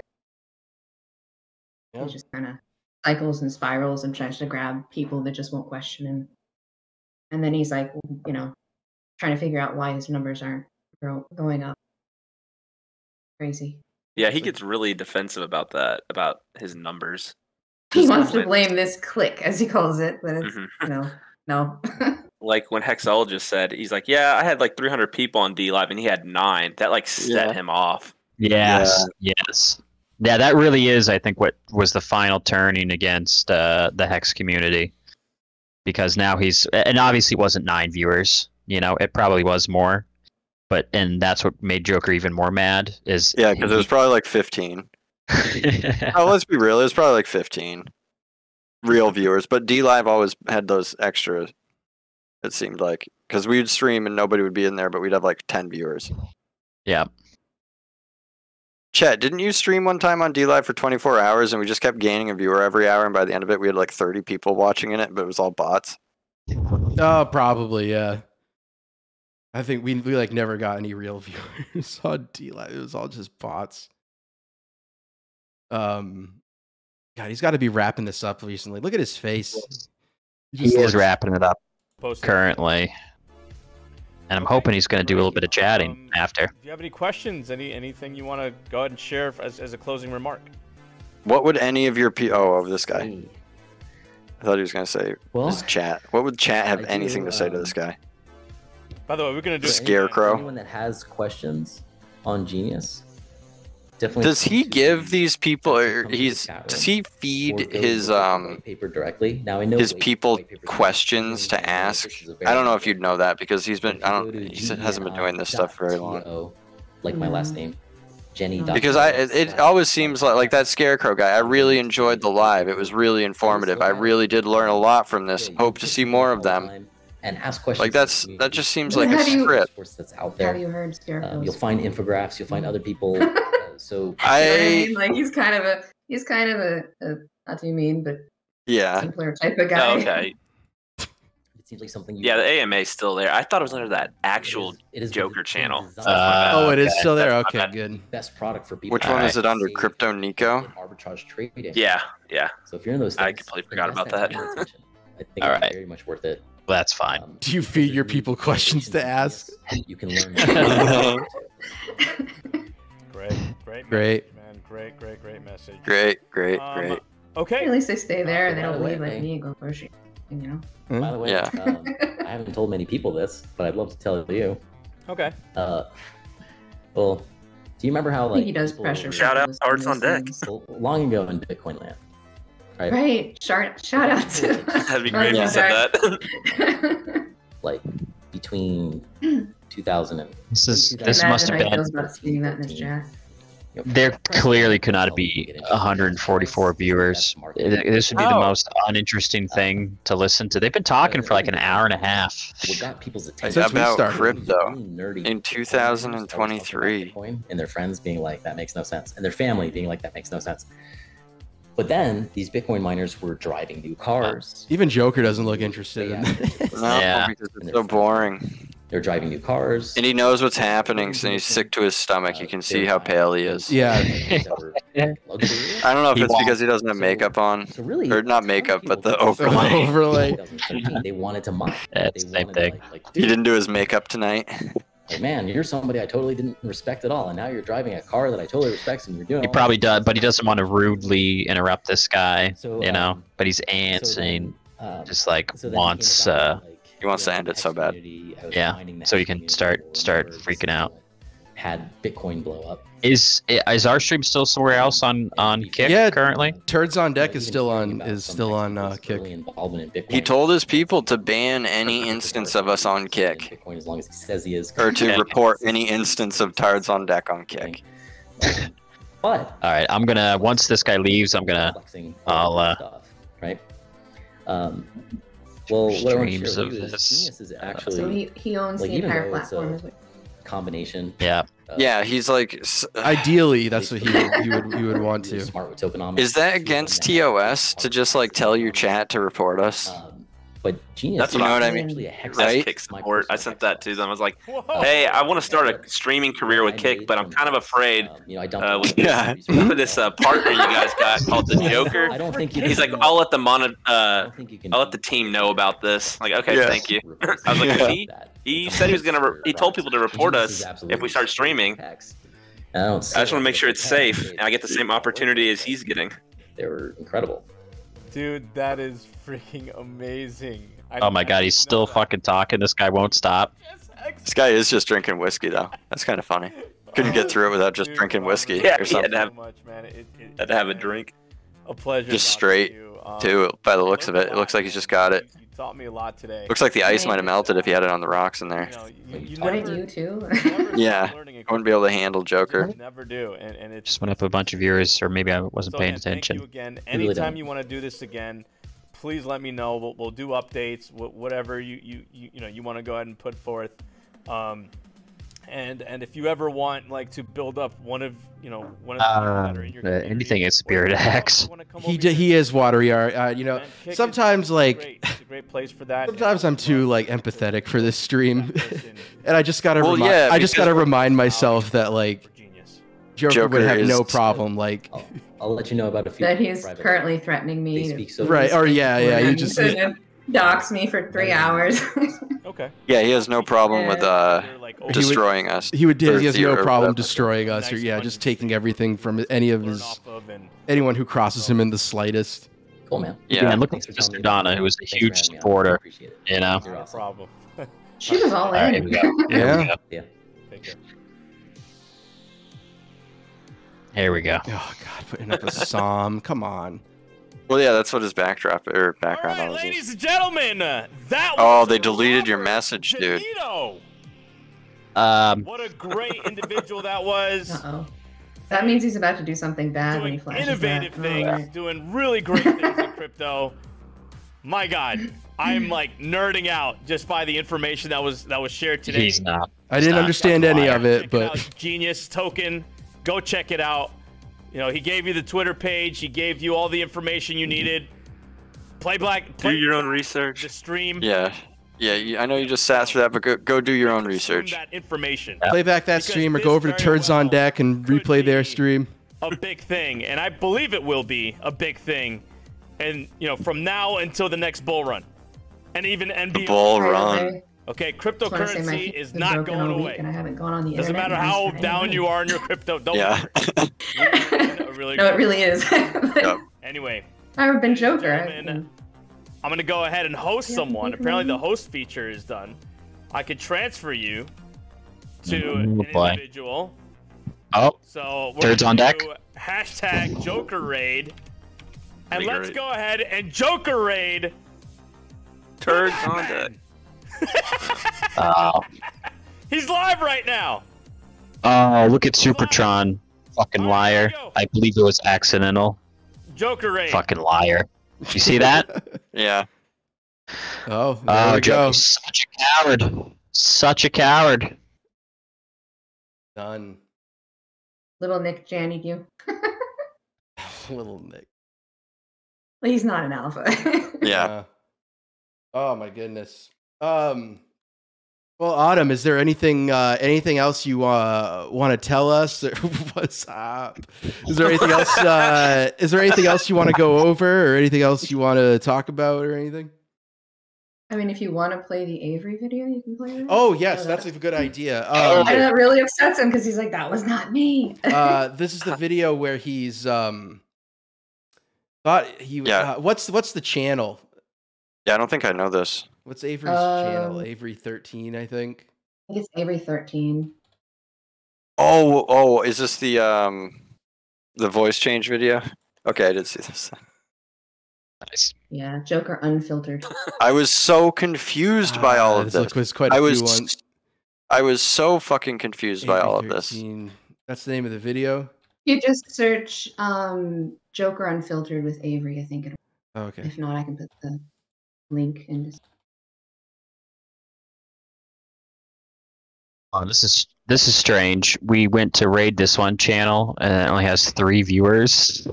[SPEAKER 5] he just kind of cycles and spirals and tries to grab people that just won't question him. And then he's like, trying to figure out why his numbers aren't going up. Crazy.
[SPEAKER 4] Yeah, he gets really defensive about that, about his numbers.
[SPEAKER 5] He wants to blame this clique, as he calls it, but it's, no.
[SPEAKER 4] Like when Hexologist said, he's like, yeah, I had like 300 people on D-Live, and he had 9. That like set him off.
[SPEAKER 3] Yes. Yeah, that really is, I think, what was the final turning against the Hex community. Because now and obviously it wasn't 9 viewers, it probably was more. And that's what made Joker even more mad. Because
[SPEAKER 2] it was probably like 15. Oh, let's be real. It was probably like 15 real viewers, but D-Live always had those extra. It seemed like because we'd stream and nobody would be in there, but we'd have like 10 viewers.
[SPEAKER 3] Yeah.
[SPEAKER 2] Chet, didn't you stream one time on D-Live for 24 hours and we just kept gaining a viewer every hour, and by the end of it, we had like 30 people watching in it, but it was all bots?
[SPEAKER 1] Oh, probably, yeah. I think we like never got any real viewers on D-Live. It was all just bots. God, he's got to be wrapping this up recently. Look at his face.
[SPEAKER 3] He is wrapping it up currently. And I'm hoping he's going to do a little bit of chatting after.
[SPEAKER 6] If you have any questions, anything you want to go ahead and share as a closing remark?
[SPEAKER 2] What would any of your this guy? I thought he was going to say chat. What would chat have anything to say to this guy?
[SPEAKER 6] By the way, we're going to do
[SPEAKER 2] Scarecrow.
[SPEAKER 7] Anyone that has questions on Genius. Definitely.
[SPEAKER 2] Does he give these people? Does he feed his
[SPEAKER 7] paper directly? Now I know
[SPEAKER 2] his people questions to ask. I don't know if you'd know that because he's been. He hasn't been doing this stuff very long.
[SPEAKER 7] Like my last name, Jenny.
[SPEAKER 2] Because it always seems like that Scarecrow guy. I really enjoyed the live. It was really informative. I really did learn a lot from this. Hope to see more of them.
[SPEAKER 7] and ask questions.
[SPEAKER 2] Like that just seems like a
[SPEAKER 5] Have you-
[SPEAKER 2] script.
[SPEAKER 7] Course that's out there.
[SPEAKER 5] Have you heard Scarecrow?
[SPEAKER 7] You'll find infographics. You'll find other people. So
[SPEAKER 5] You know what I mean? Like he's kind of a not too mean, but
[SPEAKER 2] Yeah.
[SPEAKER 5] simpler type of guy.
[SPEAKER 4] Oh, okay.
[SPEAKER 7] it seems like something. You
[SPEAKER 4] Yeah, the AMA's still there. I thought it was under that actual
[SPEAKER 7] it is
[SPEAKER 4] Joker
[SPEAKER 7] it's
[SPEAKER 4] channel.
[SPEAKER 7] designed.
[SPEAKER 4] That's my bad.
[SPEAKER 1] Oh, it is
[SPEAKER 3] okay.
[SPEAKER 1] still there.
[SPEAKER 4] That's
[SPEAKER 1] Okay,
[SPEAKER 4] my bad.
[SPEAKER 1] good.
[SPEAKER 7] Best product for people.
[SPEAKER 2] Which one is it under?
[SPEAKER 7] Save
[SPEAKER 2] Crypto Nico?
[SPEAKER 7] arbitrage trading.
[SPEAKER 4] Yeah.
[SPEAKER 7] So if you're in those,
[SPEAKER 4] I
[SPEAKER 7] things,
[SPEAKER 4] completely forgot
[SPEAKER 7] invest
[SPEAKER 4] about that.
[SPEAKER 7] time and attention. I think
[SPEAKER 3] All
[SPEAKER 7] it's
[SPEAKER 3] right.
[SPEAKER 7] very much worth it.
[SPEAKER 3] That's fine.
[SPEAKER 1] Do you feed your people questions to ask?
[SPEAKER 7] You can learn.
[SPEAKER 6] Great,
[SPEAKER 1] Great.
[SPEAKER 6] message, man. Great message.
[SPEAKER 2] Great.
[SPEAKER 6] Okay.
[SPEAKER 5] At least they stay there and they
[SPEAKER 7] By
[SPEAKER 5] don't
[SPEAKER 7] the way,
[SPEAKER 5] leave like
[SPEAKER 7] hey.
[SPEAKER 5] me and go grocery shopping, you know.
[SPEAKER 7] By the way,
[SPEAKER 2] Yeah.
[SPEAKER 7] I haven't told many people this, but I'd love to tell you.
[SPEAKER 6] Okay.
[SPEAKER 7] Well, do you remember how
[SPEAKER 5] I think
[SPEAKER 7] like
[SPEAKER 5] he does
[SPEAKER 7] people
[SPEAKER 5] pressure.
[SPEAKER 7] were-
[SPEAKER 4] Shout out
[SPEAKER 5] those
[SPEAKER 4] Hearts on Deck.
[SPEAKER 5] things.
[SPEAKER 7] well, long ago in Bitcoin land, right?
[SPEAKER 5] Right. Shout out to.
[SPEAKER 4] That'd be great if you said that.
[SPEAKER 7] Like between 2000 and
[SPEAKER 3] This must have
[SPEAKER 5] Imagine how he
[SPEAKER 3] been.
[SPEAKER 5] feels about seeing that, Miss Jack.
[SPEAKER 3] There clearly could not be 144 viewers. This would be the
[SPEAKER 4] Oh.
[SPEAKER 3] most uninteresting thing to listen to. They've been talking for like an hour and a half.
[SPEAKER 7] What got people's
[SPEAKER 1] Since
[SPEAKER 7] attention
[SPEAKER 1] we
[SPEAKER 2] About
[SPEAKER 1] started.
[SPEAKER 2] crypto
[SPEAKER 7] really nerdy
[SPEAKER 2] in 2023.
[SPEAKER 7] Bitcoin, and their friends being like, that makes no sense, and their family being like, that makes no sense. But then these Bitcoin miners were driving new cars.
[SPEAKER 1] Even Joker doesn't look interested in that.
[SPEAKER 2] No,
[SPEAKER 3] Yeah.
[SPEAKER 2] because it's so boring.
[SPEAKER 7] They're driving new cars.
[SPEAKER 2] And he knows what's happening, so he's sick to his stomach. You can see how pale he is.
[SPEAKER 1] Yeah.
[SPEAKER 7] Luxury.
[SPEAKER 2] I don't know if
[SPEAKER 3] He
[SPEAKER 2] it's
[SPEAKER 3] won't.
[SPEAKER 2] because he doesn't have makeup on.
[SPEAKER 7] So really,
[SPEAKER 2] Or not
[SPEAKER 7] a ton of
[SPEAKER 2] makeup, but
[SPEAKER 7] people
[SPEAKER 2] the
[SPEAKER 7] thought
[SPEAKER 2] overlay.
[SPEAKER 7] in
[SPEAKER 1] Overlay.
[SPEAKER 7] 2013, they wanted to mine.
[SPEAKER 3] Yeah, it's
[SPEAKER 7] They
[SPEAKER 3] the same
[SPEAKER 7] wanted to,
[SPEAKER 3] thing.
[SPEAKER 7] like,
[SPEAKER 2] He
[SPEAKER 7] dude,
[SPEAKER 2] didn't do his makeup tonight.
[SPEAKER 7] like, man, you're somebody I totally didn't respect at all, and now you're driving a car that I totally respect, and you're doing.
[SPEAKER 3] He
[SPEAKER 7] all
[SPEAKER 3] probably
[SPEAKER 7] this.
[SPEAKER 3] does, but he doesn't want to rudely interrupt this guy,
[SPEAKER 7] So,
[SPEAKER 3] you know. But he's
[SPEAKER 7] so
[SPEAKER 3] answering,
[SPEAKER 7] then,
[SPEAKER 3] just like
[SPEAKER 7] so then it
[SPEAKER 3] wants.
[SPEAKER 7] came about, like,
[SPEAKER 2] He wants
[SPEAKER 7] you know,
[SPEAKER 2] to end it
[SPEAKER 7] the
[SPEAKER 2] so
[SPEAKER 7] X
[SPEAKER 2] bad.
[SPEAKER 7] community, I was
[SPEAKER 3] Yeah,
[SPEAKER 7] finding the
[SPEAKER 3] so he
[SPEAKER 7] X
[SPEAKER 3] can
[SPEAKER 7] community
[SPEAKER 3] start
[SPEAKER 7] wars,
[SPEAKER 3] freaking out.
[SPEAKER 7] Had Bitcoin blow up.
[SPEAKER 3] Is our stream still somewhere else on Kick
[SPEAKER 1] Yeah.
[SPEAKER 3] currently?
[SPEAKER 1] Turds on Deck is
[SPEAKER 7] Even
[SPEAKER 1] still
[SPEAKER 7] hearing
[SPEAKER 1] on
[SPEAKER 7] about some X people's
[SPEAKER 1] Kick.
[SPEAKER 7] early involvement in Bitcoin.
[SPEAKER 2] He told his people to ban any instance of us on Kick,
[SPEAKER 7] Bitcoin as long as he says he is.
[SPEAKER 2] or to
[SPEAKER 3] Okay.
[SPEAKER 2] report any instance of Tards on Deck on Kick.
[SPEAKER 7] But
[SPEAKER 3] All right, I'm gonna once this guy leaves, I'm gonna.
[SPEAKER 7] flexing
[SPEAKER 3] I'll,
[SPEAKER 7] stuff, right? Well, what I want to
[SPEAKER 3] Streams
[SPEAKER 7] share
[SPEAKER 3] of
[SPEAKER 7] with you is
[SPEAKER 3] this.
[SPEAKER 7] Genius is actually
[SPEAKER 5] So he owns
[SPEAKER 7] like,
[SPEAKER 5] the
[SPEAKER 7] even
[SPEAKER 5] entire
[SPEAKER 7] though it's
[SPEAKER 5] platform.
[SPEAKER 7] a-
[SPEAKER 5] is what-
[SPEAKER 7] combination.
[SPEAKER 3] Yeah.
[SPEAKER 2] Yeah, he's like.
[SPEAKER 1] Ideally, that's what he would want
[SPEAKER 7] Really
[SPEAKER 1] to.
[SPEAKER 7] Smart with tokenomics.
[SPEAKER 2] Is that against TOS to just like tell your chat to report us?
[SPEAKER 7] But Genius,
[SPEAKER 4] That's
[SPEAKER 2] You know what I mean?
[SPEAKER 7] Actually a hex
[SPEAKER 2] Right?
[SPEAKER 4] That's Kick support. I sent that to them. I was like,
[SPEAKER 6] Whoa.
[SPEAKER 4] hey, I want to start a streaming career with Kick, but I'm kind of afraid
[SPEAKER 7] You know, I dumped
[SPEAKER 4] with
[SPEAKER 2] Yeah.
[SPEAKER 4] this partner you guys got called the Joker.
[SPEAKER 7] I don't think you
[SPEAKER 4] He's like,
[SPEAKER 7] can-
[SPEAKER 4] I'll let the
[SPEAKER 7] I don't think you can
[SPEAKER 4] I'll let the team know about this. Like, okay,
[SPEAKER 2] Yeah.
[SPEAKER 4] thank you. I was like,
[SPEAKER 2] Yeah.
[SPEAKER 4] he said he was gonna. He told people to report us if we start streaming.
[SPEAKER 7] I just
[SPEAKER 4] I just want to make sure it's safe and I get the same opportunity as he's getting.
[SPEAKER 7] They were incredible.
[SPEAKER 6] Dude, that is freaking amazing.
[SPEAKER 3] Oh my God, he's still fucking talking. This guy won't stop.
[SPEAKER 2] This guy is just drinking whiskey though. That's kind of funny. Couldn't get through it without just drinking whiskey
[SPEAKER 4] Yeah,
[SPEAKER 2] or
[SPEAKER 4] he
[SPEAKER 2] something.
[SPEAKER 4] had to have-
[SPEAKER 6] So much, man.
[SPEAKER 4] Had to have a drink.
[SPEAKER 6] A pleasure.
[SPEAKER 2] Just
[SPEAKER 6] talking
[SPEAKER 2] straight
[SPEAKER 6] to you.
[SPEAKER 2] Too, by the looks of it. It looks like he's just got it.
[SPEAKER 6] You taught me a lot today.
[SPEAKER 2] Looks like the ice might have melted if he had it on the rocks in there.
[SPEAKER 6] You know, you
[SPEAKER 5] What
[SPEAKER 6] never,
[SPEAKER 5] did you too?
[SPEAKER 6] you never
[SPEAKER 2] Yeah,
[SPEAKER 6] stop learning
[SPEAKER 2] I wouldn't be able to handle Joker.
[SPEAKER 6] You never do, and it's
[SPEAKER 3] Just went up a bunch of viewers, or maybe I wasn't
[SPEAKER 6] so
[SPEAKER 3] paying
[SPEAKER 6] again, Thank
[SPEAKER 3] attention.
[SPEAKER 6] you again.
[SPEAKER 7] really
[SPEAKER 6] Anytime
[SPEAKER 7] don't.
[SPEAKER 6] you want to do this again, please let me know. We'll do updates, whatever you want to go ahead and put forth. And if you ever want like to build up one of the people that are in your community,
[SPEAKER 3] Anything is Spirit
[SPEAKER 6] or
[SPEAKER 3] X.
[SPEAKER 6] wanna come
[SPEAKER 1] He
[SPEAKER 6] over here,
[SPEAKER 1] he is watery art. You know,
[SPEAKER 6] man, Kick is
[SPEAKER 1] sometimes like
[SPEAKER 6] great. It's a great place for that.
[SPEAKER 1] sometimes I'm too like empathetic for this stream,
[SPEAKER 6] Person
[SPEAKER 1] and I just gotta
[SPEAKER 2] Well, yeah,
[SPEAKER 1] I just
[SPEAKER 2] because
[SPEAKER 1] gotta
[SPEAKER 2] we're-
[SPEAKER 1] remind myself that like
[SPEAKER 6] for genius.
[SPEAKER 1] Joker would
[SPEAKER 2] Joker
[SPEAKER 1] have no
[SPEAKER 2] is-
[SPEAKER 1] problem like
[SPEAKER 7] I'll let you know about a few.
[SPEAKER 5] that he's
[SPEAKER 7] private-
[SPEAKER 5] currently threatening
[SPEAKER 7] They
[SPEAKER 5] me.
[SPEAKER 7] speak so
[SPEAKER 1] right or yeah you
[SPEAKER 5] and
[SPEAKER 1] just
[SPEAKER 5] to dox me for 3 hours.
[SPEAKER 6] Okay.
[SPEAKER 2] Yeah, he has no problem with
[SPEAKER 6] They're like, oh,
[SPEAKER 2] destroying us.
[SPEAKER 1] he has
[SPEAKER 2] Or
[SPEAKER 1] no
[SPEAKER 2] Theo or
[SPEAKER 1] problem
[SPEAKER 2] whatever.
[SPEAKER 1] destroying us or
[SPEAKER 6] Nice
[SPEAKER 1] just
[SPEAKER 6] fun
[SPEAKER 1] taking
[SPEAKER 6] thing
[SPEAKER 1] everything from any of
[SPEAKER 6] learn
[SPEAKER 1] his
[SPEAKER 6] off of and
[SPEAKER 1] anyone who crosses him in the slightest.
[SPEAKER 7] Cool, man.
[SPEAKER 2] Yeah.
[SPEAKER 3] And look at
[SPEAKER 7] Thanks for telling
[SPEAKER 3] Sister
[SPEAKER 7] me.
[SPEAKER 3] Donna, who was a
[SPEAKER 7] Thanks for
[SPEAKER 3] huge
[SPEAKER 7] having me on. I
[SPEAKER 3] supporter.
[SPEAKER 7] appreciate it.
[SPEAKER 3] You know.
[SPEAKER 7] You're
[SPEAKER 6] no
[SPEAKER 7] awesome.
[SPEAKER 6] problem.
[SPEAKER 5] She was all
[SPEAKER 3] All right, here
[SPEAKER 5] in.
[SPEAKER 3] we go. Here we
[SPEAKER 1] Yeah.
[SPEAKER 3] go.
[SPEAKER 7] Yeah.
[SPEAKER 6] Take care.
[SPEAKER 3] Here we go.
[SPEAKER 1] Oh God, putting up a psalm. Come on.
[SPEAKER 2] Well, yeah, that's what his backdrop or
[SPEAKER 6] All
[SPEAKER 2] background
[SPEAKER 6] right,
[SPEAKER 2] was.
[SPEAKER 6] ladies and gentlemen, that
[SPEAKER 2] Oh,
[SPEAKER 6] was
[SPEAKER 2] they deleted your
[SPEAKER 6] Robert
[SPEAKER 2] message, dude.
[SPEAKER 6] Janito. What a great individual that was.
[SPEAKER 5] Uh-oh. That means he's about to do something bad when he
[SPEAKER 6] Doing
[SPEAKER 5] flashes
[SPEAKER 6] innovative
[SPEAKER 5] that.
[SPEAKER 6] things,
[SPEAKER 5] Alright.
[SPEAKER 6] doing really great things in crypto. My God. I'm like nerding out just by the information that was shared today.
[SPEAKER 3] He's not.
[SPEAKER 1] I didn't understand any of it, but
[SPEAKER 6] Genius token, go check it out. You know, he gave you the Twitter page. He gave you all the information you needed.
[SPEAKER 4] Do your own research.
[SPEAKER 6] The stream.
[SPEAKER 2] Yeah. I know you just sat through that, but go do your own research.
[SPEAKER 6] That information.
[SPEAKER 1] play back that stream or go over to Turds on Deck and replay their stream.
[SPEAKER 6] A big thing, and I believe it will be a big thing, and you know, from now until the next bull run, and even NBA.
[SPEAKER 2] Bull run.
[SPEAKER 6] Okay, cryptocurrency is not going away.
[SPEAKER 5] And I haven't gone on the
[SPEAKER 6] Doesn't
[SPEAKER 5] internet
[SPEAKER 6] matter how down you are in your crypto. Don't
[SPEAKER 2] Yeah.
[SPEAKER 6] really
[SPEAKER 5] no, it really is.
[SPEAKER 2] Yep.
[SPEAKER 6] Anyway,
[SPEAKER 5] I've been Joker.
[SPEAKER 6] I'm gonna go ahead and host someone. Apparently, the host feature is done. I could transfer you to an individual.
[SPEAKER 3] Oh,
[SPEAKER 6] so we're
[SPEAKER 3] Turds on Deck.
[SPEAKER 6] Hashtag Joker Raid, and let's
[SPEAKER 4] great.
[SPEAKER 6] go ahead and Joker Raid.
[SPEAKER 4] Turds on Deck.
[SPEAKER 6] He's live right now.
[SPEAKER 3] Oh, look at Supertron. Fucking liar. I believe it was accidental.
[SPEAKER 6] Joker Raid.
[SPEAKER 3] Fucking liar. You see that?
[SPEAKER 2] Yeah.
[SPEAKER 1] Oh, there we go.
[SPEAKER 3] Joker's such a coward. Such a coward.
[SPEAKER 1] Done.
[SPEAKER 5] Little Nick jannied you.
[SPEAKER 1] Little Nick.
[SPEAKER 5] Well, he's not an alpha.
[SPEAKER 2] Yeah.
[SPEAKER 1] Oh my goodness. Well, Autumn, is there anything else you want to tell us? What's up? Is there anything else? Is there anything else you want to go over, or anything else you want to talk about, or anything?
[SPEAKER 5] I mean, if you want to play the Avery video, you can play it.
[SPEAKER 1] Oh yes, that's a good idea.
[SPEAKER 5] And that really upsets him because he's like, "That was not me."
[SPEAKER 1] This is the video where he's thought he.
[SPEAKER 2] Yeah.
[SPEAKER 1] What's the channel?
[SPEAKER 2] Yeah, I don't think I know this.
[SPEAKER 1] What's Avery's channel? Avery 13, I think.
[SPEAKER 5] I think it's Avery 13.
[SPEAKER 2] Oh, is this the voice change video? Okay, I did see this.
[SPEAKER 3] Nice.
[SPEAKER 5] Yeah, Joker unfiltered.
[SPEAKER 2] I was so confused by all of this.
[SPEAKER 1] Was quite a few ones.
[SPEAKER 2] I was so fucking confused by all of this.
[SPEAKER 1] That's the name of the video.
[SPEAKER 5] You just search Joker unfiltered with Avery. I think it'll.
[SPEAKER 1] Okay.
[SPEAKER 5] If not, I can put the link in.
[SPEAKER 3] Oh, this is strange. We went to raid this one channel and it only has 3 viewers.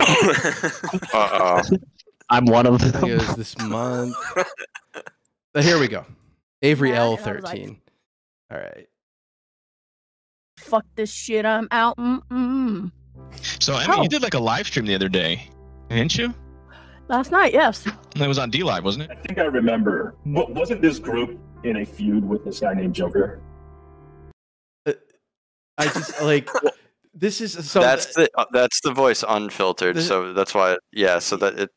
[SPEAKER 2] Uh-oh.
[SPEAKER 3] I'm one of
[SPEAKER 1] I
[SPEAKER 3] them.
[SPEAKER 1] think it was this month. But here we go. Avery
[SPEAKER 9] Yeah,
[SPEAKER 1] L13.
[SPEAKER 9] like,
[SPEAKER 1] All right.
[SPEAKER 9] Fuck this shit, I'm out.
[SPEAKER 10] So, Emmy, you did like a live stream the other day, didn't you?
[SPEAKER 9] Last night, yes.
[SPEAKER 10] It was on D Live, wasn't it?
[SPEAKER 11] I think I remember. Wasn't this group in a feud with this guy named Joker?
[SPEAKER 1] I just like this is so
[SPEAKER 2] that's the voice unfiltered, so that's why so that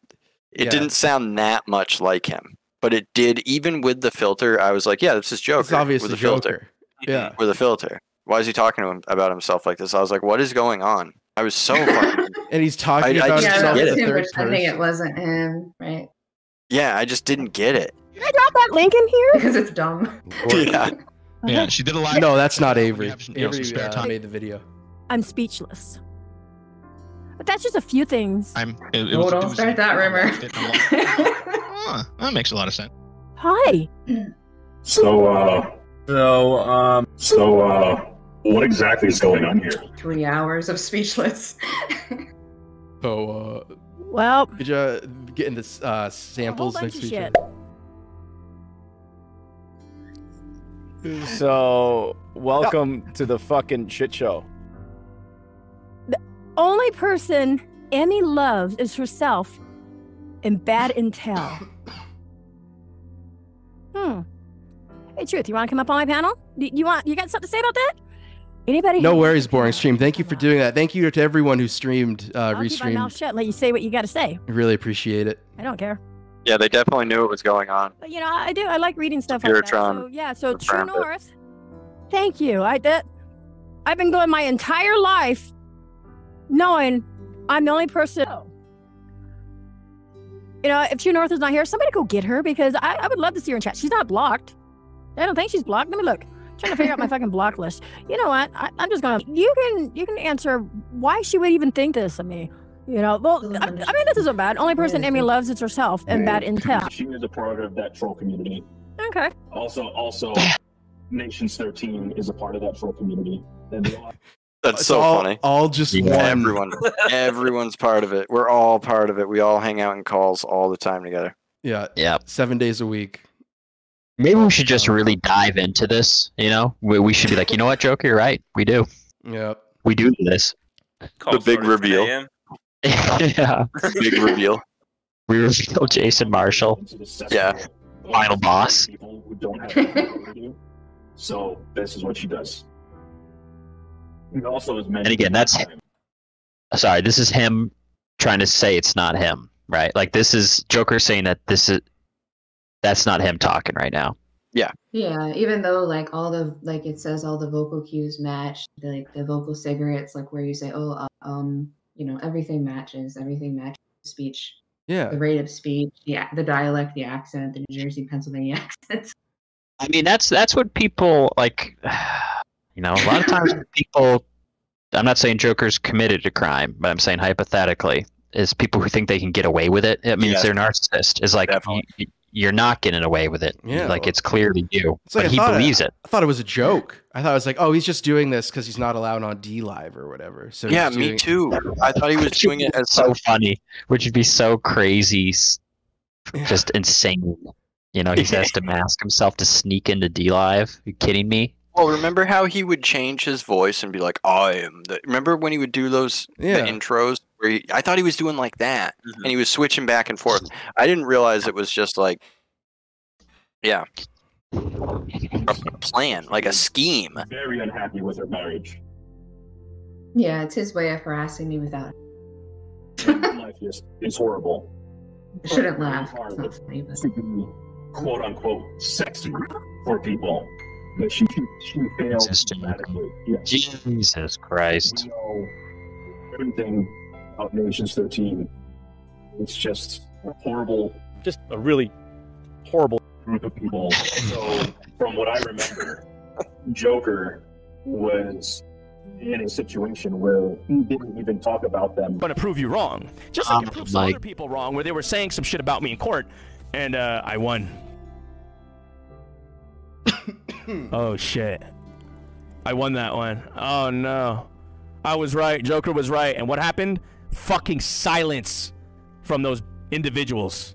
[SPEAKER 2] it didn't sound that much like him, but it did. Even with the filter, I was like, yeah, this is Joker.
[SPEAKER 1] It's obviously
[SPEAKER 2] with the
[SPEAKER 1] Joker.
[SPEAKER 2] filter.
[SPEAKER 1] Yeah,
[SPEAKER 2] with a filter. Why is he talking to him about himself like this? I was like, what is going on? I was so fucking.
[SPEAKER 1] And he's talking about himself in the third person.
[SPEAKER 5] I think it wasn't him, right?
[SPEAKER 2] Yeah, I just didn't get it.
[SPEAKER 9] Can I drop that link in here?
[SPEAKER 5] Because it's dumb.
[SPEAKER 2] Yeah.
[SPEAKER 10] Yeah, she did a live.
[SPEAKER 1] No, that's not Avery.
[SPEAKER 10] Some spare time.
[SPEAKER 1] Made the video.
[SPEAKER 9] I'm speechless. But that's just a few things.
[SPEAKER 5] Don't start that rumor.
[SPEAKER 10] That makes a lot of sense.
[SPEAKER 9] Hi.
[SPEAKER 11] So, what exactly is going on here?
[SPEAKER 5] 3 hours of speechless.
[SPEAKER 1] So,
[SPEAKER 9] well,
[SPEAKER 1] could you get into samples next week?
[SPEAKER 6] So, welcome to the fucking shit show.
[SPEAKER 9] The only person Emmy loves is herself and bad intel. Hey, Truth, you want to come up on my panel? You got something to say about that? Anybody?
[SPEAKER 1] No worries, boring stream. Thank you for doing that. Thank you to everyone who streamed,
[SPEAKER 9] I'll keep my mouth
[SPEAKER 1] restreamed.
[SPEAKER 9] shut and let you say what you got to say.
[SPEAKER 1] I really appreciate it.
[SPEAKER 9] I don't care.
[SPEAKER 2] Yeah, they definitely knew what was going on.
[SPEAKER 9] But you know, I do. I like reading stuff like that. So yeah. So True
[SPEAKER 2] confirmed it.
[SPEAKER 9] North. Thank you. I've been going my entire life knowing I'm the only person. You know, if True North is not here, somebody go get her because I would love to see her in chat. She's not blocked. I don't think she's blocked. Let me look. I'm trying to figure out my fucking block list. You know what? I'm just gonna. You can answer why she would even think this of me. You know, well, I mean, this isn't bad. Only person Amy loves is herself, and bad intel.
[SPEAKER 11] She is a part of that troll community.
[SPEAKER 9] Okay.
[SPEAKER 11] Also, Nations 13 is a part of that troll community. And they all
[SPEAKER 2] That's so funny.
[SPEAKER 1] All just one.
[SPEAKER 2] Everyone's part of it. We're all part of it. We all hang out in calls all the time together.
[SPEAKER 1] Yeah.
[SPEAKER 3] Yeah.
[SPEAKER 1] 7 days a week.
[SPEAKER 3] Maybe we should just really dive into this. You know, we should be like, you know what, Joker, you're right. We do.
[SPEAKER 1] Yep.
[SPEAKER 3] We do this.
[SPEAKER 2] The big reveal.
[SPEAKER 3] Yeah.
[SPEAKER 2] Big reveal.
[SPEAKER 3] We reveal Jason Marshall.
[SPEAKER 2] Yeah.
[SPEAKER 3] Final boss.
[SPEAKER 11] People who don't have anything to do. So this is what she does. It also is meant.
[SPEAKER 3] And again, that's sorry. This is him trying to say it's not him, right? Like this is Joker saying that that's not him talking right now.
[SPEAKER 2] Yeah.
[SPEAKER 5] Yeah, even though like all the like it says all the vocal cues match, like the vocal cigarettes, like where you say, you know, everything matches speech.
[SPEAKER 1] Yeah.
[SPEAKER 5] The rate of speech, the dialect, the accent, the New Jersey, Pennsylvania accents.
[SPEAKER 3] I mean, that's what people like. You know, a lot of times people. I'm not saying Joker's committed a crime, but I'm saying hypothetically, is people who think they can get away with it. I mean, they're narcissist. Is like you're not getting away with it.
[SPEAKER 1] Yeah.
[SPEAKER 3] Like it's clearly you,
[SPEAKER 1] It's like
[SPEAKER 3] but he believes it.
[SPEAKER 1] I thought it was a joke. I thought it was like, oh, he's just doing this because he's not allowed on D Live or whatever. So
[SPEAKER 2] yeah, me too. I thought he was doing it as
[SPEAKER 3] so funny, which would be so crazy, just insane. You know, he has to mask himself to sneak into D Live. You kidding me?
[SPEAKER 2] Well, remember how he would change his voice and be like, I am the... Remember when he would do the intros? Where I thought he was doing like that, and he was switching back and forth. I didn't realize it was just like, a plan, like a scheme.
[SPEAKER 11] Very unhappy with her marriage.
[SPEAKER 5] Yeah, it's his way of harassing me without
[SPEAKER 11] Life is horrible.
[SPEAKER 5] I shouldn't laugh. It's not funny, but...
[SPEAKER 11] To be quote unquote sexy for people. But she failed dramatically. Yes.
[SPEAKER 3] Jesus Christ.
[SPEAKER 11] We know everything about Nations 13. It's just a horrible,
[SPEAKER 6] just a really horrible
[SPEAKER 11] group of people. So, from what I remember, Joker was in a situation where he didn't even talk about them.
[SPEAKER 6] I'm gonna prove you wrong. Just like I proved some other people wrong where they were saying some shit about me in court, and I won. Oh shit. I won that one. Oh no. I was right. Joker was right. And what happened? Fucking silence from those individuals.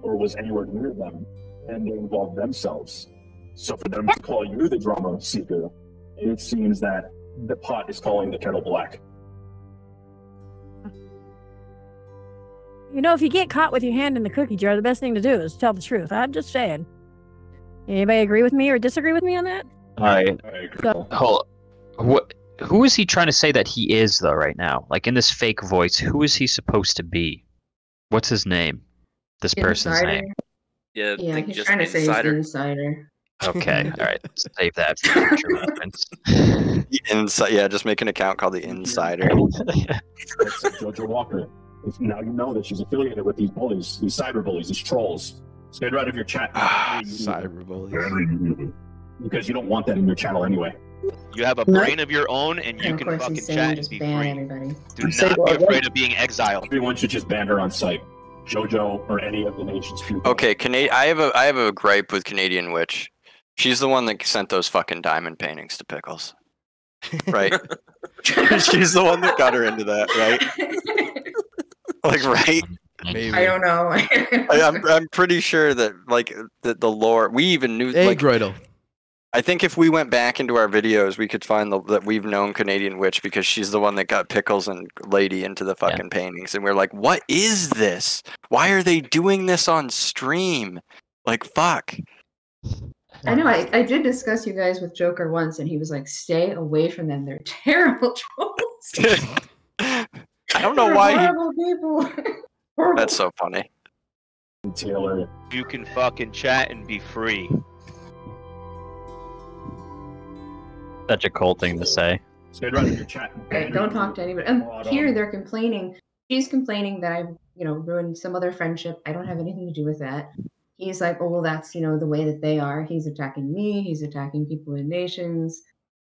[SPEAKER 11] Or was anywhere near them, and they involved themselves. So for them to call you the drama seeker, it seems that the pot is calling the kettle black.
[SPEAKER 9] You know, if you get caught with your hand in the cookie jar, the best thing to do is tell the truth. I'm just saying. Anybody agree with me or disagree with me on that?
[SPEAKER 3] All right.
[SPEAKER 9] So,
[SPEAKER 3] who is he trying to say that he is, though, right now? Like, in this fake voice, who is he supposed to be? What's his name? This person's name?
[SPEAKER 4] Yeah,
[SPEAKER 5] Yeah,
[SPEAKER 4] think
[SPEAKER 5] he's
[SPEAKER 4] just
[SPEAKER 5] trying to say he's the
[SPEAKER 4] insider.
[SPEAKER 5] insider.
[SPEAKER 3] Okay, all right. Save that for future reference.
[SPEAKER 2] Yeah, just make an account called the Insider.
[SPEAKER 11] That's Jojo Walker. Now you know that she's affiliated with these bullies, these cyber bullies, these trolls. So get rid of your chat.
[SPEAKER 1] Cyber bullies.
[SPEAKER 11] Because you don't want that in your channel anyway.
[SPEAKER 10] You have a brain of your own, and you
[SPEAKER 5] And of
[SPEAKER 10] can
[SPEAKER 5] course
[SPEAKER 10] fucking
[SPEAKER 5] he's saying
[SPEAKER 10] chat and
[SPEAKER 5] just
[SPEAKER 10] be
[SPEAKER 5] ban
[SPEAKER 10] free.
[SPEAKER 5] everybody.
[SPEAKER 10] Do not be afraid of being exiled.
[SPEAKER 11] Everyone should just ban her on site. Jojo or any of the nation's people.
[SPEAKER 2] Okay, I have a gripe with Canadian Witch. She's the one that sent those fucking diamond paintings to Pickles. Right? She's the one that got her into that, right? Like, right?
[SPEAKER 1] Maybe.
[SPEAKER 5] I don't know.
[SPEAKER 2] I'm pretty sure that like the lore we even knew.
[SPEAKER 1] Hey,
[SPEAKER 2] like,
[SPEAKER 1] Groidel.
[SPEAKER 2] I think if we went back into our videos, we could find that we've known Canadian Witch because she's the one that got Pickles and Lady into the fucking paintings, and we're like, what is this? Why are they doing this on stream? Like, fuck.
[SPEAKER 5] I know. I did discuss you guys with Joker once, and he was like, "Stay away from them. They're terrible trolls."
[SPEAKER 2] I don't know
[SPEAKER 5] They're
[SPEAKER 2] why.
[SPEAKER 5] horrible people.
[SPEAKER 2] That's so funny.
[SPEAKER 11] Taylor.
[SPEAKER 10] You can fucking chat and be free.
[SPEAKER 3] Such a cool thing to say.
[SPEAKER 11] Get rid of your chat.
[SPEAKER 5] Okay, don't talk to anybody. And here they're complaining. She's complaining that I've, ruined some other friendship. I don't have anything to do with that. He's like, oh, well, that's, the way that they are. He's attacking me. He's attacking people in nations,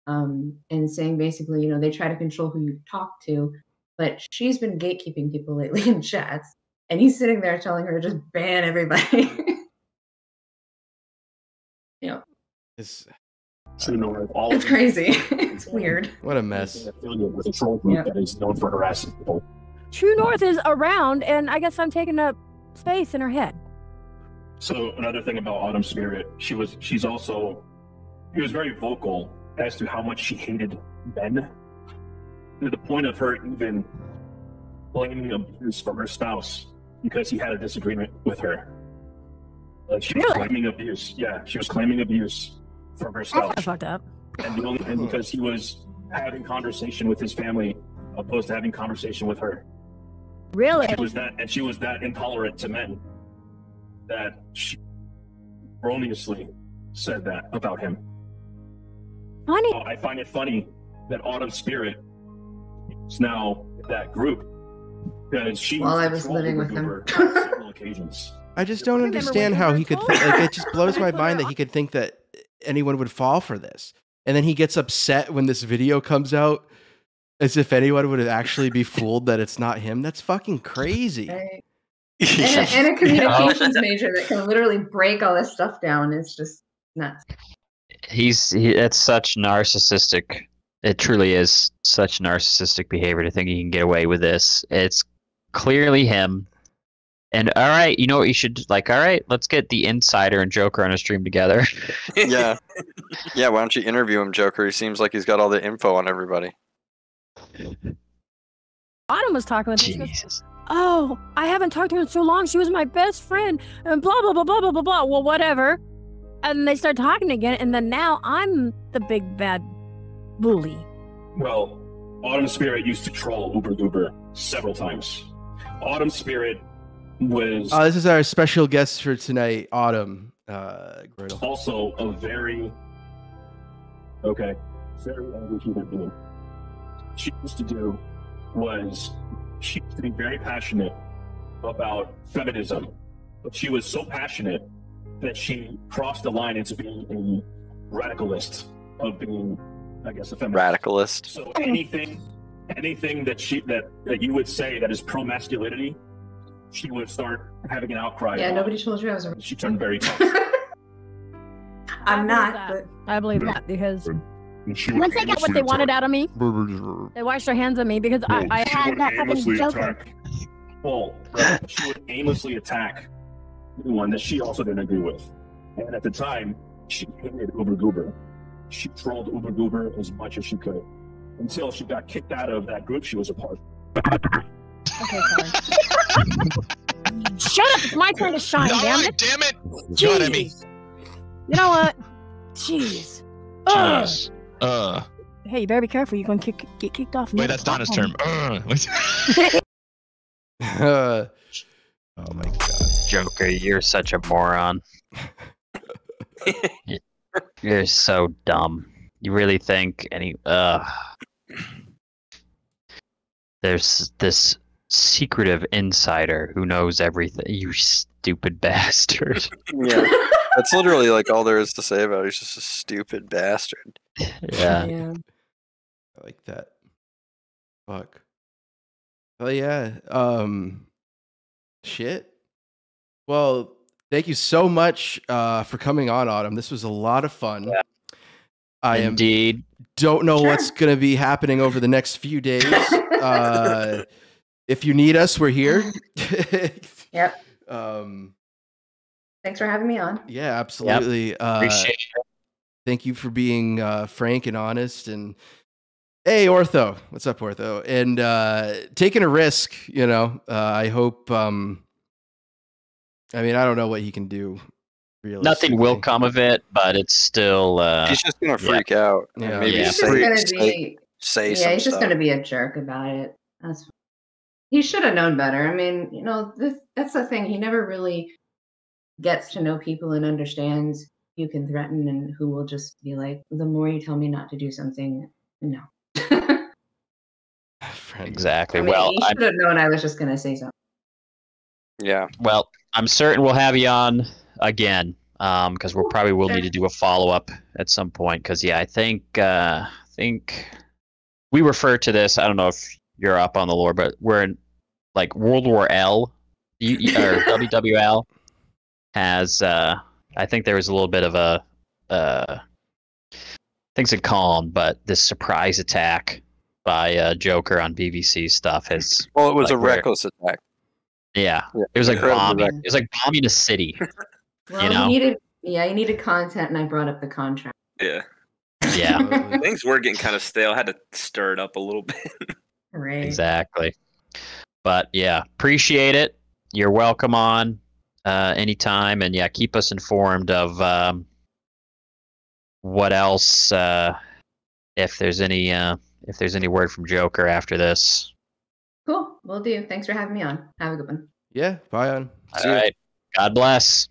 [SPEAKER 5] and saying basically, they try to control who you talk to, but she's been gatekeeping people lately in chats, and he's sitting there telling her to just ban everybody.
[SPEAKER 1] It's
[SPEAKER 5] It's crazy. It's weird.
[SPEAKER 1] What a mess.
[SPEAKER 11] Affiliate with a troll group that is known for harassing people.
[SPEAKER 9] True North is around, and I guess I'm taking up space in her head.
[SPEAKER 11] So another thing about Autumn Spirit, she was very vocal as to how much she hated Ben, to the point of her even blaming abuse from her spouse because he had a disagreement with her. Like she was claiming abuse. Yeah, she was claiming abuse from her spouse.
[SPEAKER 9] That's fucked up.
[SPEAKER 11] And because he was having conversation with his family opposed to having conversation with her.
[SPEAKER 9] Really?
[SPEAKER 11] She was that intolerant to men that she erroneously said that about him.
[SPEAKER 9] Funny.
[SPEAKER 11] I find it funny that Autumn Spirit is now that group because she
[SPEAKER 5] While I was living with him.
[SPEAKER 11] on several occasions.
[SPEAKER 1] I just don't understand how he could think, like, it just blows my mind that he could think that anyone would fall for this. And then he gets upset when this video comes out as if anyone would actually be fooled that it's not him. That's fucking crazy.
[SPEAKER 5] Right. And a communications major that can literally break all this stuff down. It's just nuts.
[SPEAKER 3] It's such narcissistic. It truly is such narcissistic behavior to think he can get away with this. It's clearly him. And all right, you know what you should all right, let's get the Insider and Joker on a stream together.
[SPEAKER 2] Yeah. Yeah, why don't you interview him, Joker? He seems like he's got all the info on everybody.
[SPEAKER 9] Autumn was talking with me.
[SPEAKER 3] Jesus.
[SPEAKER 9] Oh, I haven't talked to her in so long. She was my best friend, and blah blah blah blah blah blah blah. Well, whatever. And they start talking again, and then now I'm the big bad bully.
[SPEAKER 11] Well, Autumn Spirit used to troll Uber Goober several times. Autumn Spirit was
[SPEAKER 1] This is our special guest for tonight, Autumn. Griddle.
[SPEAKER 11] also a very angry human being. She used to be very passionate about feminism, but she was so passionate that she crossed the line into being a radicalist of being, I guess, a feminist.
[SPEAKER 2] Radicalist.
[SPEAKER 11] So anything that you would say that is pro masculinity, she would start having an outcry.
[SPEAKER 5] Yeah,
[SPEAKER 11] about.
[SPEAKER 5] nobody told you I was a.
[SPEAKER 11] She turned very tough.
[SPEAKER 5] I'm not, but
[SPEAKER 9] I believe that because
[SPEAKER 11] She would
[SPEAKER 9] once they got what they wanted out of me, they washed their hands on me because I had that fucking Joker.
[SPEAKER 11] Well, she would aimlessly attack anyone that she also didn't agree with. And at the time, she hated Uber Goober. She trolled Uber Goober as much as she could until she got kicked out of that group she was a part of.
[SPEAKER 9] Okay, sorry. Shut up! It's my turn to shine, damn it!
[SPEAKER 10] Damn it!
[SPEAKER 9] Jeez.
[SPEAKER 10] God, Emmy.
[SPEAKER 9] You know what? Jeez.
[SPEAKER 10] Jeez.
[SPEAKER 9] Hey, you better be careful. You're gonna get kicked off.
[SPEAKER 10] Wait, that's Donna's term.
[SPEAKER 1] Oh my god.
[SPEAKER 3] Joker, you're such a moron. You're so dumb. You really think there's this secretive insider who knows everything. You stupid bastard.
[SPEAKER 2] Yeah. That's literally like all there is to say about it. He's just a stupid bastard.
[SPEAKER 3] Yeah.
[SPEAKER 1] I like that. Fuck. Oh yeah. Shit. Well, thank you so much for coming on, Autumn. This was a lot of fun.
[SPEAKER 3] Yeah.
[SPEAKER 1] Indeed. Don't know what's gonna be happening over the next few days. If you need us, we're here.
[SPEAKER 5] Yep. Thanks for having me on.
[SPEAKER 1] Yeah, absolutely.
[SPEAKER 3] Yep. Appreciate it.
[SPEAKER 1] Thank you for being frank and honest. And hey, Ortho, what's up, Ortho? And taking a risk. You know, I hope. I mean, I don't know what he can do.
[SPEAKER 3] Nothing will come of it, but it's still.
[SPEAKER 2] He's just gonna freak out.
[SPEAKER 1] Yeah,
[SPEAKER 2] maybe
[SPEAKER 5] He's
[SPEAKER 2] say
[SPEAKER 5] just
[SPEAKER 2] some
[SPEAKER 5] he's just
[SPEAKER 2] stuff.
[SPEAKER 5] gonna be a jerk about it. He should have known better. I mean, you know, that's the thing. He never really gets to know people and understands who you can threaten and who will just be like, the more you tell me not to do something, no.
[SPEAKER 3] Exactly.
[SPEAKER 5] I mean,
[SPEAKER 3] Well,
[SPEAKER 5] he should have known I was just gonna say something.
[SPEAKER 2] Yeah.
[SPEAKER 3] Well, I'm certain we'll have you on again because we probably will need to do a follow up at some point. Because I think we refer to this. I don't know if you're up on the lore, but we're in like World War L or WWL has. I think there was a little bit of a things had calmed, but this surprise attack by Joker on BBC stuff has.
[SPEAKER 2] Well, it was
[SPEAKER 3] like,
[SPEAKER 2] a reckless attack.
[SPEAKER 3] Yeah, it was like bombing. It was like bombing a city.
[SPEAKER 5] Well,
[SPEAKER 3] you know?
[SPEAKER 5] he needed content, and I brought up the contract.
[SPEAKER 4] Yeah.
[SPEAKER 3] Yeah.
[SPEAKER 4] Things were getting kind of stale. I had to stir it up a little bit.
[SPEAKER 5] Right.
[SPEAKER 3] Exactly. But yeah, appreciate it. You're welcome on anytime, and yeah, keep us informed of what else. If there's any word from Joker after this.
[SPEAKER 5] Cool. Will do. Thanks for having me on. Have a good one.
[SPEAKER 1] Yeah. Bye on.
[SPEAKER 3] All right. God bless.